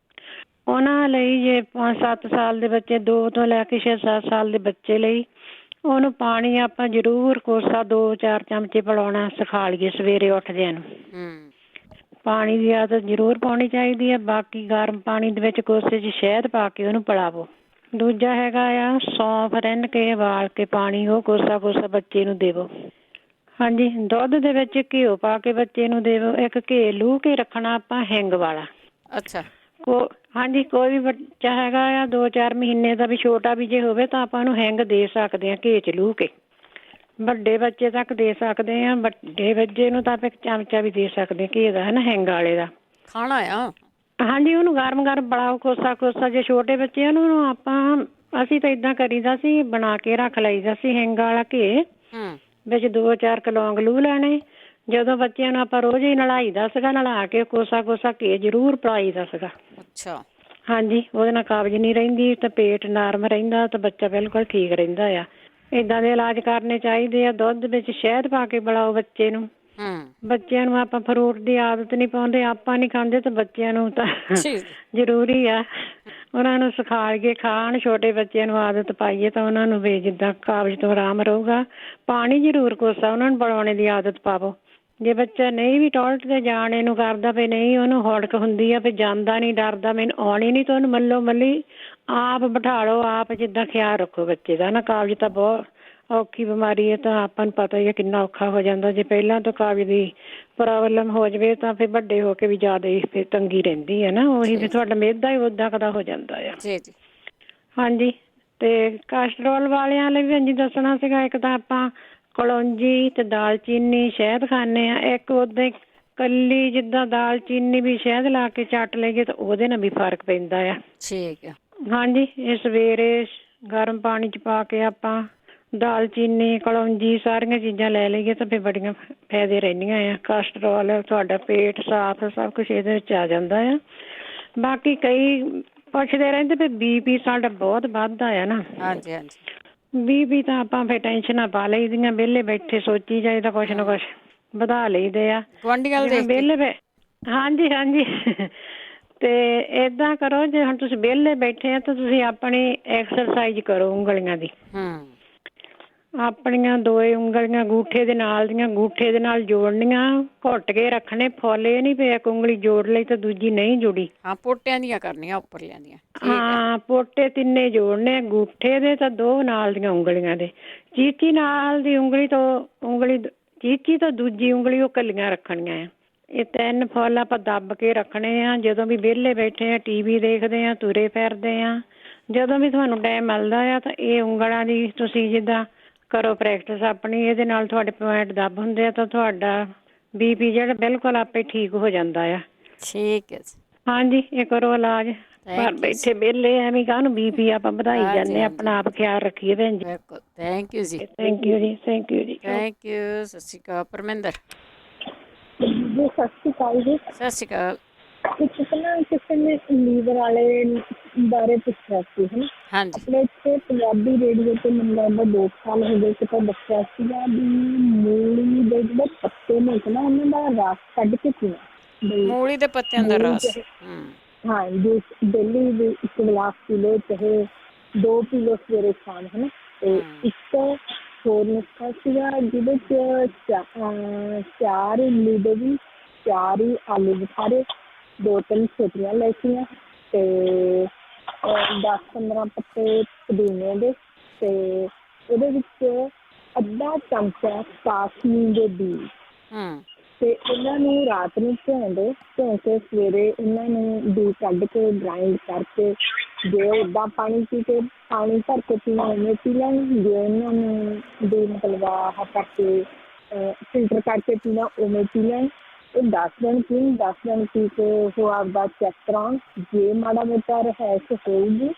ਉਹਨਾਂ ਲਈ ਜੇ 5-7 ਸਾਲ ਦੇ ਬੱਚੇ, 2 ਤੋਂ ਲੈ ਕੇ 6-7 ਸਾਲ ਦੇ ਬੱਚੇ ਲਈ ਉਹਨੂੰ ਪਾਣੀ ਆਪਾਂ ਜ਼ਰੂਰ ਕੋਸਾ 2-4 ਚਮਚੇ ਪਿਲਾਉਣਾ ਸਿਖਾ ਲਈਏ ਸਵੇਰੇ ਉੱਠਦਿਆਂ ਨੂੰ। ਪਾਣੀ ਦੀ ਆਦਤ ਜ਼ਰੂਰ ਪਾਉਣੀ ਚਾਹੀਦੀ ਹੈ। ਬਾਕੀ ਗਰਮ ਪਾਣੀ ਦੇ ਵਿੱਚ ਕੋਸੇ 'ਚ ਸ਼ਹਿਦ ਪਾ ਕੇ ਉਹਨੂੰ ਪਿਲਾਵੋ। ਦੂਜਾ ਹੈਗਾ ਆ ਸੌਂਫ ਰਿੰਨ ਕੇ ਉਬਾਲ ਕੇ ਪਾਣੀ, ਉਹ ਕੋਸਾ ਕੋਸਾ ਬੱਚੇ ਨੂੰ ਦੇਵੋ। ਹਾਂਜੀ, ਦੁੱਧ ਦੇ ਵਿੱਚ ਘਿਓ ਪਾ ਕੇ ਬੱਚੇ ਨੂੰ ਦੇਵੋ। ਇੱਕ ਘੇ ਲੂਹ ਕੇ ਰੱਖਣਾ ਆਪਾਂ ਹਿੰਗ ਵਾਲਾ। ਅੱਛਾ। ਹਾਂਜੀ, ਕੋਈ ਵੀ ਬੱਚਾ ਹੈਗਾ ਆ 2-4 ਮਹੀਨੇ ਦਾ ਵੀ ਛੋਟਾ ਵੀ ਜੇ ਹੋਵੇ ਤਾਂ ਆਪਾਂ ਉਹਨੂੰ ਹਿੰਗ ਦੇ ਸਕਦੇ ਹਾਂ ਘੇ 'ਚ ਲੂਹ ਕੇ। ਵੱਡੇ ਬੱਚੇ ਤੱਕ ਦੇ ਸਕਦੇ ਹਾਂ। ਵੱਡੇ ਬੱਚੇ ਨੂੰ ਤਾਂ ਆਪਾਂ 1 ਚਮਚਾ ਵੀ ਦੇ ਸਕਦੇ ਘੇ ਦਾ, ਹਨਾ, ਹਿੰਗ ਵਾਲੇ ਦਾ ਖਾਣਾ ਆ। ਹਾਂਜੀ, ਉਹਨੂੰ ਗਰਮ ਗਰਮ ਬਣਾਓ ਕੋਸਾ ਕੋਸਾ। ਜੇ ਛੋਟੇ ਬੱਚੇ ਉਹਨੂੰ ਆਪਾਂ, ਅਸੀਂ ਤਾਂ ਏਦਾਂ ਕਰੀਦਾ ਸੀ, ਬਣਾ ਕੇ ਰੱਖ ਲਈਦਾ ਸੀ ਹਿੰਗ ਵਾਲਾ ਘੇ, ਵਿੱਚ 2-4 ਕੁ ਲੌਂਗ ਲੂਹ ਲੈਣੇ। ਜਦੋਂ ਬੱਚਿਆਂ ਨੂੰ ਆਪਾਂ ਰੋਜ਼ ਹੀ ਨਲਾਈਦਾ ਸੀਗਾ, ਨਲਾ ਕੇ ਕੋਸਾ ਕੋਸਾ ਘੇ ਜ਼ਰੂਰ ਪਿਲਾਈਦਾ ਸੀਗਾ। ਅੱਛਾ। ਹਾਂਜੀ, ਉਹਦੇ ਨਾਲ ਕਾਬਜ਼ ਨਹੀਂ ਰਹਿੰਦੀ ਤੇ ਪੇਟ ਨਰਮ ਰਹਿੰਦਾ ਤੇ ਬੱਚਾ ਬਿਲਕੁਲ ਠੀਕ ਰਹਿੰਦਾ ਆ। ਏਦਾਂ ਦੇ ਇਲਾਜ ਕਰਨੇ ਚਾਹੀਦੇ ਆ। ਦੁੱਧ ਵਿੱਚ ਸ਼ਹਿਦ ਪਾ ਕੇ ਪਿਲਾਓ ਬੱਚੇ ਨੂੰ। ਬੱਚਿਆਂ ਨੂੰ ਆਪਾਂ ਫਰੂਟ ਦੀ ਆਦਤ ਨਹੀਂ ਪਾਉਂਦੇ, ਆਪਾਂ ਨਹੀਂ ਖਾਂਦੇ ਤੇ ਬੱਚਿਆਂ ਨੂੰ ਤਾਂ ਜ਼ਰੂਰੀ ਆ ਉਹਨਾਂ ਨੂੰ ਸਿਖਾ ਕੇ ਖਾਣ। ਛੋਟੇ ਬੱਚਿਆਂ ਨੂੰ ਆਦਤ ਪਾਈਏ ਤਾਂ ਉਹਨਾਂ ਨੂੰ ਵੀ ਜਿੱਦਾਂ ਕਾਬਜ਼ ਤੋਂ ਆਰਾਮ ਰਹੂਗਾ। ਪਾਣੀ ਜ਼ਰੂਰ ਕੋਸਾ ਉਹਨਾਂ ਨੂੰ ਪਿਲਾਉਣੇ ਦੀ ਆਦਤ ਪਾਵੋ। ਜੇ ਬੱਚਾ ਨਹੀਂ ਵੀ ਟੋਇਲਟ ਤੇ ਜਾਣ ਇਹਨੂੰ ਕਰਦਾ ਵੀ ਨਹੀਂ, ਉਹਨੂੰ ਹੌੜਕ ਹੁੰਦੀ ਆ ਵੀ ਜਾਂਦਾ ਨਹੀਂ, ਡਰਦਾ ਮੈਨੂੰ ਆਉਣੀ ਨਹੀਂ, ਤਾਂ ਉਹਨੂੰ ਮੱਲੋ ਮੱਲੀ ਆਪ ਬਿਠਾ ਲਓ। ਆਪ ਜਿੱਦਾਂ ਖਿਆਲ ਰੱਖੋ ਬੱਚੇ ਦਾ ਨਾ। ਕਾਬਜ਼ ਤਾਂ ਬਹੁਤ ਔਖੀ ਬਿਮਾਰੀ ਹੈ, ਤਾਂ ਆਪਾਂ ਨੂੰ ਪਤਾ ਹੀ ਹੈ ਕਿੰਨਾ ਔਖਾ ਹੋ ਜਾਂਦਾ। ਜੇ ਪਹਿਲਾਂ ਤੋਂ ਕਾਬਜ਼ ਦੀ ਪ੍ਰੋਬਲਮ ਹੋ ਜਾਵੇ ਤਾਂ ਫਿਰ ਵੱਡੇ ਹੋ ਕੇ ਵੀ ਜ਼ਿਆਦਾ ਹੀ ਫਿਰ ਤੰਗੀ ਰਹਿੰਦੀ ਹੈ ਨਾ। ਉਹੀ ਫਿਰ ਤੁਹਾਡਾ ਮਿਹਦਾ ਹੀ ਉੱਦਾਂ ਕਦਾ ਹੋ ਜਾਂਦਾ ਆ। ਹਾਂਜੀ, ਤੇ ਕੋਲੈਸਟਰੋਲ ਵਾਲਿਆਂ ਲਈ ਵੀ ਦੱਸਣਾ ਸੀਗਾ। ਇੱਕ ਤਾਂ ਆਪਾਂ ਕਲੌਂਜੀ ਤੇ ਦਾਲਚੀਨੀ ਸ਼ਹਿਦ ਖਾਂਦੇ ਹਾਂ। ਇੱਕ ਉੱਦਾਂ ਹੀ ਕੱਲੀ ਜਿੱਦਾਂ ਦਾਲਚੀਨੀ ਵੀ ਸ਼ਹਿਦ ਲਾ ਕੇ ਚੱਟ ਲਈਏ ਤਾਂ ਉਹਦੇ ਨਾਲ ਵੀ ਫਰਕ ਪੈਂਦਾ ਆ। ਠੀਕ ਆ। ਹਾਂਜੀ, ਇਹ ਸਵੇਰੇ ਗਰਮ ਪਾਣੀ 'ਚ ਪਾ ਕੇ ਆਪਾਂ ਦਾਲਚੀਨੀ, ਕਲੌਂਜੀ ਸਾਰੀਆਂ ਚੀਜ਼ਾਂ ਲੈ ਲਈਏ ਤਾਂ ਫਿਰ ਬੜੀਆਂ ਫਾਇਦੇ ਰਹਿੰਦੀਆਂ ਆ। ਕੋਲੈਸਟਰੋਲ, ਤੁਹਾਡਾ ਪੇਟ ਸਾਫ਼, ਸਭ ਕੁਛ ਇਹਦੇ ਵਿੱਚ ਆ ਜਾਂਦਾ ਆ। ਬਾਕੀ ਕਈ ਪੁੱਛਦੇ ਰਹਿੰਦੇ ਵੀ BP ਸਾਡਾ ਬਹੁਤ ਵੱਧਦਾ ਆ ਨਾ। ਹਾਂਜੀ ਹਾਂਜੀ। BP ਤਾਂ ਆਪਾਂ ਫਿਰ ਟੈਨਸ਼ਨਾਂ ਪਾ ਲਈ ਦੀਆਂ, ਵਿਹਲੇ ਬੈਠੇ ਸੋਚੀ ਜਾਈਦਾ ਕੁਛ ਨਾ ਕੁਛ, ਵਧਾ ਲਈਦੇ ਆ ਵਿਹਲੇ। ਹਾਂਜੀ ਹਾਂਜੀ। ਤੇ ਏਦਾਂ ਕਰੋ, ਜੇ ਹੁਣ ਤੁਸੀਂ ਵਿਹਲੇ ਬੈਠੇ ਆ ਤਾਂ ਤੁਸੀਂ ਆਪਣੀ ਐਕਸਰਸਾਈਜ਼ ਕਰੋ ਉਂਗਲੀਆਂ ਦੀ। ਆਪਣੀਆਂ 2 ਉਂਗਲੀਆਂ ਅੰਗੂਠੇ ਦੇ ਨਾਲ ਦੀਆਂ ਅੰਗੂਠੇ ਦੇ ਨਾਲ ਜੋੜਨੀਆਂ, ਘੁੱਟ ਕੇ ਰੱਖਣੇ ਫੁੱਲ। ਇਹ ਨਹੀਂ ਵੀ ਇੱਕ ਉਂਗਲੀ ਜੋੜ ਲਈ ਤਾਂ ਦੂਜੀ ਨਹੀਂ ਜੁੜੀ। ਹਾਂ, ਪੋਟਿਆਂ ਦੀਆਂ ਕਰਨੀਆਂ, ਉੱਪਰਲੀਆਂ ਦੀਆਂ। ਹਾਂ, ਪੋਟੇ 3 ਜੋੜਨੇ ਅੰਗੂਠੇ ਦੇ ਤਾਂ 2 ਨਾਲ ਦੀਆਂ ਉਂਗਲੀਆਂ ਦੇ। ਚੀਚੀ ਨਾਲ ਦੀ ਉਂਗਲੀ ਤੋਂ ਚੀਚੀ ਤੋਂ ਦੂਜੀ ਉਂਗਲੀ ਉਹ ਕੱਲੀਆਂ ਰੱਖਣੀਆਂ ਆ। ਇਹ 3 ਫੁੱਲ ਆਪਾਂ ਦੱਬ ਕੇ ਰੱਖਣੇ ਆ। ਜਦੋਂ ਵੀ ਵਿਹਲੇ ਬੈਠੇ ਆ, TV ਦੇਖਦੇ ਆ, ਤੁਰੇ ਫਿਰਦੇ ਆ, ਜਦੋਂ ਵੀ ਤੁਹਾਨੂੰ ਟਾਈਮ ਮਿਲਦਾ ਆ ਤਾਂ ਇਹ ਉਂਗਲਾਂ ਦੀ ਤੁਸੀਂ ਜਿੱਦਾਂ ਕਰੋ ਪ੍ਰੈਕਟਿਸ ਆਪਣੀ। ਇਹਦੇ ਨਾਲ ਤੁਹਾਡੇ ਪੁਆਇੰਟ ਦੱਬ ਹੁੰਦੇ ਆ ਤਾਂ ਤੁਹਾਡਾ BP ਜਿਹੜਾ ਬਿਲਕੁਲ ਆਪੇ ਠੀਕ ਹੋ ਜਾਂਦਾ ਆ। ਠੀਕ ਹੈ ਜੀ। ਹਾਂਜੀ, ਇਹ ਕਰੋ ਇਲਾਜ। ਘਰ ਬੈਠੇ ਵਿਹਲੇ ਐਵੇਂ ਕਾਹਨੂੰ BP ਆਪਾਂ ਵਧਾਈ ਜਾਂਦੇ ਆ। ਆਪਣਾ ਆਪ ਖਿਆਲ ਰੱਖੀਏ ਭੈਣ ਜੀ। ਥੈਂਕ ਯੂ ਜੀ। ਥੈਂਕ ਯੂ ਜੀ। ਥੈਂਕ ਯੂ ਜੀ। Thank you. ਸਤਿ ਸ਼੍ਰੀ ਅਕਾਲ ਪਰਮਿੰਦਰ ਜੀ। ਸਤਿ ਸ਼੍ਰੀ ਅਕਾਲ ਜੀ। ਸਤਿ ਸ਼੍ਰੀ ਅਕਾਲ। ਕਿਸੇ ਨੇ ਲੀਵਰ ਵਾਲੇ ਬਾਰੇ ਪੁੱਛਿਆ ਸੀ, ਹਨਾ। ਆਪਣੇ ਇੱਥੇ ਪੰਜਾਬੀ ਰੇਡੀਓ ਤੇ ਮੈਨੂੰ ਲੱਗਦਾ 2 ਸਾਲ ਹੋ ਗਏ ਕਿ ਤਾਂ ਦੱਸਿਆ ਸੀਗਾ ਵੀ ਮੂਲੀ ਦੇ ਜਿਹੜੇ ਪੱਤੇ ਨੇ ਨਾ, ਉਹਨਾਂ ਦਾ ਰਸ ਕੱਢ ਕੇ ਪੀਣਾ। ਮੂਲੀ ਦੇ ਪੱਤਿਆਂ ਦਾ ਰਸ। ਹਾਂ ਜੀ, ਡੇਲੀ 1 ਗਲਾਸ ਪੀ ਲਓ, ਚਾਹੇ 2 ਪੀ ਲਓ ਸਵੇਰੇ ਸ਼ਾਮ, ਹਨਾ। ਤੇ ਇੱਕ ਹੋਰ ਨੁਸਖਾ ਸੀਗਾ ਜਿਹਦੇ 'ਚ 4 ਇਮਲੀ ਦੇ ਵੀ 4 ਹੀ ਆਲੂ ਬੁਖਾਰੇ, 2-3 ਛੋਟੀਆਂ ਇਲਾਇਚੀਆਂ ਤੇ 10-15 ਪੱਤੇ ਪੁਦੀਨੇ ਦੇ, ਤੇ ਉਹਦੇ ਵਿੱਚ ਅੱਧਾ ਚਮਚਾ ਕਾਸਮੀ ਦੇ ਬੀਜ, ਤੇ ਇਹਨਾਂ ਨੂੰ ਰਾਤ ਨੂੰ ਭਿਉਂ ਕੇ ਸਵੇਰੇ ਇਹਨਾਂ ਨੂੰ ਬੀਜ ਕੱਢ ਕੇ ਗ੍ਰਾਈਂਡ ਕਰਕੇ, ਜੇ ਓਦਾਂ ਪਾਣੀ ਭਰ ਕੇ ਪੀਣਾ ਉਵੇਂ ਪੀ ਲੈਣ, ਜੇ ਇਹਨਾਂ ਨੂੰ ਵੀ ਮਤਲਬ ਆਹ ਕਰਕੇ ਫਿਲਟਰ ਕਰਕੇ ਪੀਣਾ ਉਵੇਂ ਪੀ ਲੈਣ। ਇਹ 10 ਦਿਨ ਪੀਣ, 10 ਦਿਨ ਪੀ ਕੇ ਉਹ ਆਪਦਾ ਚੈੱਕ ਕਰਾਉਣ, ਜੇ ਮਾੜਾ ਮੋਟਾ ਰਹਿਸ਼ ਹੋਊਗੀ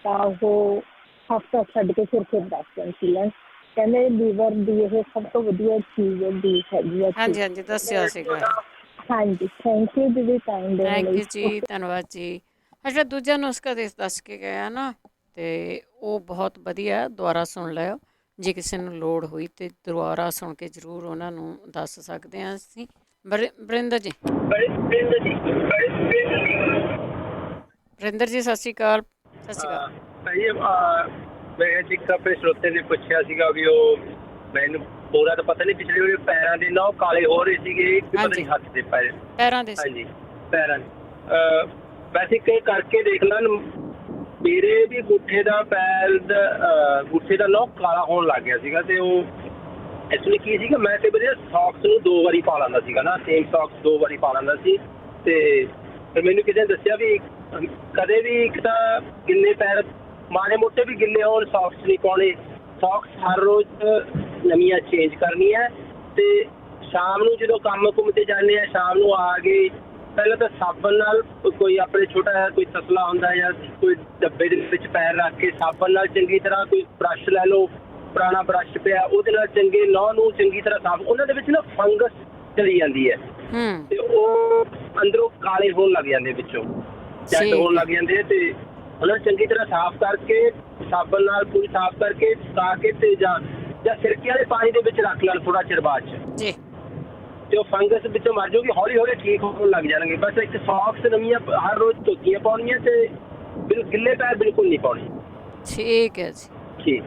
ਤਾਂ ਉਹ ਹਫ਼ਤਾ ਛੱਡ ਕੇ ਫਿਰ 10 ਦਿਨ ਪੀ ਲੈਣ। ਕਹਿੰਦੇ ਲੀਵਰ ਦੀ ਇਹ ਸਭ ਤੋਂ ਵਧੀਆ ਚੀਜ਼ ਦੀ ਹੈਗੀ ਆ। ਹਾਂਜੀ ਹਾਂਜੀ, ਦੱਸਿਆ ਸੀਗਾ। ਹਾਂਜੀ, ਥੈਂਕ ਯੂ ਦੀਦੀ ਟਾਈਮ ਦੇਣ ਲਈ। ਥੈਂਕ ਯੂ ਜੀ, ਧੰਨਵਾਦ ਜੀ। ਅੱਛਾ, ਦੂਜਾ ਨੁਸਖਾ ਦੱਸ ਕੇ ਗਿਆ ਨਾ, ਤੇ ਉਹ ਬਹੁਤ ਵਧੀਆ, ਦੁਬਾਰਾ ਸੁਣ ਲਿਓ ਜੇ ਕਿਸੇ ਨੂੰ ਲੋੜ ਹੋਈ, ਤੇ ਦੁਬਾਰਾ ਸੁਣ ਕੇ ਜ਼ਰੂਰ ਉਹਨਾਂ ਨੂੰ ਦੱਸ ਸਕਦੇ ਹਾਂ ਅਸੀਂ। ਵਰਿੰਦਰ ਜੀ, ਵਰਿੰਦਰ ਜੀ ਸਤਿ ਸ਼੍ਰੀ ਅਕਾਲ। ਸਤਿ ਸ਼੍ਰੀ ਅਕਾਲ। ਮੈਂ ਇੱਕ ਆਪਣੇ ਸਰੋਤੇ ਨੇ ਪੁੱਛਿਆ ਸੀਗਾ ਵੀ ਉਹ, ਮੈਨੂੰ ਪੂਰਾ ਤਾਂ ਪਤਾ ਨਹੀਂ, ਪਿਛਲੇ ਵਾਰ ਪੈਰਾਂ ਦੇ ਨਾ ਕਾਲੇ ਹੋ ਰਹੇ ਸੀਗੇ, ਪਤਾ ਨਹੀਂ ਹੱਥ ਦੇ ਪੈਰਾਂ ਦੇ। ਹਾਂਜੀ, ਪੈਰਾਂ ਦੇ। ਵੈਸੇ ਕਈ ਕਰਕੇ ਦੇਖ ਲੈਣ, ਮੇਰੇ ਵੀ ਗੁੱਠੇ ਦਾ ਗੁੱਠੇ ਦਾ ਨੋਕ ਕਾਲਾ ਹੋਣ ਲੱਗ ਗਿਆ ਸੀਗਾ, ਤੇ ਉਹ ਐਕਚੁਅਲੀ ਕੀ ਸੀਗਾ, ਮੈਂ ਤੇ ਵਧੀਆ ਸੌਕਸ ਨੂੰ 2 ਵਾਰੀ ਪਾ ਲੈਂਦਾ ਸੀਗਾ ਨਾ, ਸੇਮ ਸੌਕਸ 2 ਵਾਰੀ ਪਾ ਲੈਂਦਾ ਸੀ, ਤੇ ਫਿਰ ਮੈਨੂੰ ਕਿਸੇ ਨੇ ਦੱਸਿਆ ਵੀ ਕਦੇ ਵੀ ਇੱਕ ਤਾਂ ਗਿੱਲੇ ਪੈਰ ਮਾੜੇ ਮੋਟੇ ਵੀ ਗਿੱਲੇ ਹੋਣ, ਸੌਕਸ ਨਹੀਂ ਪਾਉਣੇ, ਸੌਕਸ ਹਰ ਰੋਜ਼ ਨਵੀਆਂ ਚੇਂਜ ਕਰਨੀ ਹੈ। ਤੇ ਸ਼ਾਮ ਨੂੰ ਜਦੋਂ ਕੰਮ ਕੁੰਮ ਤੇ ਜਾਂਦੇ ਆ, ਸ਼ਾਮ ਨੂੰ ਆ ਗਏ, ਪਹਿਲਾਂ ਤਾਂ ਸਾਬਣ ਨਾਲ ਕੋਈ ਆਪਣੇ ਛੋਟਾ ਜਿਹਾ ਕੋਈ ਤਸਲਾ ਹੁੰਦਾ ਜਾਂ ਕੋਈ ਡੱਬੇ ਦੇ ਵਿੱਚ ਪੈਰ ਰੱਖ ਕੇ ਸਾਬਣ ਨਾਲ ਚੰਗੀ ਤਰ੍ਹਾਂ, ਕੋਈ ਬਰੱਸ਼ ਲੈ ਲਓ, ਪੁਰਾਣਾ ਬਰੱਸ਼ ਪਿਆ, ਉਹਦੇ ਨਾਲ ਚੰਗੇ ਨਹੁੰ ਨੂੰ ਚੰਗੀ ਤਰ੍ਹਾਂ ਸਾਫ਼, ਉਹਨਾਂ ਦੇ ਵਿੱਚ ਨਾ ਫੰਗਸ ਚਲੀ ਜਾਂਦੀ ਹੈ, ਤੇ ਉਹ ਅੰਦਰੋਂ ਕਾਲੇ ਹੋਣ ਲੱਗ ਜਾਂਦੇ, ਵਿੱਚੋਂ ਜੱਟ ਹੋਣ ਲੱਗ ਜਾਂਦੇ, ਤੇ ਉਹਨਾਂ ਨੂੰ ਚੰਗੀ ਤਰ੍ਹਾਂ ਸਾਫ਼ ਕਰਕੇ, ਸਾਬਣ ਨਾਲ ਪੂਰੀ ਸਾਫ਼ ਕਰਕੇ ਸੁਕਾ ਕੇ, ਤੇ ਜਾਂ ਸਿਰਕੇ ਵਾਲੇ ਪਾਣੀ ਦੇ ਵਿੱਚ ਰੱਖ ਲੈਣ ਥੋੜਾ ਚਿਰ ਬਾਅਦ ਚ, ਤੇ ਉਹ ਫੰਗਸ ਵਿੱਚੋਂ ਮਰ ਜਾਊਗੀ, ਹੌਲੀ ਹੌਲੀ ਠੀਕ ਹੋਣ ਲੱਗ ਜਾਣਗੇ। ਬਸ ਇੱਕ ਸੌਕਸ ਨਵੀਆਂ ਹਰ ਰੋਜ਼ ਧੋਤੀਆਂ ਪਾਉਣੀਆਂ, ਤੇ ਗਿੱਲੇ ਪੈਰ ਬਿਲਕੁਲ ਨਹੀਂ ਪਾਉਣੇ। ਠੀਕ ਹੈ ਜੀ, ਠੀਕ,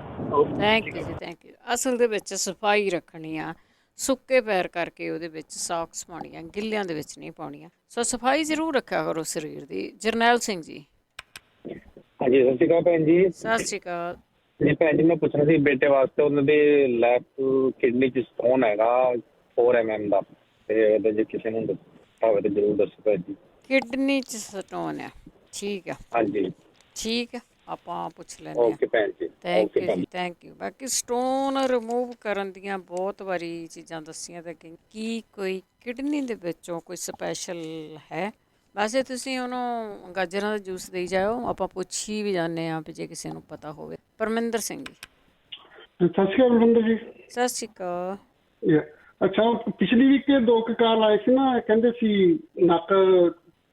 ਥੈਂਕ ਯੂ ਜੀ, ਥੈਂਕ ਯੂ। ਅਸਲ ਦੇ ਵਿੱਚ ਸਫਾਈ ਰੱਖਣੀ ਆ, ਸੁੱਕੇ ਪੈਰ ਕਰਕੇ ਉਹਦੇ ਵਿੱਚ ਸੌਕਸ ਪਾਉਣੀਆਂ, ਗਿੱਲਿਆਂ ਦੇ ਵਿੱਚ ਨਹੀਂ ਪਾਉਣੀਆਂ। ਸੋ ਸਫਾਈ ਜ਼ਰੂਰ ਰੱਖਿਆ ਕਰੋ ਸਰੀਰ ਦੀ। ਜਰਨੈਲ ਸਿੰਘ ਜੀ। ਹਾਂਜੀ, ਸਤਿ ਸ਼੍ਰੀ ਅਕਾਲ ਭੈਣ ਜੀ। ਸਤਿ ਸ਼੍ਰੀ ਅਕਾਲ ਜੀ। ਭੈਣ ਜੀ, ਮੈਂ ਪੁੱਛਣਾ ਸੀ ਬੇਟੇ ਵਾਸਤੇ, ਉਹਨਾਂ ਦੇ ਲੈਫਟ ਕਿਡਨੀ 'ਚ ਸਟੋਨ ਹੈਗਾ 4 mm ਦਾ, ਤੇ ਉਹਦੇ ਜੇ ਕਿਸੇ ਨੂੰ ਹੋਵੇ ਤਾਂ ਜ਼ਰੂਰ ਦੱਸੋ ਭੈਣ ਜੀ। ਕਿਡਨੀ 'ਚ ਸਟੋਨ ਹੈ, ਠੀਕ ਆ। ਹਾਂਜੀ, ਠੀਕ ਆ, ਆਪਾਂ ਪੁੱਛ ਲੈਂਦੇ ਹਾਂ। ਓਕੇ ਭੈਣ ਜੀ, ਥੈਂਕ ਯੂ ਜੀ, ਥੈਂਕ ਯੂ। ਬਾਕੀ ਸਟੋਨ ਰਿਮੂਵ ਕਰਨ ਦੀਆਂ ਬਹੁਤ ਵਾਰੀ ਚੀਜ਼ਾਂ ਦੱਸੀਆਂ ਤਾਂ ਕੀ ਕੋਈ ਕਿਡਨੀ ਦੇ ਵਿੱਚੋਂ ਕੋਈ ਸਪੈਸ਼ਲ ਹੈ? ਵੈਸੇ ਤੁਸੀਂ ਉਹਨੂੰ ਗਾਜਰਾਂ ਦਾ ਜੂਸ ਦੇਈ ਜਾਓ, ਆਪਾਂ ਪੁੱਛੀ ਵੀ ਜਾਂਦੇ ਹਾਂ ਵੀ ਜੇ ਕਿਸੇ ਨੂੰ ਪਤਾ ਹੋਵੇ। ਪਰਮਿੰਦਰ ਸਿੰਘ ਜੀ। ਸਤਿ ਸ਼੍ਰੀ ਅਕਾਲ ਪਰਮਿੰਦਰ ਜੀ। ਸਤਿ ਸ਼੍ਰੀ ਅਕਾਲ। ਅੱਛਾ, ਪਿਛਲੀ ਵੀਕ 2 ਕਾਲ ਆਏ ਸੀ ਨਾ, ਕਹਿੰਦੇ ਸੀ ਨੱਕ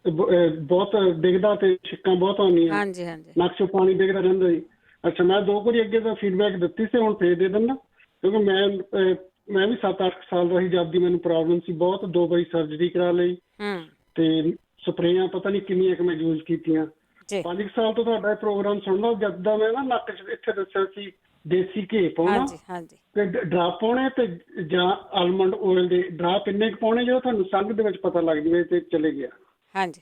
ਬਹੁਤ ਡਿੱਗਦਾ ਤੇ ਛਿੱਕਾਂ ਬਹੁਤ ਆਉਂਦੀਆਂ। ਹਾਂਜੀ ਹਾਂਜੀ, ਨੱਕ 'ਚੋਂ ਪਾਣੀ ਡਿੱਗਦਾ ਰਹਿੰਦਾ ਜੀ। ਅੱਛਾ, ਮੈਂ 2 ਵਾਰੀ ਅੱਗੇ ਦਾ ਫੀਡਬੈਕ ਦਿੱਤੀ ਸੀ, ਹੁਣ ਫੇਰ ਦੇ ਦਿੰਦਾ, ਕਿਉਂਕਿ ਮੈਂ ਵੀ 7-8 ਸਾਲ ਰਹੀ ਜਦ ਦੀ ਮੈਨੂੰ ਪ੍ਰੋਬਲਮ ਸੀ ਬਹੁਤ। 2 ਵਾਰੀ ਸਰਜਰੀ ਕਰਾ ਲਈ, ਤੇ ਸਪਰੇਆਂ ਪਤਾ ਨਹੀਂ ਕਿੰਨੀਆਂ ਕੁ ਮੈਂ ਯੂਜ਼ ਕੀਤੀਆਂ। 5 ਸਾਲ ਤੋਂ ਤੁਹਾਡਾ ਇਹ ਪ੍ਰੋਗਰਾਮ ਸੁਣਦਾ, ਜਦ ਦਾ ਮੈਂ ਨਾ ਨੱਕ 'ਚ ਇੱਥੇ ਦੱਸਿਆ ਸੀ ਦੇਸੀ ਘੀ ਪਾਉਣਾ, ਤੇ ਡਰਾਪ ਪਾਉਣੇ, ਤੇ ਜਾਂ ਆਲਮੰਡ ਆਇਲ ਦੇ ਡਰਾਪ ਇੰਨੇ ਕੁ ਪਾਉਣੇ ਜਦੋਂ ਤੁਹਾਨੂੰ ਸੰਘ ਦੇ ਵਿੱਚ ਪਤਾ ਲੱਗ ਜਾਵੇ ਤੇ ਚਲੇ ਗਿਆ।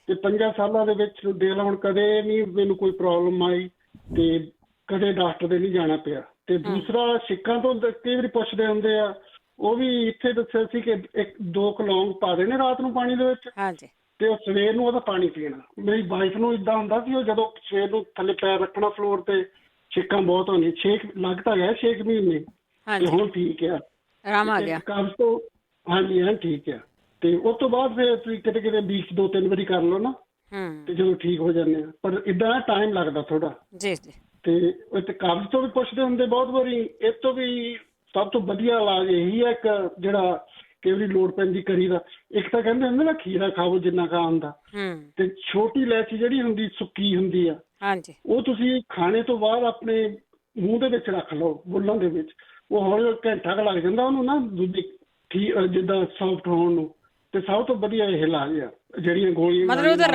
ਤੇ 5 ਸਾਲਾਂ ਦੇ ਵਿੱਚ ਦੇਖ ਲਾ, ਹੁਣ ਕਦੇ ਨਹੀਂ ਮੈਨੂੰ ਕੋਈ ਪ੍ਰੋਬਲਮ ਆਈ, ਤੇ ਕਦੇ ਡਾਕਟਰ ਦੇ ਨਹੀਂ ਜਾਣਾ ਪਿਆ। ਤੇ ਦੂਸਰਾ, ਛਿੱਕਾਂ ਤੋਂ ਕਈ ਵਾਰੀ ਪੁੱਛਦੇ ਹੁੰਦੇ ਆ, ਉਹ ਵੀ ਇੱਥੇ ਦੱਸਿਆ ਸੀ ਕਿ 1-2 ਲੌਂਗ ਪਾ ਦੇਣੇ ਰਾਤ ਨੂੰ ਪਾਣੀ ਦੇ ਵਿੱਚ, ਤੇ ਉਹ ਸਵੇਰ ਨੂੰ ਉਹਦਾ ਪਾਣੀ ਪੀਣਾ। ਮੇਰੀ ਵਾਈਫ ਨੂੰ ਇਦਾਂ ਹੁੰਦਾ ਸੀ, ਉਹ ਜਦੋਂ ਸਵੇਰ ਨੂੰ ਥੱਲੇ ਪੈਰ ਰੱਖਣਾ ਫਲੋਰ ਤੇ, ਛਿੱਕਾਂ ਬਹੁਤ ਆਉਂਦੀਆਂ। 6 ਲੱਗ ਤਾਂ ਗਿਆ 6 ਮਹੀਨੇ, ਤੇ ਹੁਣ ਠੀਕ ਆ, ਆਰਾਮ ਆ ਗਿਆ ਕਬਜ਼ ਤੋਂ। ਹਾਂਜੀ ਹਾਂ, ਠੀਕ ਆ। ਤੇ ਉਸ ਤੋਂ ਬਾਅਦ ਫਿਰ ਤੁਸੀਂ ਕਿਤੇ ਕਿਤੇ ਵੀਕ 2-3 ਵਾਰੀ ਕਰ ਲਓ ਨਾ, ਤੇ ਜਦੋਂ ਠੀਕ ਹੋ ਜਾਂਦੇ ਆ। ਪਰ ਇਦਾਂ ਟਾਈਮ ਲੱਗਦਾ ਥੋੜਾ ਜੀ। ਤੇ ਕਬਜ਼ ਤੋਂ ਵੀ ਪੁੱਛਦੇ ਹੁੰਦੇ ਬਹੁਤ ਵਾਰੀ। ਇਹ ਤੋਂ ਵੀ ਸਭ ਤੋਂ ਵਧੀਆ ਇਲਾਜ ਇਹੀ ਹੈ, ਇੱਕ ਜਿਹੜਾ ਕਈ ਵਾਰੀ ਲੋੜ ਪੈਂਦੀ ਕਰੀ ਦਾ, ਇੱਕ ਤਾਂ ਕਹਿੰਦੇ ਹੁੰਦੇ ਨਾ ਖੀਰਾ ਖਾਓ ਜਿੰਨਾ ਖਾਣ ਦਾ, ਤੇ ਛੋਟੀ ਇਲਾਇਚੀ ਜਿਹੜੀ ਹੁੰਦੀ ਸੁੱਕੀ ਹੁੰਦੀ ਆ, ਉਹ ਤੁਸੀਂ ਖਾਣੇ ਤੋਂ ਬਾਅਦ ਆਪਣੇ ਮੂੰਹ ਦੇ ਵਿੱਚ ਰੱਖ ਲਓ, ਬੁੱਲਾਂ ਦੇ ਵਿੱਚ। ਉਹ ਹੌਲੀ ਘੰਟਾ ਕੁ ਲੱਗ ਜਾਂਦਾ ਉਹਨੂੰ ਨਾ ਜਿੱਦਾਂ ਸੌਫਟ ਹੋਣ ਨੂੰ। ਤੇ ਸਭ ਤੋਂ ਵਧੀਆ ਇਹ ਇਲਾਜ ਆ, ਜਿਹੜੀਆਂ ਗੋਲੀਆਂ, ਮਤਲਬ ਉਹਦਾ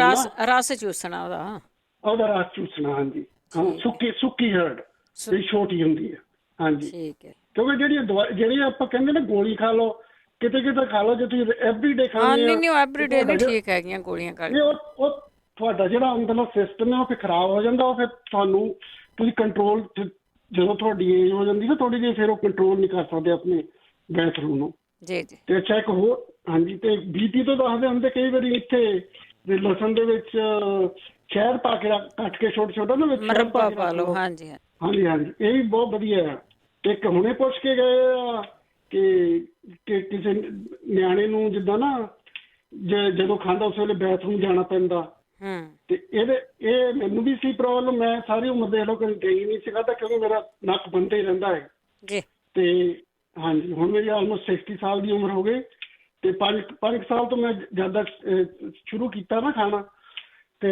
ਰਸ ਚੂਸਣਾ, ਉਹਦਾ ਰਸ ਚੂਸਣਾ। ਹਾਂਜੀ ਹਾਂ, ਸੁੱਕੀ ਹਰੜ ਜਿਹੜੀ ਛੋਟੀ ਹੁੰਦੀ ਹੈ। ਹਾਂਜੀ, ਕਿਉਂਕਿ ਜਿਹੜੀਆਂ ਆਪਾਂ ਕਹਿੰਦੇ ਨਾ ਗੋਲੀ ਖਾ ਲਓ, ਕਿਤੇ ਕਿਤੇ ਖਾ ਲਓ, ਜੇ ਤੁਸੀਂ ਐਵਰੀਡੇ ਖਾਂਦੇ ਨਹੀਂ ਐਵਰੀਡੇ ਨਹੀਂ ਠੀਕ ਹੈਗੀਆਂ ਗੋਲੀਆਂ ਖਾਣੀਆਂ। ਉਹ ਤੁਹਾਡਾ ਜਿਹੜਾ ਅੰਦਰਲਾ ਸਿਸਟਮ ਹੈ ਉਹ ਫਿਰ ਖਰਾਬ ਹੋ ਜਾਂਦਾ। ਉਹ ਫਿਰ ਤੁਹਾਨੂੰ ਤੁਸੀਂ ਕੰਟਰੋਲ, ਜਦੋਂ ਤੁਹਾਡੀ ਏਜ ਹੋ ਜਾਂਦੀ ਨਾ ਥੋੜੀ ਜਿਹੀ, ਫਿਰ ਉਹ ਕੰਟਰੋਲ ਨਹੀਂ ਕਰ ਸਕਦੇ ਆਪਣੇ ਬੈਥਰੂਮ ਨੂੰ। ਜੀ ਜੀ। ਤੇ ਅੱਛਾ ਇੱਕ ਹੋਰ, ਹਾਂਜੀ, ਤੇ BP ਤੋਂ ਦੱਸਦੇ ਹੁੰਦੇ ਕਈ ਵਾਰੀ ਇੱਥੇ ਲਸਣ ਦੇ ਵਿੱਚ ਸ਼ਹਿਦ ਪਾ ਕੇ ਕੱਟ ਕੇ ਛੋਟਾ ਨਾ ਵਿੱਚ ਮਰੱਬਾ ਪਾ ਲਓ। ਹਾਂਜੀ ਹਾਂਜੀ ਹਾਂਜੀ, ਇਹ ਵੀ ਬਹੁਤ ਵਧੀਆ ਹੈ। ਇੱਕ ਹੁਣੇ ਪੁੱਛ ਕੇ ਗਏ ਆ ਕਿ ਕਿਸੇ ਨਿਆਣੇ ਨੂੰ ਜਿੱਦਾਂ ਨਾ ਜਦੋਂ ਖਾਂਦਾ ਉਸ ਵੇਲੇ ਬਾਥਰੂਮ ਜਾਣਾ ਪੈਂਦਾ, ਤੇ ਇਹ ਮੈਨੂੰ ਵੀ ਸੀ ਪ੍ਰੋਬਲਮ। ਮੈਂ ਸਾਰੀ ਉਮਰ ਦੇਖ ਲਓ ਕਦੇ ਗਈ ਨਹੀਂ ਸੀ ਖਾਧਾ, ਕਿਉਂਕਿ ਮੇਰਾ ਨੱਕ ਬੰਦ ਹੀ ਰਹਿੰਦਾ ਹੈ ਜੀ। ਤੇ ਹਾਂਜੀ, ਹੁਣ ਮੇਰੀ ਆਲਮੋਸਟ 60 ਸਾਲ ਦੀ ਉਮਰ ਹੋ ਗਈ, ਤੇ 5 ਸਾਲ ਤੋਂ ਮੈਂ ਜ਼ਿਆਦਾ ਸ਼ੁਰੂ ਕੀਤਾ ਨਾ ਖਾਣਾ, ਤੇ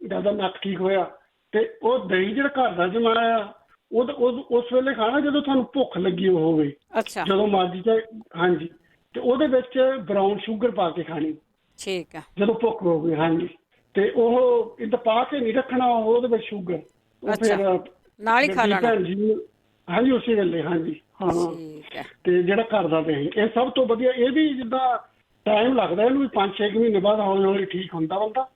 ਜ਼ਿਆਦਾ ਨੱਕ ਠੀਕ ਹੋਇਆ। ਤੇ ਉਹ ਦਹੀਂ ਜਿਹੜਾ ਘਰ ਦਾ ਜਮਾਇਆ ਉਸ ਵੇਲੇ ਖਾਣਾ ਜਦੋਂ ਤੁਹਾਨੂੰ ਭੁੱਖ ਲੱਗੀ ਹੋਵੇ, ਜਦੋਂ ਮਰਜ਼ੀ ਚਾਹੇ। ਹਾਂਜੀ, ਤੇ ਉਹਦੇ ਵਿੱਚ ਬਰਾਊਨ ਸ਼ੂਗਰ ਪਾ ਕੇ ਖਾਣੀ। ਠੀਕ ਆ। ਜਦੋਂ ਭੁੱਖ ਹੋਵੇ, ਹਾਂਜੀ, ਤੇ ਉਹ ਇੱਦਾਂ ਪਾ ਕੇ ਨਹੀਂ ਰੱਖਣਾ ਉਹਦੇ ਵਿੱਚ ਸ਼ੂਗਰ, ਉਹ ਫਿਰ ਨਾਲ ਹੀ ਖਾ ਲੈਣਾ। ਹਾਂਜੀ, ਉਸੇ ਵੇਲੇ। ਹਾਂਜੀ ਹਾਂ। ਤੇ ਜਿਹੜਾ ਘਰ ਦਾ ਦਹੀਂ, ਇਹ ਸਭ ਤੋਂ ਵਧੀਆ। ਇਹ ਵੀ ਜਿੱਦਾਂ ਟਾਈਮ ਲੱਗਦਾ ਇਹਨੂੰ ਵੀ 5-6 ਮਹੀਨੇ ਬਾਅਦ ਹੌਲੀ ਹੌਲੀ ਠੀਕ ਹੁੰਦਾ ਬੰਦਾ,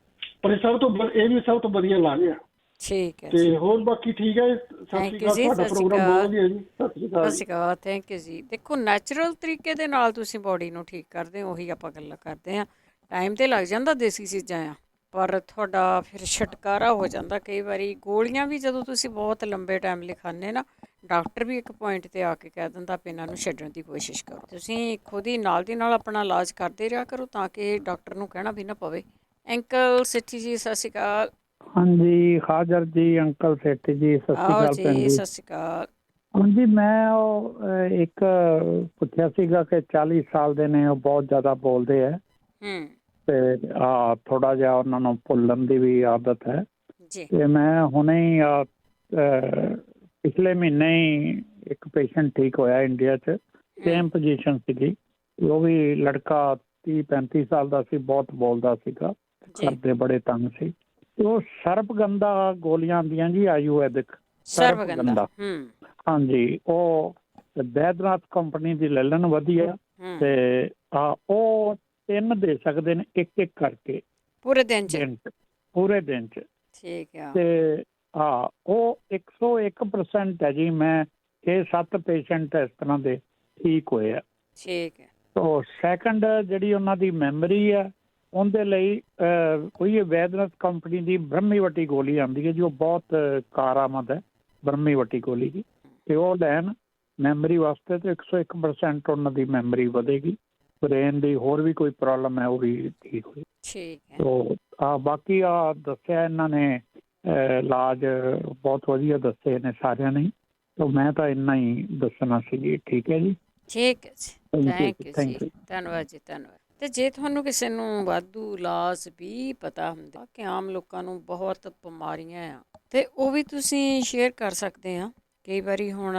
ਪਰ ਇਹ ਵੀ ਸਭ ਤੋਂ ਵਧੀਆ ਇਲਾਜ ਆ। ਠੀਕ ਹੈ ਤੇ ਹੋਰ ਬਾਕੀ ਠੀਕ ਹੈ। ਥੈਂਕ ਯੂ ਜੀ। ਸਤਿ ਸ਼੍ਰੀ ਅਕਾਲ। ਥੈਂਕ ਯੂ ਜੀ। ਦੇਖੋ, ਨੈਚੁਰਲ ਤਰੀਕੇ ਦੇ ਨਾਲ ਤੁਸੀਂ ਬੋਡੀ ਨੂੰ ਠੀਕ ਕਰਦੇ ਹੋ, ਉਹੀ ਆਪਾਂ ਗੱਲਾਂ ਕਰਦੇ ਹਾਂ। ਟਾਈਮ ਤੇ ਲੱਗ ਜਾਂਦਾ ਦੇਸੀ ਚੀਜ਼ਾਂ ਆ, ਪਰ ਤੁਹਾਡਾ ਫਿਰ ਛੁਟਕਾਰਾ ਹੋ ਜਾਂਦਾ। ਕਈ ਵਾਰੀ ਗੋਲੀਆਂ ਵੀ ਜਦੋਂ ਤੁਸੀਂ ਬਹੁਤ ਲੰਬੇ ਟਾਈਮ ਲਈ ਖਾਂਦੇ ਨਾ, ਡਾਕਟਰ ਵੀ ਇੱਕ ਪੁਆਇੰਟ 'ਤੇ ਆ ਕੇ ਕਹਿ ਦਿੰਦਾ ਵੀ ਇਹਨਾਂ ਨੂੰ ਛੱਡਣ ਦੀ ਕੋਸ਼ਿਸ਼ ਕਰੋ। ਤੁਸੀਂ ਖੁਦ ਹੀ ਨਾਲ ਦੀ ਨਾਲ ਆਪਣਾ ਇਲਾਜ ਕਰਦੇ ਰਿਹਾ ਕਰੋ, ਤਾਂ ਕਿ ਡਾਕਟਰ ਨੂੰ ਕਹਿਣਾ ਵੀ ਨਾ ਪਵੇ। ਅੰਕਲ ਸੇਠੀ ਜੀ ਸਤਿ ਸ਼੍ਰੀ ਅਕਾਲ। ਹਾਂਜੀ, ਹਾਜ਼ਰ ਜੀ ਅੰਕਲ ਸੇਠੀ ਜੀ, ਸਤਿ ਸ਼੍ਰੀ ਅਕਾਲ ਭੈਣ ਜੀ। ਸਤਿ ਸ਼੍ਰੀ ਅਕਾਲ। ਹਾਂਜੀ, ਮੈਂ ਉਹ ਇੱਕ ਪੁੱਛਿਆ ਸੀਗਾ ਕਿ 40 ਸਾਲ ਦੇ ਨੇ, ਉਹ ਬਹੁਤ ਜ਼ਿਆਦਾ ਬੋਲਦੇ ਹੈ, ਤੇ ਥੋੜਾ ਜਿਹਾ ਉਹਨਾਂ ਨੂੰ ਭੁੱਲਣ ਦੀ ਵੀ ਆਦਤ ਹੈ। ਤੇ ਮੈਂ ਹੁਣੇ ਹੀ ਪਿਛਲੇ ਮਹੀਨੇ ਹੀ ਇੱਕ ਪੇਸ਼ੈਂਟ ਠੀਕ ਹੋਇਆ ਇੰਡੀਆ 'ਚ, ਸੇਮ ਪੋਜੀਸ਼ਨ ਸੀਗੀ। ਉਹ ਵੀ ਲੜਕਾ 30-35 ਸਾਲ ਦਾ ਸੀ, ਬਹੁਤ ਬੋਲਦਾ ਸੀਗਾ, ਘਰ ਦੇ ਬੜੇ ਤੰਗ ਸੀ। ਉਹ ਸਰਬਗੰਧਾ ਗੋਲੀਆਂ ਆਉਂਦੀਆਂ ਜੀ, ਆਯੁਰਵੈਦਿਕ ਸਰਬਗੰਧਾ। ਹਾਂਜੀ, ਉਹ ਵੈਦਨਾਥ ਕੰਪਨੀ ਦੀ ਲੈ ਲੈਣ, ਵਧੀਆ। ਤੇ ਉਹ 3 ਦੇ ਸਕਦੇ ਨੇ ਇੱਕ ਕਰਕੇ ਪੂਰੇ ਦਿਨ 'ਚ। ਠੀਕ ਆ। ਤੇ ਉਹ 101% ਹੈ ਜੀ। ਮੈਂ 6-7 ਪੇਸ਼ੈਂਟ ਇਸ ਤਰ੍ਹਾਂ ਦੇ ਠੀਕ ਹੋਏ ਆ। ਠੀਕ ਹੈ। ਤੋ ਸੈਕੰਡ ਜਿਹੜੀ ਉਹਨਾਂ ਦੀ ਮੈਮਰੀ ਹੈ, ਉਹਦੇ ਲਈ ਕੋਈ ਵੈਦਨਾਥ ਕੰਪਨੀ ਦੀ ਬ੍ਰਹਮੀਵਟੀ ਗੋਲੀ ਆਉਂਦੀ ਹੈ ਜੀ, ਉਹ ਬਹੁਤ ਕਾਰਾਮਦ ਹੈ ਬ੍ਰਹਮੀਵਟੀ ਗੋਲੀ ਦੀ, ਤੇ ਉਹ ਲੈਣ ਮੈਮਰੀ ਵਾਸਤੇ। ਤੇ 101% ਉਹਨਾਂ ਦੀ ਮੈਮਰੀ ਵਧੇਗੀ। ਬ੍ਰੇਨ ਦੀ ਹੋਰ ਵੀ ਕੋਈ ਪ੍ਰੋਬਲਮ ਹੈ ਉਹ ਵੀ ਠੀਕ ਹੋਈ। ਠੀਕ ਹੈ। ਤੋ ਬਾਕੀ ਦੱਸਿਆ ਇਹਨਾਂ ਨੇ ਇਲਾਜ ਬਹੁਤ ਵਧੀਆ ਦੱਸੇ ਨੇ ਸਾਰਿਆਂ ਨੇ, ਤਾਂ ਮੈਂ ਤਾਂ ਇੰਨਾ ਹੀ ਦੱਸਣਾ ਸੀ ਜੀ। ਠੀਕ ਹੈ ਜੀ। ਠੀਕ ਹੈ ਜੀ। ਥੈਂਕ ਯੂ ਜੀ। ਧੰਨਵਾਦ ਜੀ, ਧੰਨਵਾਦ। ਤੇ ਜੇ ਤੁਹਾਨੂੰ ਕਿਸੇ ਨੂੰ ਵਾਧੂ ਇਲਾਜ ਵੀ ਪਤਾ ਹੁੰਦਾ ਕਿ ਆਮ ਲੋਕਾਂ ਨੂੰ ਬਹੁਤ ਬਿਮਾਰੀਆਂ ਆ, ਤੇ ਉਹ ਵੀ ਤੁਸੀਂ ਸ਼ੇਅਰ ਕਰ ਸਕਦੇ ਆ। ਕਈ ਵਾਰੀ ਹੁਣ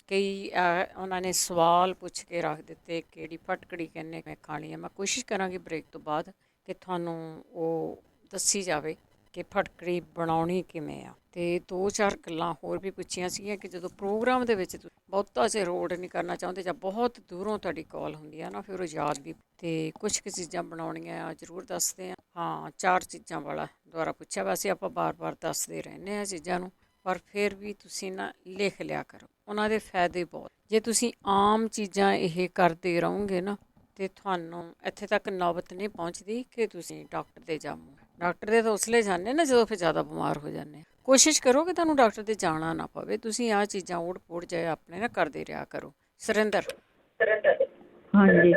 ਕਈ ਉਹਨਾਂ ਨੇ ਸਵਾਲ ਪੁੱਛ ਕੇ ਰੱਖ ਦਿੱਤੇ, ਕਿਹੜੀ ਫਟਕੜੀ ਕਹਿੰਦੇ ਮੈਂ ਖਾਣੀ ਹੈ। ਮੈਂ ਕੋਸ਼ਿਸ਼ ਕਰਾਂਗੀ ਬ੍ਰੇਕ ਤੋਂ ਬਾਅਦ ਕਿ ਤੁਹਾਨੂੰ ਉਹ ਦੱਸੀ ਜਾਵੇ ਕਿ ਫਟਕੜੀ ਬਣਾਉਣੀ ਕਿਵੇਂ ਆ। ਤੇ 2-4 ਗੱਲਾਂ ਹੋਰ ਵੀ ਪੁੱਛੀਆਂ ਸੀਗੀਆਂ ਕਿ ਜਦੋਂ ਪ੍ਰੋਗਰਾਮ ਦੇ ਵਿੱਚ ਬਹੁਤਾ ਚਿਰ ਹੋਲਡ ਨਹੀਂ ਕਰਨਾ ਚਾਹੁੰਦੇ, ਜਾਂ ਬਹੁਤ ਦੂਰੋਂ ਤੁਹਾਡੀ ਕਾਲ ਹੁੰਦੀ ਆ ਨਾ, ਫਿਰ ਉਹ ਯਾਦ ਵੀ। ਤੇ ਕੁਛ ਕੁ ਚੀਜ਼ਾਂ ਬਣਾਉਣੀਆਂ ਆ, ਜ਼ਰੂਰ ਦੱਸਦੇ ਆ। ਹਾਂ, 4 ਚੀਜ਼ਾਂ ਵਾਲਾ ਦੁਆਰਾ ਪੁੱਛਿਆ। ਵੈਸੇ ਆਪਾਂ ਬਾਰ-ਬਾਰ ਦੱਸਦੇ ਰਹਿੰਦੇ ਹਾਂ ਚੀਜ਼ਾਂ ਨੂੰ, ਪਰ ਫਿਰ ਵੀ ਤੁਸੀਂ ਨਾ ਲਿਖ ਲਿਆ ਕਰੋ, ਉਹਨਾਂ ਦੇ ਫਾਇਦੇ ਬਹੁਤ। ਜੇ ਤੁਸੀਂ ਆਮ ਚੀਜ਼ਾਂ ਇਹ ਕਰਦੇ ਰਹੋਗੇ ਨਾ, ਤੇ ਤੁਹਾਨੂੰ ਇੱਥੇ ਤੱਕ ਨੌਬਤ ਨਹੀਂ ਪਹੁੰਚਦੀ ਕਿ ਤੁਸੀਂ ਡਾਕਟਰ ਦੇ ਜਾਵੋ। ਡਾਕਟਰ ਦੇ ਤਾਂ ਉਸਲੇ ਜਾਂਦੇ ਨਾ ਜਦੋਂ ਫਿਰ ਜ਼ਿਆਦਾ ਬਿਮਾਰ ਹੋ ਜਾਂਦੇ। ਕੋਸ਼ਿਸ਼ ਕਰੋ ਕਿ ਤੁਹਾਨੂੰ ਡਾਕਟਰ ਦੇ ਜਾਣਾ ਨਾ ਪਵੇ। ਤੁਸੀਂ ਆਹ ਚੀਜ਼ਾਂ ਓੜ-ਪੋੜ ਜਾਏ ਆਪਣੇ ਨਾ ਕਰਦੇ ਰਿਹਾ ਕਰੋ। ਸੁਰਿੰਦਰ। ਹਾਂਜੀ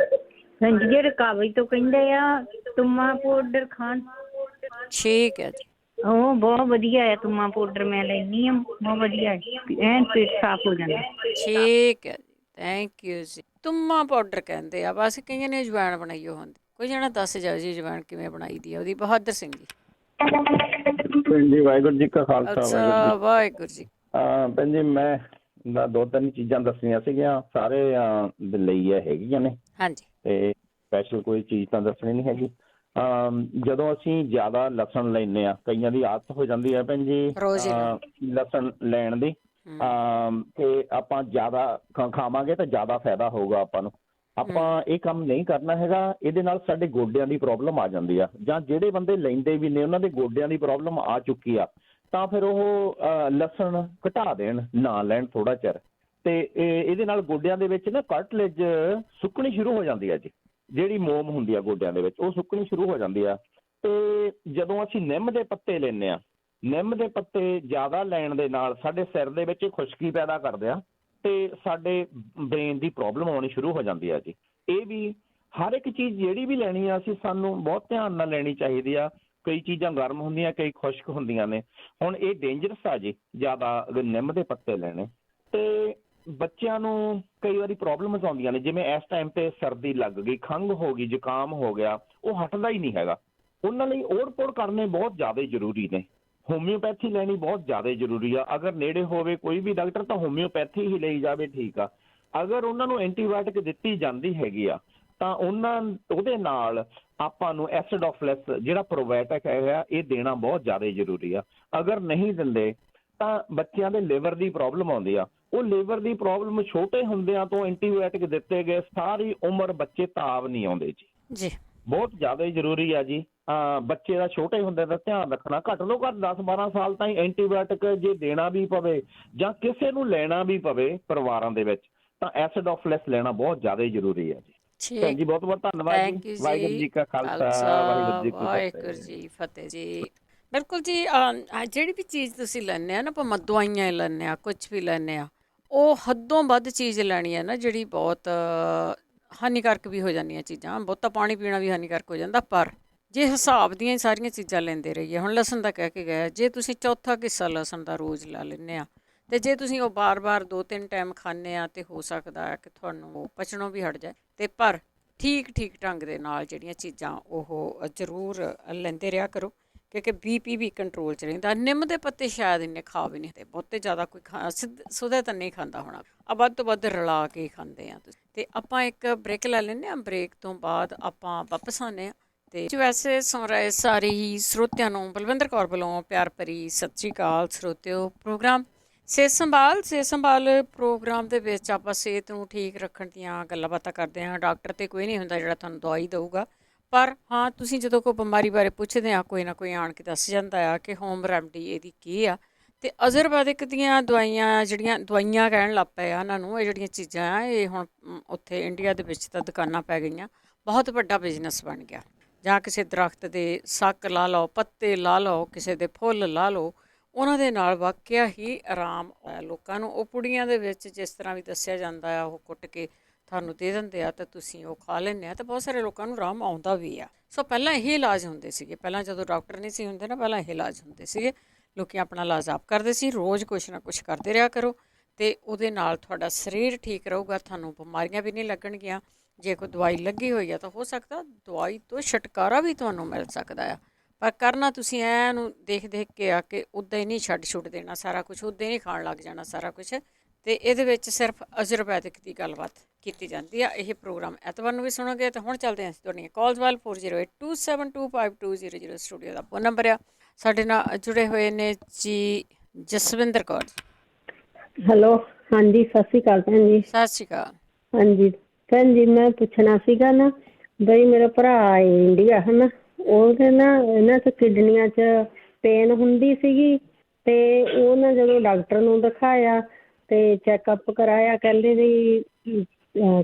ਹਾਂਜੀ, ਜਿਹੜੇ ਕਾਬਜ਼ ਤੋਂ ਕਹਿੰਦੇ ਆ ਤੁੰਮਾ ਪਾਊਡਰ ਖਾਣ। ਠੀਕ ਹੈ ਜੀ। ਉਹ ਬਹੁਤ ਵਧੀਆ ਹੈ ਤੁੰਮਾ ਪਾਊਡਰ, ਮੈਂ ਲੈਂਦੀ ਹਾਂ, ਬਹੁਤ ਵਧੀਆ ਐਨ ਪੇਟ ਸਾਫ਼ ਹੋ ਜਾਂਦਾ। ਠੀਕ ਹੈ ਜੀ, ਥੈਂਕ ਯੂ ਜੀ। ਤੁੰਮਾ ਪਾਊਡਰ ਕਹਿੰਦੇ ਆ, ਬਸ ਕਈਆਂ ਨੇ ਅਜਵਾਇਣ ਬਣਾਈ ਉਹ ਹੁੰਦੀ। ਕੋਈ ਜਣਾ ਦੱਸ ਜਾਓ ਜੀ ਅਜਵਾਇਣ ਕਿਵੇਂ ਬਣਾਈ ਦੀ ਆ ਉਹਦੀ। ਬਹਾਦਰ ਸਿੰਘ ਜੀ। ਭੈਣ ਜੀ ਵਾਹਿਗੁਰੂ ਜੀ ਕਾ ਖਾਲਸਾ ਵਾਹਿਗੁਰੂ ਜੀ। ਭੈਣ ਜੀ ਮੈਂ 2-3 ਚੀਜ਼ਾਂ ਦੱਸਣੀਆਂ ਸੀਗੀਆਂ, ਸਾਰੇ ਦੇ ਲਈ ਹੈਗੀਆਂ ਨੇ। ਹਾਂਜੀ। ਤੇ ਸਪੈਸ਼ਲ ਕੋਈ ਚੀਜ਼ ਤਾਂ ਦੱਸਣੀ ਨਹੀਂ ਹੈਗੀ। ਜਦੋਂ ਅਸੀਂ ਜ਼ਿਆਦਾ ਲਸਣ ਲੈਂਦੇ ਹਾਂ, ਕਈਆਂ ਦੀ ਆਦਤ ਹੋ ਜਾਂਦੀ ਹੈ ਭੈਣ ਜੀ ਲਸਣ ਲੈਣ ਦੀ, ਤੇ ਆਪਾਂ ਜ਼ਿਆਦਾ ਖਾਵਾਂਗੇ ਤਾਂ ਜ਼ਿਆਦਾ ਫਾਇਦਾ ਹੋਊਗਾ ਆਪਾਂ ਨੂੰ। ਆਪਾਂ ਇਹ ਕੰਮ ਨਹੀਂ ਕਰਨਾ ਹੈਗਾ। ਇਹਦੇ ਨਾਲ ਸਾਡੇ ਗੋਡਿਆਂ ਦੀ ਪ੍ਰੋਬਲਮ ਆ ਜਾਂਦੀ ਆ, ਜਾਂ ਜਿਹੜੇ ਬੰਦੇ ਲੈਂਦੇ ਵੀ ਨੇ ਉਹਨਾਂ ਦੇ ਗੋਡਿਆਂ ਦੀ ਪ੍ਰੋਬਲਮ ਆ ਚੁੱਕੀ ਆ, ਤਾਂ ਫਿਰ ਉਹ ਲਸਣ ਘਟਾ ਦੇਣ, ਨਾ ਲੈਣ ਥੋੜਾ ਚਿਰ। ਤੇ ਇਹਦੇ ਨਾਲ ਗੋਡਿਆਂ ਦੇ ਵਿੱਚ ਨਾ ਕਾਰਟਲੇਜ ਸੁੱਕਣੀ ਸ਼ੁਰੂ ਹੋ ਜਾਂਦੀ ਆ ਜੀ, ਜਿਹੜੀ ਮੋਮ ਹੁੰਦੀ ਆ ਗੋਡਿਆਂ ਦੇ ਵਿੱਚ ਉਹ ਸੁੱਕਣੀ ਸ਼ੁਰੂ ਹੋ ਜਾਂਦੀ ਆ। ਤੇ ਜਦੋਂ ਅਸੀਂ ਨਿੰਮ ਦੇ ਪੱਤੇ ਲੈਂਦੇ ਆ, ਨਿੰਮ ਦੇ ਪੱਤੇ ਜ਼ਿਆਦਾ ਲੈਣ ਦੇ ਨਾਲ ਸਾਡੇ ਸਿਰ ਦੇ ਵਿੱਚ ਖੁਸ਼ਕੀ ਪੈਦਾ ਕਰਦੇ ਆ ਤੇ ਸਾਡੇ ਬ੍ਰੇਨ ਦੀ ਪ੍ਰੋਬਲਮ ਆਉਣੀ ਸ਼ੁਰੂ ਹੋ ਜਾਂਦੀ ਆ ਜੀ। ਇਹ ਵੀ ਹਰ ਇੱਕ ਚੀਜ਼ ਜਿਹੜੀ ਵੀ ਲੈਣੀ ਆ ਅਸੀਂ ਸਾਨੂੰ ਬਹੁਤ ਧਿਆਨ ਨਾਲ ਲੈਣੀ ਚਾਹੀਦੀ ਆ। ਕਈ ਚੀਜ਼ਾਂ ਗਰਮ ਹੁੰਦੀਆਂ, ਕਈ ਖੁਸ਼ਕ ਹੁੰਦੀਆਂ ਨੇ। ਹੁਣ ਇਹ ਡੇਂਜਰਸ ਆ ਜੀ ਜ਼ਿਆਦਾ ਨਿੰਮ ਦੇ ਪੱਤੇ ਲੈਣੇ। ਤੇ ਬੱਚਿਆਂ ਨੂੰ ਕਈ ਵਾਰੀ ਪ੍ਰੋਬਲਮਸ ਆਉਂਦੀਆਂ ਨੇ, ਜਿਵੇਂ ਇਸ ਟਾਈਮ ਤੇ ਸਰਦੀ ਲੱਗ ਗਈ, ਖੰਘ ਹੋ ਗਈ, ਜ਼ੁਕਾਮ ਹੋ ਗਿਆ, ਉਹ ਹਟਦਾ ਹੀ ਨਹੀਂ ਹੈਗਾ। ਉਹਨਾਂ ਲਈ ਓੜ-ਪੋੜ ਕਰਨੇ ਬਹੁਤ ਜ਼ਿਆਦਾ ਜ਼ਰੂਰੀ ਨੇ। ਹੋਮਿਓਪੈਥੀ ਲੈਣੀ ਬਹੁਤ ਜ਼ਿਆਦਾ ਜ਼ਰੂਰੀ ਆ। ਅਗਰ ਨੇੜੇ ਹੋਵੇ ਕੋਈ ਵੀ ਡਾਕਟਰ ਤਾਂ ਹੋਮਿਓਪੈਥੀ ਹੀ ਲਈ ਜਾਵੇ, ਠੀਕ ਆ। ਅਗਰ ਉਹਨਾਂ ਨੂੰ ਐਂਟੀਬਾਇਓਟਿਕ ਦਿੱਤੀ ਜਾਂਦੀ ਹੈਗੀ ਆ ਤਾਂ ਉਹਦੇ ਨਾਲ ਆਪਾਂ ਨੂੰ ਐਸਿਡੋਫਿਲਸ ਜਿਹੜਾ ਪ੍ਰੋਬਾਇਓਟਿਕ ਹੈਗਾ ਇਹ ਦੇਣਾ ਬਹੁਤ ਜ਼ਿਆਦਾ ਜ਼ਰੂਰੀ ਆ। ਅਗਰ ਨਹੀਂ ਦਿੰਦੇ ਤਾਂ ਬੱਚਿਆਂ ਦੇ ਲਿਵਰ ਦੀ ਪ੍ਰੋਬਲਮ ਆਉਂਦੀ ਆ। ਉਹ ਲਿਵਰ ਦੀ ਪ੍ਰੋਬਲਮ ਛੋਟੇ ਹੁੰਦਿਆਂ ਤੋਂ ਐਂਟੀਬਾਇਓਟਿਕ ਦਿੱਤੇ ਗਏ ਸਾਰੀ ਉਮਰ ਬੱਚੇ ਤਾਬ ਨਹੀਂ ਆਉਂਦੇ ਜੀ। ਬਹੁਤ ਜ਼ਿਆਦਾ ਜ਼ਰੂਰੀ ਆ ਜੀ ਬੱਚੇ ਦਾ ਛੋਟੇ ਹੁੰਦੇ ਦਾ ਧਿਆਨ ਰੱਖਣਾ। ਘੱਟ ਤੋਂ ਘੱਟ 10-12 ਸਾਲ ਤਾਈਂ ਐਂਟੀਬਾਇਓਟਿਕ ਜੇ ਦੇਣਾ ਵੀ ਪਵੇ ਜਾਂ ਕਿਸੇ ਨੂੰ ਲੈਣਾ ਵੀ ਪਵੇ ਪਰਿਵਾਰਾਂ ਦੇ ਵਿੱਚ ਤਾਂ ਐਸਿਡੋਫਿਲਸ ਲੈਣਾ ਬਹੁਤ ਜ਼ਿਆਦਾ ਜ਼ਰੂਰੀ ਹੈ ਜੀ। ਭੈਣ ਜੀ ਬਹੁਤ ਬਹੁਤ ਧੰਨਵਾਦ ਜੀ। ਵਾਹਿਗੁਰੂ ਜੀ ਕਾ ਖਾਲਸਾ, ਵਾਹਿਗੁਰੂ ਜੀ ਫਤਿਹ ਜੀ। ਬਿਲਕੁਲ ਜੀ। ਜਿਹੜੀ ਵੀ ਚੀਜ਼ ਤੁਸੀਂ ਲੈਂਦੇ ਆ ਨਾ, ਭਾਵੇਂ ਦਵਾਈਆਂ ਲੈਂਦੇ ਆ, ਕੁਛ ਵੀ ਲੈਂਦੇ ਆ, ਉਹ ਹੱਦੋਂ ਵੱਧ ਚੀਜ਼ ਲੈਣੀ ਹੈ ਨਾ ਜਿਹੜੀ ਬਹੁਤ ਹਾਨੀਕਾਰਕ ਵੀ ਹੋ ਜਾਂਦੀਆਂ ਚੀਜ਼ਾਂ। ਬਹੁਤਾ ਪਾਣੀ ਪੀਣਾ ਵੀ ਹਾਨੀਕਾਰਕ ਹੋ ਜਾਂਦਾ। ਪਰ ਜੇ ਹਿਸਾਬ ਦੀਆਂ ਹੀ ਸਾਰੀਆਂ ਚੀਜ਼ਾਂ ਲੈਂਦੇ ਰਹੀਏ, ਹੁਣ ਲਸਣ ਦਾ ਕਹਿ ਕੇ ਗਏ, ਜੇ ਤੁਸੀਂ ਚੌਥਾ ਹਿੱਸਾ ਲਸਣ ਦਾ ਰੋਜ਼ ਲੈ ਲੈਂਦੇ ਆ ਅਤੇ ਜੇ ਤੁਸੀਂ ਉਹ ਬਾਰ-ਬਾਰ 2-3 ਟਾਈਮ ਖਾਂਦੇ ਆ ਤਾਂ ਹੋ ਸਕਦਾ ਹੈ ਕਿ ਤੁਹਾਨੂੰ ਪਚਣੋਂ ਵੀ ਹਟ ਜਾਏ। ਅਤੇ ਪਰ ਠੀਕ ਢੰਗ ਦੇ ਨਾਲ ਜਿਹੜੀਆਂ ਚੀਜ਼ਾਂ ਉਹ ਜ਼ਰੂਰ ਲੈਂਦੇ ਰਿਹਾ ਕਰੋ, ਕਿਉਂਕਿ BP ਵੀ ਕੰਟਰੋਲ 'ਚ ਰਹਿੰਦਾ। ਨਿੰਮ ਦੇ ਪੱਤੇ ਸ਼ਾਇਦ ਇੰਨੇ ਖਾ ਵੀ ਨਹੀਂ, ਬਹੁਤੇ ਜ਼ਿਆਦਾ ਕੋਈ ਸੁਧਾ ਤਾਂ ਨਹੀਂ ਖਾਂਦਾ ਹੋਣਾ, ਵੱਧ ਤੋਂ ਵੱਧ ਰਲਾ ਕੇ ਖਾਂਦੇ ਆ ਤੁਸੀਂ। ਅਤੇ ਆਪਾਂ ਇੱਕ ਬ੍ਰੇਕ ਲੈ ਲੈਂਦੇ ਹਾਂ, ਬ੍ਰੇਕ ਤੋਂ ਬਾਅਦ ਆਪਾਂ ਵਾਪਸ ਆਉਂਦੇ ਹਾਂ। ਅਤੇ ਵੈਸੇ ਸੁਣ ਰਹੇ ਸਾਰੇ ਹੀ ਸਰੋਤਿਆਂ ਨੂੰ ਬਲਵਿੰਦਰ ਕੌਰ ਵੱਲੋਂ ਪਿਆਰ ਭਰੀ ਸਤਿ ਸ਼੍ਰੀ ਅਕਾਲ। ਸਰੋਤਿਓ, ਪ੍ਰੋਗਰਾਮ ਸਿਹਤ ਸੰਭਾਲ ਪ੍ਰੋਗਰਾਮ ਦੇ ਵਿੱਚ ਆਪਾਂ ਸਿਹਤ ਨੂੰ ਠੀਕ ਰੱਖਣ ਦੀਆਂ ਗੱਲਾਂ ਬਾਤਾਂ ਕਰਦੇ ਹਾਂ। ਡਾਕਟਰ ਤਾਂ ਕੋਈ ਨਹੀਂ ਹੁੰਦਾ ਜਿਹੜਾ ਤੁਹਾਨੂੰ ਦਵਾਈ ਦਊਗਾ, ਪਰ ਹਾਂ ਤੁਸੀਂ ਜਦੋਂ ਕੋਈ ਬਿਮਾਰੀ ਬਾਰੇ ਪੁੱਛਦੇ ਆ, ਕੋਈ ਨਾ ਕੋਈ ਆਣ ਕੇ ਦੱਸ ਜਾਂਦਾ ਆ ਕਿ ਹੋਮ ਰੈਮਡੀ ਇਹਦੀ ਕੀ ਆ। ਅਤੇ ਆਯੁਰਵੈਦਿਕ ਦੀਆਂ ਦਵਾਈਆਂ, ਜਿਹੜੀਆਂ ਦਵਾਈਆਂ ਕਹਿਣ ਲੱਗ ਪਏ ਆ ਉਹਨਾਂ ਨੂੰ, ਇਹ ਜਿਹੜੀਆਂ ਚੀਜ਼ਾਂ ਆ ਇਹ ਹੁਣ ਉੱਥੇ ਇੰਡੀਆ ਦੇ ਵਿੱਚ ਤਾਂ ਦੁਕਾਨਾਂ ਪੈ ਗਈਆਂ, ਬਹੁਤ ਵੱਡਾ ਬਿਜ਼ਨਸ ਬਣ ਗਿਆ। ਜਾਂ ਕਿਸੇ ਦਰਖਤ ਦੇ ਸੱਕ ਲਾ ਲਓ, ਪੱਤੇ ਲਾ ਲਓ, ਕਿਸੇ ਦੇ ਫੁੱਲ ਲਾ ਲਓ, ਉਹਨਾਂ ਦੇ ਨਾਲ ਵਾਕਿਆ ਹੀ ਆਰਾਮ ਆਇਆ ਲੋਕਾਂ ਨੂੰ। ਉਹ ਪੁੜੀਆਂ ਦੇ ਵਿੱਚ ਜਿਸ ਤਰ੍ਹਾਂ ਵੀ ਦੱਸਿਆ ਜਾਂਦਾ ਆ, ਉਹ ਕੁੱਟ ਕੇ ਤੁਹਾਨੂੰ ਦੇ ਦਿੰਦੇ ਆ ਤਾਂ ਤੁਸੀਂ ਉਹ ਖਾ ਲੈਂਦੇ ਆ, ਤਾਂ ਬਹੁਤ ਸਾਰੇ ਲੋਕਾਂ ਨੂੰ ਆਰਾਮ ਆਉਂਦਾ ਵੀ ਆ। ਸੋ ਪਹਿਲਾਂ ਇਹ ਇਲਾਜ ਹੁੰਦੇ ਸੀਗੇ, ਪਹਿਲਾਂ ਜਦੋਂ ਡਾਕਟਰ ਨਹੀਂ ਸੀ ਹੁੰਦੇ ਨਾ, ਪਹਿਲਾਂ ਇਹ ਇਲਾਜ ਹੁੰਦੇ ਸੀਗੇ। ਲੋਕ ਆਪਣਾ ਇਲਾਜ ਆਪ ਕਰਦੇ ਸੀ। ਰੋਜ਼ ਕੁਛ ਨਾ ਕੁਛ ਕਰਦੇ ਰਿਹਾ ਕਰੋ ਅਤੇ ਉਹਦੇ ਨਾਲ ਤੁਹਾਡਾ ਸਰੀਰ ਠੀਕ ਰਹੂਗਾ, ਤੁਹਾਨੂੰ ਬਿਮਾਰੀਆਂ ਵੀ ਨਹੀਂ ਲੱਗਣਗੀਆਂ। ਜੇ ਕੋਈ ਦਵਾਈ ਲੱਗੀ ਹੋਈ ਆ ਤਾਂ ਹੋ ਸਕਦਾ ਦਵਾਈ ਤੋਂ ਛੁਟਕਾਰਾ ਵੀ ਤੁਹਾਨੂੰ ਮਿਲ ਸਕਦਾ ਆ, ਪਰ ਕਰਨਾ ਤੁਸੀਂ ਇਹਨੂੰ ਦੇਖ ਕੇ ਆ ਕਿ ਉੱਦਾਂ ਹੀ ਨਹੀਂ ਛੱਡ ਦੇਣਾ ਸਾਰਾ ਕੁਛ, ਉੱਦਾਂ ਹੀ ਨਹੀਂ ਖਾਣ ਲੱਗ ਜਾਣਾ ਸਾਰਾ ਕੁਛ। ਅਤੇ ਇਹਦੇ ਵਿੱਚ ਸਿਰਫ ਆਯੁਰਵੈਦਿਕ ਦੀ ਗੱਲਬਾਤ ਕੀਤੀ ਜਾਂਦੀ ਆ। ਇਹ ਪ੍ਰੋਗਰਾਮ ਐਤਵਾਰ ਨੂੰ ਵੀ ਸੁਣੋਗੇ। ਤਾਂ ਹੁਣ ਚੱਲਦੇ ਹਾਂ ਤੁਹਾਡੀਆਂ ਕਾਲਸ ਵੱਲ। 4082725200 ਸਟੂਡੀਓ ਦਾ ਫੋਨ ਨੰਬਰ ਆ। ਸਾਡੇ ਨਾਲ ਜੁੜੇ ਹੋਏ ਨੇ ਜੀ ਜਸਵਿੰਦਰ ਕੌਰ। ਹੈਲੋ, ਹਾਂਜੀ, ਸਤਿ ਸ਼੍ਰੀ ਅਕਾਲ ਭੈਣ ਜੀ। ਸਤਿ ਸ਼੍ਰੀ ਅਕਾਲ। ਹਾਂਜੀ ਭੈਣ ਜੀ, ਮੈਂ ਪੁੱਛਣਾ ਸੀਗਾ ਨਾ ਬਈ, ਮੇਰਾ ਭਰਾ ਹੈ ਇੰਡੀਆ, ਹੈ ਨਾ, ਉਹਦੇ ਨਾ ਇਹਨਾਂ 'ਚ ਕਿਡਨੀਆਂ 'ਚ ਪੇਨ ਹੁੰਦੀ ਸੀਗੀ ਅਤੇ ਉਹ ਨਾ ਜਦੋਂ ਡਾਕਟਰ ਨੂੰ ਦਿਖਾਇਆ ਅਤੇ ਚੈੱਕਅਪ ਕਰਾਇਆ, ਕਹਿੰਦੇ ਵੀ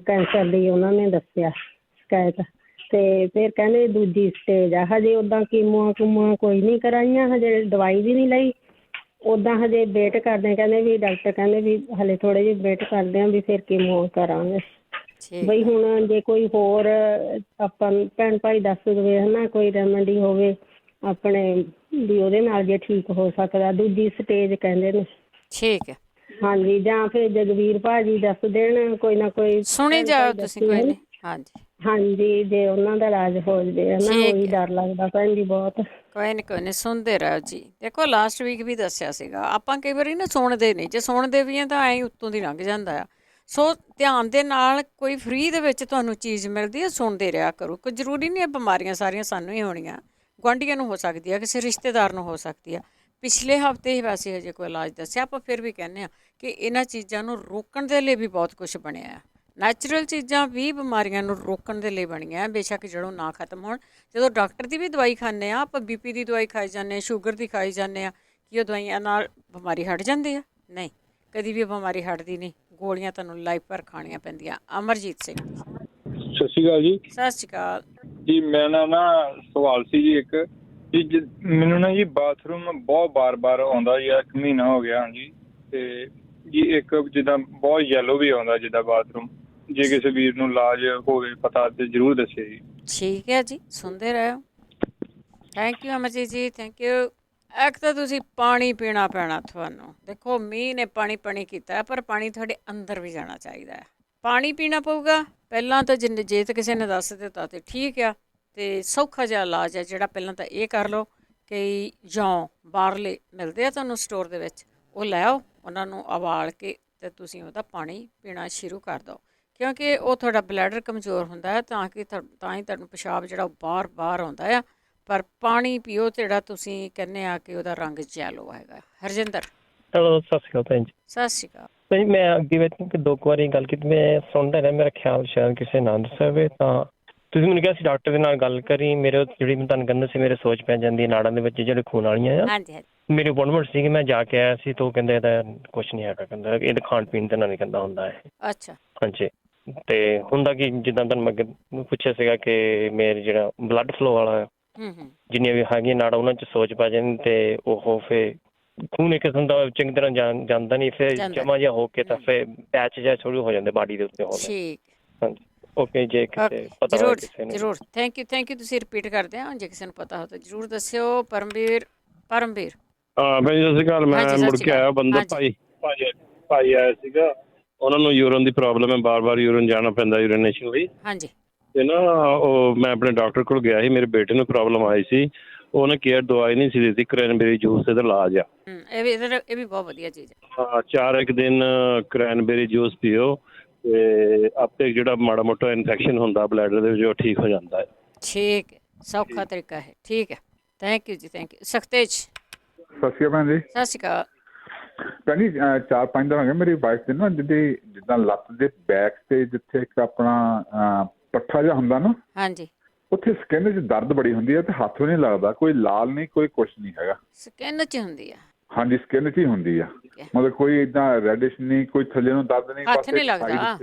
ਕੈਂਸਰ ਦੀ ਉਹਨਾਂ ਨੇ ਦੱਸਿਆ ਸ਼ਿਕਾਇਤ। ਅਤੇ ਫਿਰ ਕਹਿੰਦੇ ਦੂਜੀ ਸਟੇਜ ਆ। ਹਜੇ ਉੱਦਾਂ ਕੀਮੋਆਂ ਕੋਈ ਨਹੀਂ ਕਰਾਈਆਂ, ਹਜੇ ਦਵਾਈ ਵੀ ਨਹੀਂ ਲਈ, ਉੱਦਾਂ ਹਜੇ ਵੇਟ ਕਰਦੇ। ਕਹਿੰਦੇ ਵੀ ਡਾਕਟਰ ਕਹਿੰਦੇ ਵੀ ਹਲੇ ਥੋੜ੍ਹੇ ਜਿਹੇ ਵੇਟ ਕਰਦੇ ਹਾਂ ਵੀ ਫਿਰ ਕੀਮੋ ਕਰਾਂਗੇ। ਬਈ ਹੁਣ ਜੇ ਕੋਈ ਹੋਰ ਆਪਾਂ ਭੈਣ ਭਾਈ ਦੱਸ ਦੇਵੇ, ਹੈ ਨਾ, ਕੋਈ ਰੈਮਡੀ ਹੋਵੇ ਆਪਣੇ ਵੀ ਉਹਦੇ ਨਾਲ ਜੇ ਠੀਕ ਹੋ ਸਕਦਾ। ਦੂਜੀ ਸਟੇਜ ਕਹਿੰਦੇ ਨੇ। ਠੀਕ ਹੈ। ਹਾਂਜੀ, ਜਾਂ ਫਿਰ ਜਗਵੀਰ ਭਾਜੀ ਦੱਸ ਦੇਣ, ਕੋਈ ਨਾ ਕੋਈ ਸੁਣੀ ਜਾਓ ਤੁਸੀਂ। ਕੋਈ ਨਹੀਂ। ਹਾਂਜੀ, ਜੇ ਉਹਨਾਂ ਦਾ ਇਲਾਜ ਹੋ ਜਾਵੇ, ਹੈ ਨਾ, ਉਹੀ ਡਰ ਲੱਗਦਾ ਭੈਣ ਜੀ ਬਹੁਤ। ਕੋਈ ਨਹੀਂ ਸੁਣਦੇ ਰਹੋ ਜੀ। ਦੇਖੋ, ਲਾਸਟ ਵੀਕ ਵੀ ਦੱਸਿਆ ਸੀਗਾ ਆਪਾਂ, ਕਈ ਵਾਰੀ ਨਾ ਸੁਣਦੇ ਨਹੀਂ, ਜੇ ਸੁਣਦੇ ਵੀ ਆ ਤਾਂ ਐਂ ਉੱਤੋਂ ਦੀ ਲੰਘ ਜਾਂਦਾ ਆ। ਸੋ ਧਿਆਨ ਦੇ ਨਾਲ ਕੋਈ ਫ੍ਰੀ ਦੇ ਵਿੱਚ ਤੁਹਾਨੂੰ ਚੀਜ਼ ਮਿਲਦੀ ਹੈ, ਸੁਣਦੇ ਰਿਹਾ ਕਰੋ। ਕੋਈ ਜ਼ਰੂਰੀ ਨਹੀਂ ਹੈ ਬਿਮਾਰੀਆਂ ਸਾਰੀਆਂ ਸਾਨੂੰ ਹੀ ਹੋਣੀਆਂ, ਗੁਆਂਢੀਆਂ ਨੂੰ ਹੋ ਸਕਦੀ ਆ, ਕਿਸੇ ਰਿਸ਼ਤੇਦਾਰ ਨੂੰ ਹੋ ਸਕਦੀ ਆ। ਪਿਛਲੇ ਹਫ਼ਤੇ ਹੀ ਵੈਸੇ ਹਜੇ ਕੋਈ ਇਲਾਜ ਦੱਸਿਆ, ਆਪਾਂ ਫਿਰ ਵੀ ਕਹਿੰਦੇ ਹਾਂ ਕਿ ਇਹਨਾਂ ਚੀਜ਼ਾਂ ਨੂੰ ਰੋਕਣ ਦੇ ਲਈ ਵੀ ਬਹੁਤ ਕੁਛ ਬਣਿਆ ਆ। ਨੈਚੁਰਲ ਚੀਜ਼ਾਂ ਵੀ ਬਿਮਾਰੀਆਂ ਨੂੰ ਰੋਕਣ ਦੇ ਲਈ ਬਣੀਆਂ, ਬੇਸ਼ੱਕ ਜੜੋਂ ਨਾ ਖਤਮ ਹੋਣ। ਜਦੋਂ ਡਾਕਟਰ ਦੀ ਵੀ ਦਵਾਈ ਖਾਂਦੇ ਹਾਂ ਆਪਾਂ, BP ਦੀ ਦਵਾਈ ਖਾਈ ਜਾਂਦੇ ਹਾਂ, ਸ਼ੂਗਰ ਦੀ ਖਾਈ ਜਾਂਦੇ ਹਾਂ, ਕੀ ਉਹ ਦਵਾਈਆਂ ਨਾਲ ਬਿਮਾਰੀ ਹਟ ਜਾਂਦੀ ਆ? ਨਹੀਂ, ਕਦੀ ਵੀ ਬਿਮਾਰੀ ਹਟਦੀ ਨਹੀਂ, ਗੋਲੀਆਂ ਤੁਹਾਨੂੰ ਲਾਈਫ ਭਰ ਖਾਣੀਆਂ ਪੈਂਦੀਆਂ। ਅਮਰਜੀਤ ਸਿੰਘ ਸਤਿ ਸ਼੍ਰੀ ਅਕਾਲ ਜੀ। ਸਤਿ ਸ਼੍ਰੀ ਅਕਾਲ ਜੀ। ਮੇਰਾ ਨਾ ਸਵਾਲ ਸੀ ਜੀ ਇੱਕ ਜੀ, ਮੈਨੂੰ ਨਾ ਜੀ ਬਾਥਰੂਮ ਬਹੁਤ ਬਾਰ ਆਉਂਦਾ ਜੀ, 1 ਮਹੀਨਾ ਹੋ ਗਿਆ ਜੀ। ਤੇ ਜੀ ਇੱਕ ਜਿੱਦਾਂ ਬਹੁਤ ਯੈਲੋ ਵੀ ਆਉਂਦਾ ਜਿੱਦਾਂ ਬਾਥਰੂਮ, ਜੇ ਕਿਸੇ ਵੀਰ ਨੂੰ ਇਲਾਜ ਹੋਵੇ ਪਤਾ ਤੇ ਜ਼ਰੂਰ ਦੱਸਿਓ ਜੀ। ਠੀਕ ਹੈ ਜੀ, ਸੁਣਦੇ ਰਹੋ। ਥੈਂਕ ਯੂ ਅਮਰਜੀਤ ਜੀ, ਥੈਂਕ ਯੂ। ਇੱਕ ਤਾਂ ਤੁਸੀਂ ਪਾਣੀ ਪੀਣਾ ਪੈਣਾ ਤੁਹਾਨੂੰ। ਦੇਖੋ ਮੀਂਹ ਨੇ ਪਾਣੀ ਕੀਤਾ, ਪਰ ਪਾਣੀ ਤੁਹਾਡੇ ਅੰਦਰ ਵੀ ਜਾਣਾ ਚਾਹੀਦਾ ਹੈ। ਪਾਣੀ ਪੀਣਾ ਪਊਗਾ ਪਹਿਲਾਂ ਤਾਂ, ਜੇ ਤਾਂ ਕਿਸੇ ਨੇ ਦੱਸ ਦਿੱਤਾ ਤਾਂ ਠੀਕ ਆ। ਅਤੇ ਸੌਖਾ ਜਿਹਾ ਇਲਾਜ ਹੈ ਜਿਹੜਾ, ਪਹਿਲਾਂ ਤਾਂ ਇਹ ਕਰ ਲਓ ਕਿ ਜੌਂ ਬਾਹਰਲੇ ਮਿਲਦੇ ਆ ਤੁਹਾਨੂੰ ਸਟੋਰ ਦੇ ਵਿੱਚ, ਉਹ ਲੈ ਆਓ, ਉਹਨਾਂ ਨੂੰ ਉਬਾਲ ਕੇ ਅਤੇ ਤੁਸੀਂ ਉਹਦਾ ਪਾਣੀ ਪੀਣਾ ਸ਼ੁਰੂ ਕਰ ਦਿਓ, ਕਿਉਂਕਿ ਉਹ ਤੁਹਾਡਾ ਬਲੈਡਰ ਕਮਜ਼ੋਰ ਹੁੰਦਾ ਹੈ, ਤਾਂ ਹੀ ਤੁਹਾਨੂੰ ਪਿਸ਼ਾਬ ਜਿਹੜਾ ਉਹ ਬਾਹਰ ਆਉਂਦਾ ਆ। ਪਰ ਪਾਣੀ ਪੀਓ ਜਿਹੜਾ ਤੁਸੀਂ ਕਹਿੰਦੇ ਆ ਕਿ ਉਹਦਾ ਰੰਗ ਜੈਲੋ ਹੈਗਾ। ਹਰਜਿੰਦਰ ਹੈਲੋ, ਸਤਿ ਸ਼੍ਰੀ ਅਕਾਲ ਭੈਣ ਜੀ। ਸਤਿ ਸ਼੍ਰੀ ਅਕਾਲ ਭੈਣ ਜੀ। ਮੈਂ ਅੱਗੇ ਵਿੱਚ 2 ਵਾਰੀ ਗੱਲ ਕੀਤੀ, ਮੈਂ ਸੁਣਦਾ ਰਿਹਾ, ਮੇਰਾ ਖਿਆਲ ਸ਼ਾਇਦ ਕਿਸੇ ਨੇ ਦੱਸਿਆ ਹੋਵੇ, ਤਾਂ ਤੁਸੀਂ ਮੈਨੂੰ ਕਿਹਾ ਸੀ ਡਾਕਟਰ ਦੇ ਨਾਲ ਗੱਲ ਕਰੀ। ਮੇਰੇ ਜਿਹੜੀ ਮੈਂ ਤੁਹਾਨੂੰ ਕਹਿੰਦਾ ਸੀ, ਮੇਰੇ ਸੋਚ ਪੈ ਜਾਂਦੀ ਹੈ ਨਾੜਾਂ ਦੇ ਵਿੱਚ ਜਿਹੜੇ ਖੂਨ ਵਾਲੀਆਂ ਆ। ਮੇਰੀ ਅਪੋਇੰਟਮੈਂਟ ਸੀਗੀ, ਮੈਂ ਜਾ ਕੇ ਆਇਆ ਸੀ, ਤਾਂ ਉਹ ਕਹਿੰਦੇ ਇਹਦਾ ਕੁਛ ਨਹੀਂ ਹੈਗਾ, ਕਹਿੰਦਾ ਇਹਦੇ ਖਾਣ ਪੀਣ ਦੇ ਨਾਲ ਨਹੀਂ ਕਹਿੰਦਾ ਹੁੰਦਾ ਹੈ। ਅੱਛਾ। ਹਾਂਜੀ। ਤੇ ਹੁੰਦਾ ਕਿ ਜਿੱਦਾਂ ਤੁਹਾਨੂੰ ਮੈਂ ਅੱਗੇ ਪੁੱਛਿਆ ਸੀਗਾ ਕਿ ਮੇਰੇ ਜਿਹੜਾ ਬਲੱਡ ਫਲੋ ਵਾਲਾ ਜਿੰਨੀਆਂ ਵੀ ਹੈਗੀਆਂ ਨਾੜਾਂ ਉਹਨਾਂ 'ਚ ਸੋਚ ਪੈ ਜਾਂਦੀ, ਤੇ ਉਹ ਫਿਰ ਖੂਨ ਇੱਕ ਕਿਸਮ ਦਾ ਚੰਗੀ ਤਰ੍ਹਾਂ ਜਾਂਦਾ ਨਹੀਂ, ਫਿਰ ਜਮਾ ਜਿਹਾ ਹੋ ਕੇ ਤਾਂ ਫਿਰ ਪੈਚ ਜਿਹਾ ਸ਼ੁਰੂ ਹੋ ਜਾਂਦੇ ਬਾਡੀ ਦੇ ਉੱਤੇ ਹੋਣੇ। ਹਾਂਜੀ, ਓਕੇ। ਜੇ ਕਿਸੇ ਪਤਾ ਹੋਵੇ ਕਿਸੇ ਨੂੰ ਜ਼ਰੂਰ। Thank you. ਤੁਸੀਂ ਰਿਪੀਟ ਕਰਦੇ ਹਾਂ, ਜੇ ਕਿਸੇ ਨੂੰ ਪਤਾ ਹੋ ਤਾਂ ਜ਼ਰੂਰ ਦੱਸਿਓ। ਪਰਮਵੀਰ ਹਾਂ ਭਾਈ ਸਤਿ ਸ਼੍ਰੀ ਅਕਾਲ। ਮੈਂ ਮੁੜ ਕੇ ਆਇਆ, ਬੰਦਾ ਭਾਈ ਆਇਆ ਸੀਗਾ, ਉਹਨਾਂ ਨੂੰ ਯੂਰਨ ਦੀ ਪ੍ਰੋਬਲਮ ਹੈ, ਬਾਰ ਯੂਰਨ ਜਾਣਾ ਪੈਂਦਾ ਯੂਰੀਨੇਸ਼ਨ ਲਈ। ਹਾਂਜੀ। ਤੇ ਨਾ ਉਹ ਮੈਂ ਆਪਣੇ ਡਾਕਟਰ ਕੋਲ ਗਿਆ ਸੀ, ਮੇਰੇ ਬੇਟੇ ਨੂੰ ਪ੍ਰੋਬਲਮ ਆਈ ਸੀ, ਉਹਨੇ ਕੇਅਰ ਦਵਾਈ ਨਹੀਂ ਸੀ ਦਿੱਤੀ, ਕਰੈਨਬੇਰੀ ਜੂਸ ਇਹਦਾ ਇਲਾਜ ਆ। ਇਹ ਵੀ ਬਹੁਤ ਵਧੀਆ ਚੀਜ਼ ਹੈ। ਹਾਂ, 4 ਦਿਨ ਕਰੈਨਬੇਰੀ ਜੂਸ ਪੀਓ ਤੇ ਆਪੇ ਜਿਹੜਾ ਮਾੜਾ ਮੋਟਾ ਇਨਫੈਕਸ਼ਨ ਹੁੰਦਾ ਬਲੈਡਰ ਦੇ ਵਿੱਚ ਉਹ ਠੀਕ ਹੋ ਜਾਂਦਾ ਹੈ। ਠੀਕ ਹੈ, ਸੌਖਾ ਤਰੀਕਾ ਹੈ। ਠੀਕ ਹੈ, ਥੈਂਕ ਯੂ ਜੀ, ਥੈਂਕ ਯੂ। ਸਖਤੇਜ ਸਤਿ ਸ਼੍ਰੀ ਅਕਾਲ ਜੀ। ਸਤਿ ਸ਼੍ਰੀ ਅਕਾਲ ਭੈਣ ਜੀ। 4-5 ਦਿਨ ਹੋ ਗਏ ਮੇਰੀ ਵਾਈਫ ਦੇ ਨਾ ਜਿੱਦਾਂ ਲੱਤ ਦੇ ਬੈਕ ਤੇ ਜਿੱਥੇ ਇੱਕ ਆਪਣਾ ਪੱਠਾ ਜਿਹਾ ਹੁੰਦਾ ਨਾ, ਹਾਂਜੀ, ਉੱਥੇ ਸਕਿਨ 'ਚ ਦਰਦ ਬੜੀ ਹੁੰਦੀ ਹੈ ਤੇ ਹੱਥ ਵੀ ਨਹੀਂ ਲੱਗਦਾ, ਕੋਈ ਲਾਲ ਨਹੀਂ, ਕੋਈ ਕੁਛ ਨਹੀਂ ਹੈਗਾ। ਸਕਿਨ 'ਚ ਹੁੰਦੀ ਆ? ਹਾਂਜੀ, ਸਕਿਨ 'ਚ ਹੀ ਹੁੰਦੀ ਆ, ਮਤਲਬ ਕੋਈ ਏਦਾਂ ਰੈਡਿਸ਼ ਨਹੀਂ, ਕੋਈ ਥੱਲੇ ਨੂੰ ਦਰਦ ਨਹੀਂ, ਹੱਥ ਨਹੀਂ ਲੱਗਦਾ।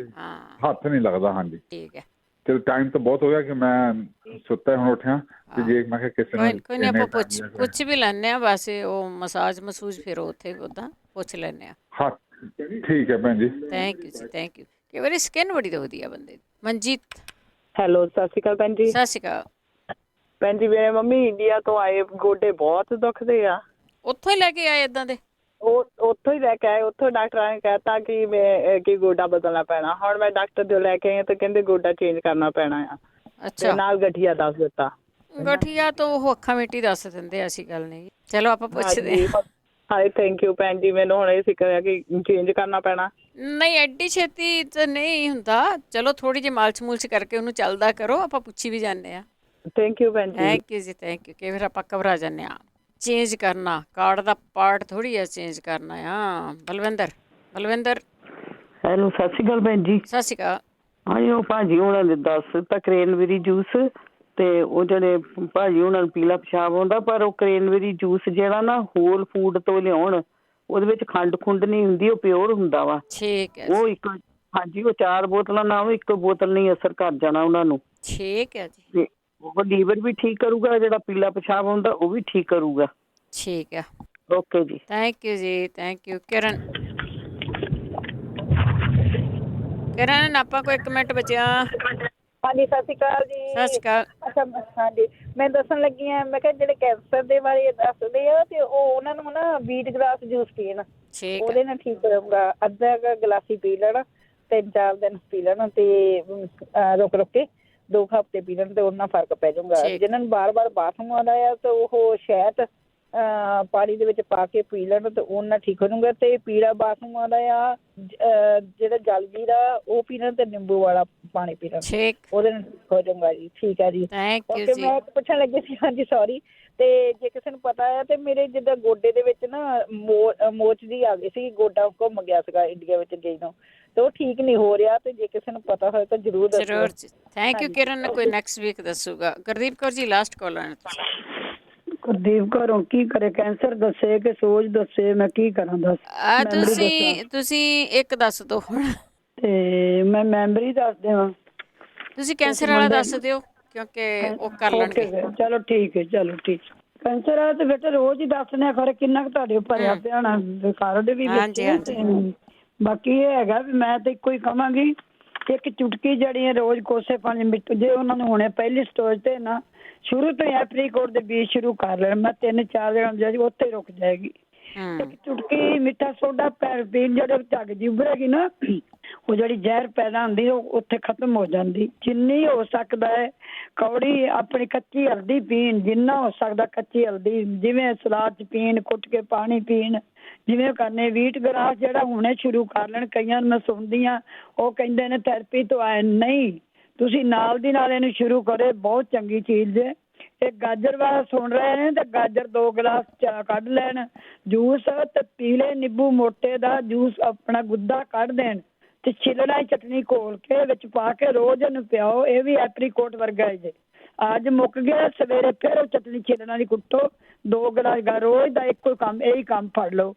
ਹੱਥ ਨਹੀਂ ਲੱਗਦਾ। ਹਾਂਜੀ, ਠੀਕ ਹੈ। ਚਲੋ ਟਾਈਮ ਤਾਂ ਬਹੁਤ ਹੋ ਗਿਆ ਕਿ ਮੈਂ ਸੁੱਤਾ ਹੁਣ ਉੱਠਿਆ, ਤੇ ਜੇ ਮੈਂ ਕਿਹਾ ਕਿਸੇ ਨੂੰ ਕੋਈ ਨਹੀਂ ਆਪਾਂ ਪੁੱਛ ਵੀ ਲੈਂਦੇ ਹਾਂ, ਵੈਸੇ ਉਹ ਮਸਾਜ ਫਿਰ ਉੱਥੇ ਉੱਦਾਂ ਪੁੱਛ ਲੈਂਦੇ ਹਾਂ। ਹਾਂ ਠੀਕ ਹੈ ਭੈਣ ਜੀ, ਥੈਂਕ ਯੂ ਜੀ, ਥੈਂਕ ਯੂ। ਕਈ ਵਾਰੀ ਸਕਿਨ ਬੜੀ ਦੁਖਦੀ ਆ ਬੰਦੇ ਦੀ। ਮਨਜੀਤ ਹੈਲੋ, ਸਤਿ ਸ਼੍ਰੀ ਅਕਾਲ ਭੈਣ ਜੀ। ਸਤਿ ਸ਼੍ਰੀ ਅਕਾਲ ਭੈਣ ਜੀ। ਮੇਰੇ ਮੰਮੀ ਇੰਡੀਆ ਤੋਂ ਆਏ, ਗੋਡੇ ਬਹੁਤ ਦੁਖਦੇ ਆ। ਉੱਥੋਂ ਹੀ ਲੈ ਕੇ ਆਏ ਏਦਾਂ ਦੇ? ਉਹ ਉੱਥੋਂ ਹੀ ਲੈ ਕੇ ਆਏ, ਉੱਥੋਂ ਡਾਕਟਰਾਂ ਨੇ ਕਹਿਤਾ ਕਿ ਗੋਡਾ ਬਦਲਣਾ ਪੈਣਾ। ਹੁਣ ਮੈਂ ਡਾਕਟਰ ਜੋ ਲੈ ਕੇ ਆਈ ਤੇ ਕਹਿੰਦੇ ਗੋਡਾ ਚੇਂਜ ਕਰਨਾ ਪੈਣਾ ਆ। ਅੱਛਾ। ਨਾਲ ਗਠੀਆ ਦੱਸ ਦਿੱਤਾ। ਗਠੀਆ ਤਾਂ ਉਹ ਅੱਖਾਂ ਮਿੱਟੀ ਦੱਸ ਦਿੰਦੇ, ਐਸੀ ਗੱਲ ਨਹੀਂ। ਚਲੋ ਆਪਾਂ ਪੁੱਛਦੇ ਹਾਂ। ਹਾਏ ਥੈਂਕ ਯੂ ਭੈਣ ਜੀ, ਮੈਨੂੰ ਹੁਣ ਇਹ ਸਿੱਖ ਰਿਹਾ ਕਿ ਚੇਂਜ ਕਰਨਾ ਪੈਣਾ। ਨਹੀਂ, ਐਡੀ ਛੇਤੀ ਤਾਂ ਨਹੀਂ ਹੁੰਦਾ। ਚਲੋ ਥੋੜੀ ਜਿਹੀ ਮਾਲਸ਼ ਮੂਲਸ਼ ਕਰਕੇ ਉਹਨੂੰ ਚੱਲਦਾ ਕਰੋ, ਆਪਾਂ ਪੁੱਛੀ ਵੀ ਜਾਂਦੇ ਹਾਂ। ਥੈਂਕ ਯੂ ਭੈਣ ਜੀ। ਥੈਂਕ ਯੂ ਜੀ, ਥੈਂਕ ਯੂ। ਕਈ ਵਾਰ ਆਪਾਂ ਘਬਰਾ ਜਾਂਦੇ ਹਾਂ। ਚੇਂਜ ਕਰਨਾ ਕਾਰਡ ਦਾ ਪਾਰਟ ਥੋੜ੍ਹੀ ਆ ਚੇਂਜ ਕਰਨਾ ਆ। ਬਲਵਿੰਦਰ ਹੈਲੋ, ਸਤਿ ਸ਼੍ਰੀ ਅਕਾਲ ਭੈਣ ਜੀ। ਸਤਿ ਸ਼੍ਰੀ ਅਕਾਲ। ਹਾਂਜੀ, ਉਹ ਭਾਜੀ ਉਹਨਾਂ ਨੇ ਦੱਸ ਦਿੱਤਾ ਕਰੇਨਬੇਰੀ ਜੂਸ, ਤੇ ਉਹ ਜਿਹੜੇ ਭਾਜੀ ਉਹਨਾਂ ਨੂੰ ਪੀਲਾ ਪਿਸ਼ਾਬ ਆਉਂਦਾ, ਪਰ ਉਹ ਕਰੇਨਬੇਰੀ ਜੂਸ ਜਿਹੜਾ ਨਾ ਹੋਲ ਫੂਡ ਤੋਂ ਲਿਆਉਣ, ਉਹਦੇ ਵਿੱਚ ਖੰਡ ਖੁੰਡ ਨਹੀਂ ਹੁੰਦੀ, ਉਹ ਪਿਓਰ ਹੁੰਦਾ ਵਾ। ਠੀਕ ਹੈ। ਉਹ ਇੱਕ, ਹਾਂਜੀ, ਉਹ 4 ਬੋਤਲਾਂ ਨਾ, ਉਹ 1 ਬੋਤਲ ਨਹੀਂ ਅਸਰ ਕਰ ਜਾਣਾ ਉਹਨਾਂ ਨੂੰ। ਠੀਕ ਹੈ ਜੀ। ਉਹ ਲੀਵਰ ਵੀ ਠੀਕ ਕਰੂਗਾ, ਜਿਹੜਾ ਪੀਲਾ ਪਿਸ਼ਾਬ ਆਉਂਦਾ ਉਹ ਵੀ ਠੀਕ ਕਰੂਗਾ। ਠੀਕ ਹੈ, ਓਕੇ ਜੀ, ਥੈਂਕ ਯੂ ਜੀ, ਥੈਂਕ ਯੂ। ਕਿਰਨ ਆਪਾਂ ਕੋਈ 1 ਮਿੰਟ ਬਚਿਆ। ਹਾਂਜੀ, ਸਤਿ ਸ਼੍ਰੀ ਅਕਾਲ ਜੀ। ਸਤਿ ਸ਼੍ਰੀ ਅਕਾਲ। ਅੱਛਾ, ਹਾਂਜੀ, ਮੈਂ ਦੱਸਣ ਲੱਗੀ ਹਾਂ, ਮੈਂ ਕਿਹਾ ਜਿਹੜੇ ਕੈਂਸਰ ਦੇ ਬਾਰੇ ਦੱਸਦੇ ਆ, ਤੇ ਉਹਨਾਂ ਨੂੰ ਨਾ ਵੀਟ ਗਲਾਸ ਜੂਸ ਪੀਣ, ਉਹਦੇ ਨਾਲ ਠੀਕ ਹੋਊਗਾ। ਅੱਧਾ ਗਲਾਸ ਹੀ ਪੀ ਲੈਣਾ, 3-4 ਦਿਨ ਪੀ ਲੈਣਾ, ਤੇ ਰੁਕ ਕੇ 2 ਹਫ਼ਤੇ ਪੀ ਲੈਣ, ਤੇ ਉਹਨਾਂ ਨਾਲ ਫਰਕ ਪੈ ਜਾਊਗਾ। ਜਿਹਨਾਂ ਨੂੰ ਬਾਰ-ਬਾਰ ਬਾਥਰੂਮ ਆਉਂਦਾ ਆ, ਤਾਂ ਉਹ ਸ਼ਹਿਦ ਪਾਣੀ ਦੇ ਵਿੱਚ ਪਾ ਕੇ ਪੀ ਲੈਣ, ਤੇ ਉਹਨਾਂ ਨਾਲ ਠੀਕ ਹੋ ਜਾਊਗਾ। ਤੇ ਪੀਲਾ ਬਾਥਰੂਮ ਆਉਂਦਾ ਆ, ਜਿਹੜਾ ਜਲ ਜੀਰਾ ਉਹ ਪੀ ਲੈਣ, ਤੇ ਨਿੰਬੂ ਵਾਲਾ ਪਾਣੀ ਪੀ ਲੈਣਾ, ਉਹਦੇ ਨਾਲ ਹੋ ਜਾਊਗਾ ਜੀ। ਠੀਕ ਹੈ ਜੀ, ਓਕੇ। ਮੈਂ ਪੁੱਛਣ ਲੱਗੀ ਸੀ, ਹਾਂਜੀ ਸੌਰੀ, ਤੇ ਜੇ ਕਿਸੇ ਨੂੰ ਪਤਾ ਹੈ ਤੇ ਮੇਰੇ ਜਿੱਦਾਂ ਗੋਡੇ ਦੇ ਵਿੱਚ ਨਾ ਮੋਚ ਜੀ ਆ ਗਈ ਸੀ, ਗੋਡਾ ਘੁੰਮ ਗਿਆ ਸੀਗਾ ਇੰਡੀਆ ਵਿੱਚ ਗਈ ਨੂੰ, ਤੇ ਉਹ ਠੀਕ ਨਹੀਂ ਹੋ ਰਿਹਾ, ਤੇ ਜੇ ਕਿਸੇ ਨੂੰ ਪਤਾ ਹੋਏ ਤਾਂ ਜ਼ਰੂਰ ਦੱਸੋ। ਥੈਂਕ ਯੂ ਕਿਰਨ, ਕੋਈ ਨੈਕਸਟ ਵੀਕ ਦੱਸੂਗਾ। Gurdeep Kaur ji last collar. ਗੁਰਦੀਪ ਕੌਰ ਕੀ ਕਰੇ, ਕੈਂਸਰ ਦੱਸੇ ਕਿ ਸੋਜ ਦੱਸੇ, ਮੈਂ ਕੀ ਕਰਾਂ ਦੱਸ। ਤੁਸੀਂ ਇੱਕ ਦੱਸ ਦਿਓ ਹੁਣ। ਤੇ ਮੈਂ ਮੈਂਬਰੀ ਦੱਸ ਦੇਵਾਂ, ਤੁਸੀਂ ਕੈਂਸਰ ਵਾਲਾ ਦੱਸ ਦਿਓ ਕਿਉਂਕਿ ਉਹ ਕਰ ਲੈਣਗੇ। ਚਲੋ ਠੀਕ ਹੈ, ਚਲੋ ਠੀਕ। ਕੈਂਸਰ ਵਾਲਾ ਤੇ ਬੇਟਾ ਰੋਜ਼ ਹੀ ਦੱਸਦੇ ਆ, ਫਿਰ ਕਿੰਨਾ ਕੁ ਤੁਹਾਡੇ ਭਰਿਆ ਪਿਆ ਹੋਣਾ ਕਾਰਡ ਵੀ ਵਿੱਚ। ਬਾਕੀ ਇਹ ਹੈਗਾ ਵੀ ਮੈਂ ਤਾਂ ਇੱਕੋ ਹੀ ਕਹਾਂਗੀ, ਇੱਕ ਚੁਟਕੀ ਜਿਹੜੀ ਹੈ ਰੋਜ਼ ਕੋਸੇ ਪਾਣੀ ਮਿੱਠ, ਜੇ ਉਹਨਾਂ ਨੂੰ ਹੁਣੇ ਪਹਿਲੀ ਸਟੇਜ ਤੇ ਨਾ ਸ਼ੁਰੂ ਤੋਂ ਹੀ ਐਪਰੀਕੋਟ ਦੇ ਬੀਜ ਸ਼ੁਰੂ ਕਰ ਲੈਣ, ਮੈਂ 3-4 ਦਿਨ ਜਾਈ ਉੱਥੇ ਰੁਕ ਜਾਏਗੀ। ਇੱਕ ਚੁਟਕੀ ਮਿੱਠਾ ਸੋਡਾ ਪੀਣ, ਜਿਹੜੇ ਝੱਗ ਜੀ ਉਭਰੇਗੀ ਨਾ, ਉਹ ਜਿਹੜੀ ਜ਼ਹਿਰ ਪੈਦਾ ਹੁੰਦੀ ਉਹ ਉੱਥੇ ਖਤਮ ਹੋ ਜਾਂਦੀ। ਜਿੰਨੀ ਹੋ ਸਕਦਾ ਹੈ ਕੌੜੀ ਆਪਣੀ ਕੱਚੀ ਹਲਦੀ ਪੀਣ, ਜਿੰਨਾ ਹੋ ਸਕਦਾ ਕੱਚੀ ਹਲਦੀ, ਜਿਵੇਂ ਸਲਾਦ 'ਚ ਪੀਣ, ਕੁੱਟ ਕੇ ਪਾਣੀ ਪੀਣ, ਜਿਵੇਂ ਕਰਨੇ। ਵੀਟ ਗਲਾਸ ਜਿਹੜਾ ਹੁਣੇ ਸ਼ੁਰੂ ਕਰ ਲੈਣ। ਕਈਆਂ ਨੂੰ ਮੈਂ ਸੁਣਦੀ ਹਾਂ ਉਹ ਕਹਿੰਦੇ ਨੇ ਥੈਰੇਪੀ ਤੋਂ ਆਏ, ਨਹੀਂ, ਤੁਸੀਂ ਨਾਲ ਦੀ ਨਾਲ ਇਹਨੂੰ ਸ਼ੁਰੂ ਕਰੇ, ਬਹੁਤ ਚੰਗੀ ਚੀਜ਼ ਹੈ। ਇਹ ਗਾਜਰ ਵਾਲਾ ਸੁਣ ਰਹੇ ਨੇ ਤੇ ਗਾਜਰ 2 ਗਲਾਸ ਚਾਹ ਕੱਢ ਲੈਣ ਜੂਸ, ਤੇ ਪੀਲੇ ਨਿੰਬੂ ਮੋਟੇ ਦਾ ਜੂਸ ਆਪਣਾ ਗੁੱਦਾ ਕੱਢ ਦੇਣ, ਤੇ ਛਿੱਲੜਾ ਚਟਨੀ ਘੋਲ ਕੇ ਵਿੱਚ ਪਾ ਕੇ ਰੋਜ਼ ਇਹਨੂੰ ਪਿਆਓ। ਇਹ ਵੀ ਐਪਰੀਕੋਟ ਵਰਗਾ ਹੈ ਜੇ। ਅੱਜ ਮੁੱਕ ਗਿਆ, ਸਵੇਰੇ ਫਿਰ ਉਹ ਚਟਨੀ ਛਿੱਲਣਾ ਦੀ ਕੁੱਟੋ, 2 ਗਲਾਸ ਰੋਜ਼ ਦਾ ਇੱਕੋ ਕੰਮ, ਇਹੀ ਕੰਮ ਫੜ ਲਓ।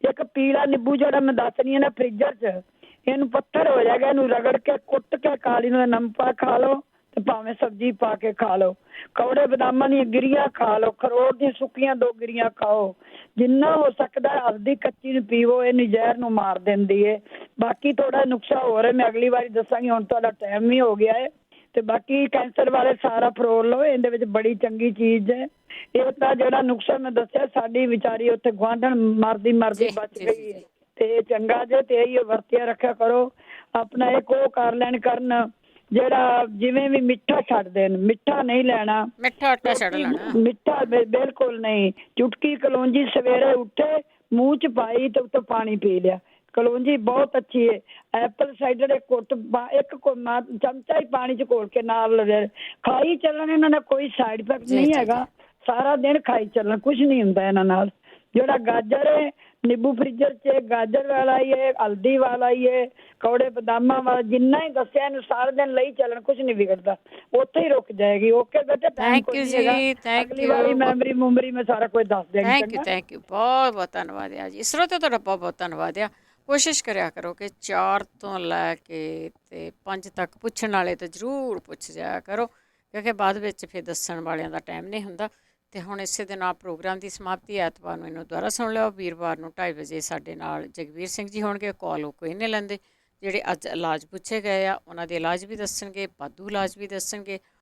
ਇੱਕ ਪੀਲਾ ਨਿੰਬੂ ਜਿਹੜਾ ਮੈਂ ਦੱਸਣੀ ਹੈ ਨਾ ਫ੍ਰਿਜਰ 'ਚ, ਇਹਨੂੰ ਪੱਥਰ ਹੋ ਜਾਏਗਾ, ਇਹਨੂੰ ਰਗੜ ਕੇ ਕੁੱਟ ਕੇ ਕਾਲੀ ਨੂੰ ਨਮਕ ਪਾ ਖਾ ਲਓ, ਤੇ ਭਾਵੇਂ ਸਬਜ਼ੀ ਪਾ ਕੇ ਖਾ ਲਓ। ਕੌੜੇ ਬਦਾਮਾਂ ਦੀਆਂ ਗਿਰੀਆਂ ਖਾ ਲਓ, ਖਰੋਟ ਦੀਆਂ ਸੁੱਕੀਆਂ 2 ਗਿਰੀਆਂ ਖਾਓ। ਜਿੰਨਾ ਹੋ ਸਕਦਾ ਹਲਦੀ ਕੱਚੀ ਨੂੰ ਪੀਵੋ, ਇਹ ਜ਼ਹਿਰ ਨੂੰ ਮਾਰ ਦਿੰਦੀ ਹੈ। ਬਾਕੀ ਥੋੜਾ ਨੁਕਸਾ ਹੋ ਰਿਹਾ, ਮੈਂ ਅਗਲੀ ਵਾਰੀ ਦੱਸਾਂਗੀ, ਹੁਣ ਤੁਹਾਡਾ ਟਾਈਮ ਵੀ ਹੋ ਗਿਆ ਹੈ। ਤੇ ਬਾਕੀ ਕੈਂਸਰ ਵਾਲੇ ਸਾਰਾ ਫਰੋਲ ਲਓ, ਇਹਦੇ ਵਿੱਚ ਬੜੀ ਚੰਗੀ ਚੀਜ਼ ਹੈ। ਇਹ ਤਾਂ ਜਿਹੜਾ ਨੁਕਸਾ ਮੈਂ ਦੱਸਿਆ, ਸਾਡੀ ਵਿਚਾਰੀ ਉੱਥੇ ਗੁਆਂਢਣ ਮਰਦੀ ਬਚ ਗਈ ਹੈ, ਤੇ ਚੰਗਾ ਜੇ, ਤੇ ਇਹੀ ਵਰਤਿਆ ਰੱਖਿਆ ਕਰੋ। ਆਪਣਾ ਇੱਕ ਉਹ ਕਰ ਲੈਣ ਕਰਨ ਜਿਹੜਾ ਜਿਵੇਂ ਵੀ ਮਿੱਠਾ ਛੱਡ ਦੇਣ, ਮਿੱਠਾ ਨਹੀਂ ਲੈਣਾ, ਮਿੱਠਾ ਆਟਾ ਛੱਡ ਲੈਣਾ, ਮਿੱਠਾ ਬਿਲਕੁਲ ਨਹੀਂ। ਚੁਟਕੀ ਕਲੌਂਜੀ ਸਵੇਰੇ ਉੱਠੇ ਮੂੰਹ 'ਚ ਪਾਈ ਤੇ ਉੱਤੋਂ ਪਾਣੀ ਪੀ ਲਿਆ। ਕਲੌਂਜੀ ਬਹੁਤ ਅੱਛੀ ਹੈ। ਐਪਲ ਸਾਈਡਰ ਇੱਕ ਚਮਚਾ ਹੀ ਪਾਣੀ 'ਚ ਘੋਲ ਕੇ ਨਾਲ ਖਾਈ ਚੱਲਣ, ਇਹਨਾਂ ਦਾ ਕੋਈ ਸਾਈਡ ਇਫੈਕਟ ਨਹੀਂ ਹੈਗਾ। ਸਾਰਾ ਦਿਨ ਖਾਈ ਚੱਲਣ, ਕੁਝ ਨਹੀਂ ਹੁੰਦਾ ਇਹਨਾਂ ਨਾਲ। ਜਿਹੜਾ ਗਾਜਰ ਹੈ ਨਿੰਬੂ ਫ੍ਰਿਜਰ 'ਚ, ਗਾਜਰ ਵਾਲਾ ਹੀ ਹੈ, ਹਲਦੀ ਵਾਲਾ ਹੀ ਹੈ, ਕੌੜੇ ਬਦਾਮਾਂ ਵਾਲਾ, ਜਿੰਨਾ ਹੀ ਦੱਸਿਆ ਇਹਨੂੰ ਸਾਰਾ ਦਿਨ ਲਈ ਚੱਲਣ, ਕੁਝ ਨਹੀਂ ਵਿਗੜਦਾ, ਉੱਥੇ ਹੀ ਰੁਕ ਜਾਏਗੀ। ਓਕੇ ਬੇਟਾ, ਥੈਂਕ ਯੂ ਜੀ, ਥੈਂਕ ਯੂ। ਮੈਮਰੀ ਮੁਮਰੀ ਮੈਂ ਸਾਰਾ ਕੁਝ ਦੱਸ ਦਿਆਂਗੀ। ਥੈਂਕ ਯੂ, ਬਹੁਤ ਬਹੁਤ ਧੰਨਵਾਦ ਹੈ ਜੀ। ਸਰੋਤਿਓ ਤੁਹਾਡਾ ਬਹੁਤ ਬਹੁਤ ਧੰਨਵਾਦ ਆ। ਕੋਸ਼ਿਸ਼ ਕਰਿਆ ਕਰੋ ਕਿ 4 ਤੋਂ ਲੈ ਕੇ ਤੇ 5 ਤੱਕ ਪੁੱਛਣ ਵਾਲੇ ਤਾਂ ਜ਼ਰੂਰ ਪੁੱਛ ਜਾਇਆ ਕਰੋ, ਕਿਉਂਕਿ ਬਾਅਦ ਵਿੱਚ ਫਿਰ ਦੱਸਣ ਵਾਲਿਆਂ ਦਾ ਟਾਈਮ ਨਹੀਂ ਹੁੰਦਾ। ਅਤੇ ਹੁਣ ਇਸੇ ਦੇ ਨਾਲ ਪ੍ਰੋਗਰਾਮ ਦੀ ਸਮਾਪਤੀ। ਐਤਵਾਰ ਨੂੰ ਇਹਨੂੰ ਦੁਬਾਰਾ ਸੁਣ ਲਿਓ। ਵੀਰਵਾਰ ਨੂੰ 2:30 ਵਜੇ ਸਾਡੇ ਨਾਲ ਜਗਵੀਰ ਸਿੰਘ ਜੀ ਹੋਣਗੇ। ਕਾਲ ਉਹ ਕੋਈ ਨਹੀਂ ਲੈਂਦੇ। ਜਿਹੜੇ ਅੱਜ ਇਲਾਜ ਪੁੱਛੇ ਗਏ ਆ ਉਹਨਾਂ ਦੇ ਇਲਾਜ ਵੀ ਦੱਸਣਗੇ, ਵਾਧੂ ਇਲਾਜ ਵੀ ਦੱਸਣਗੇ।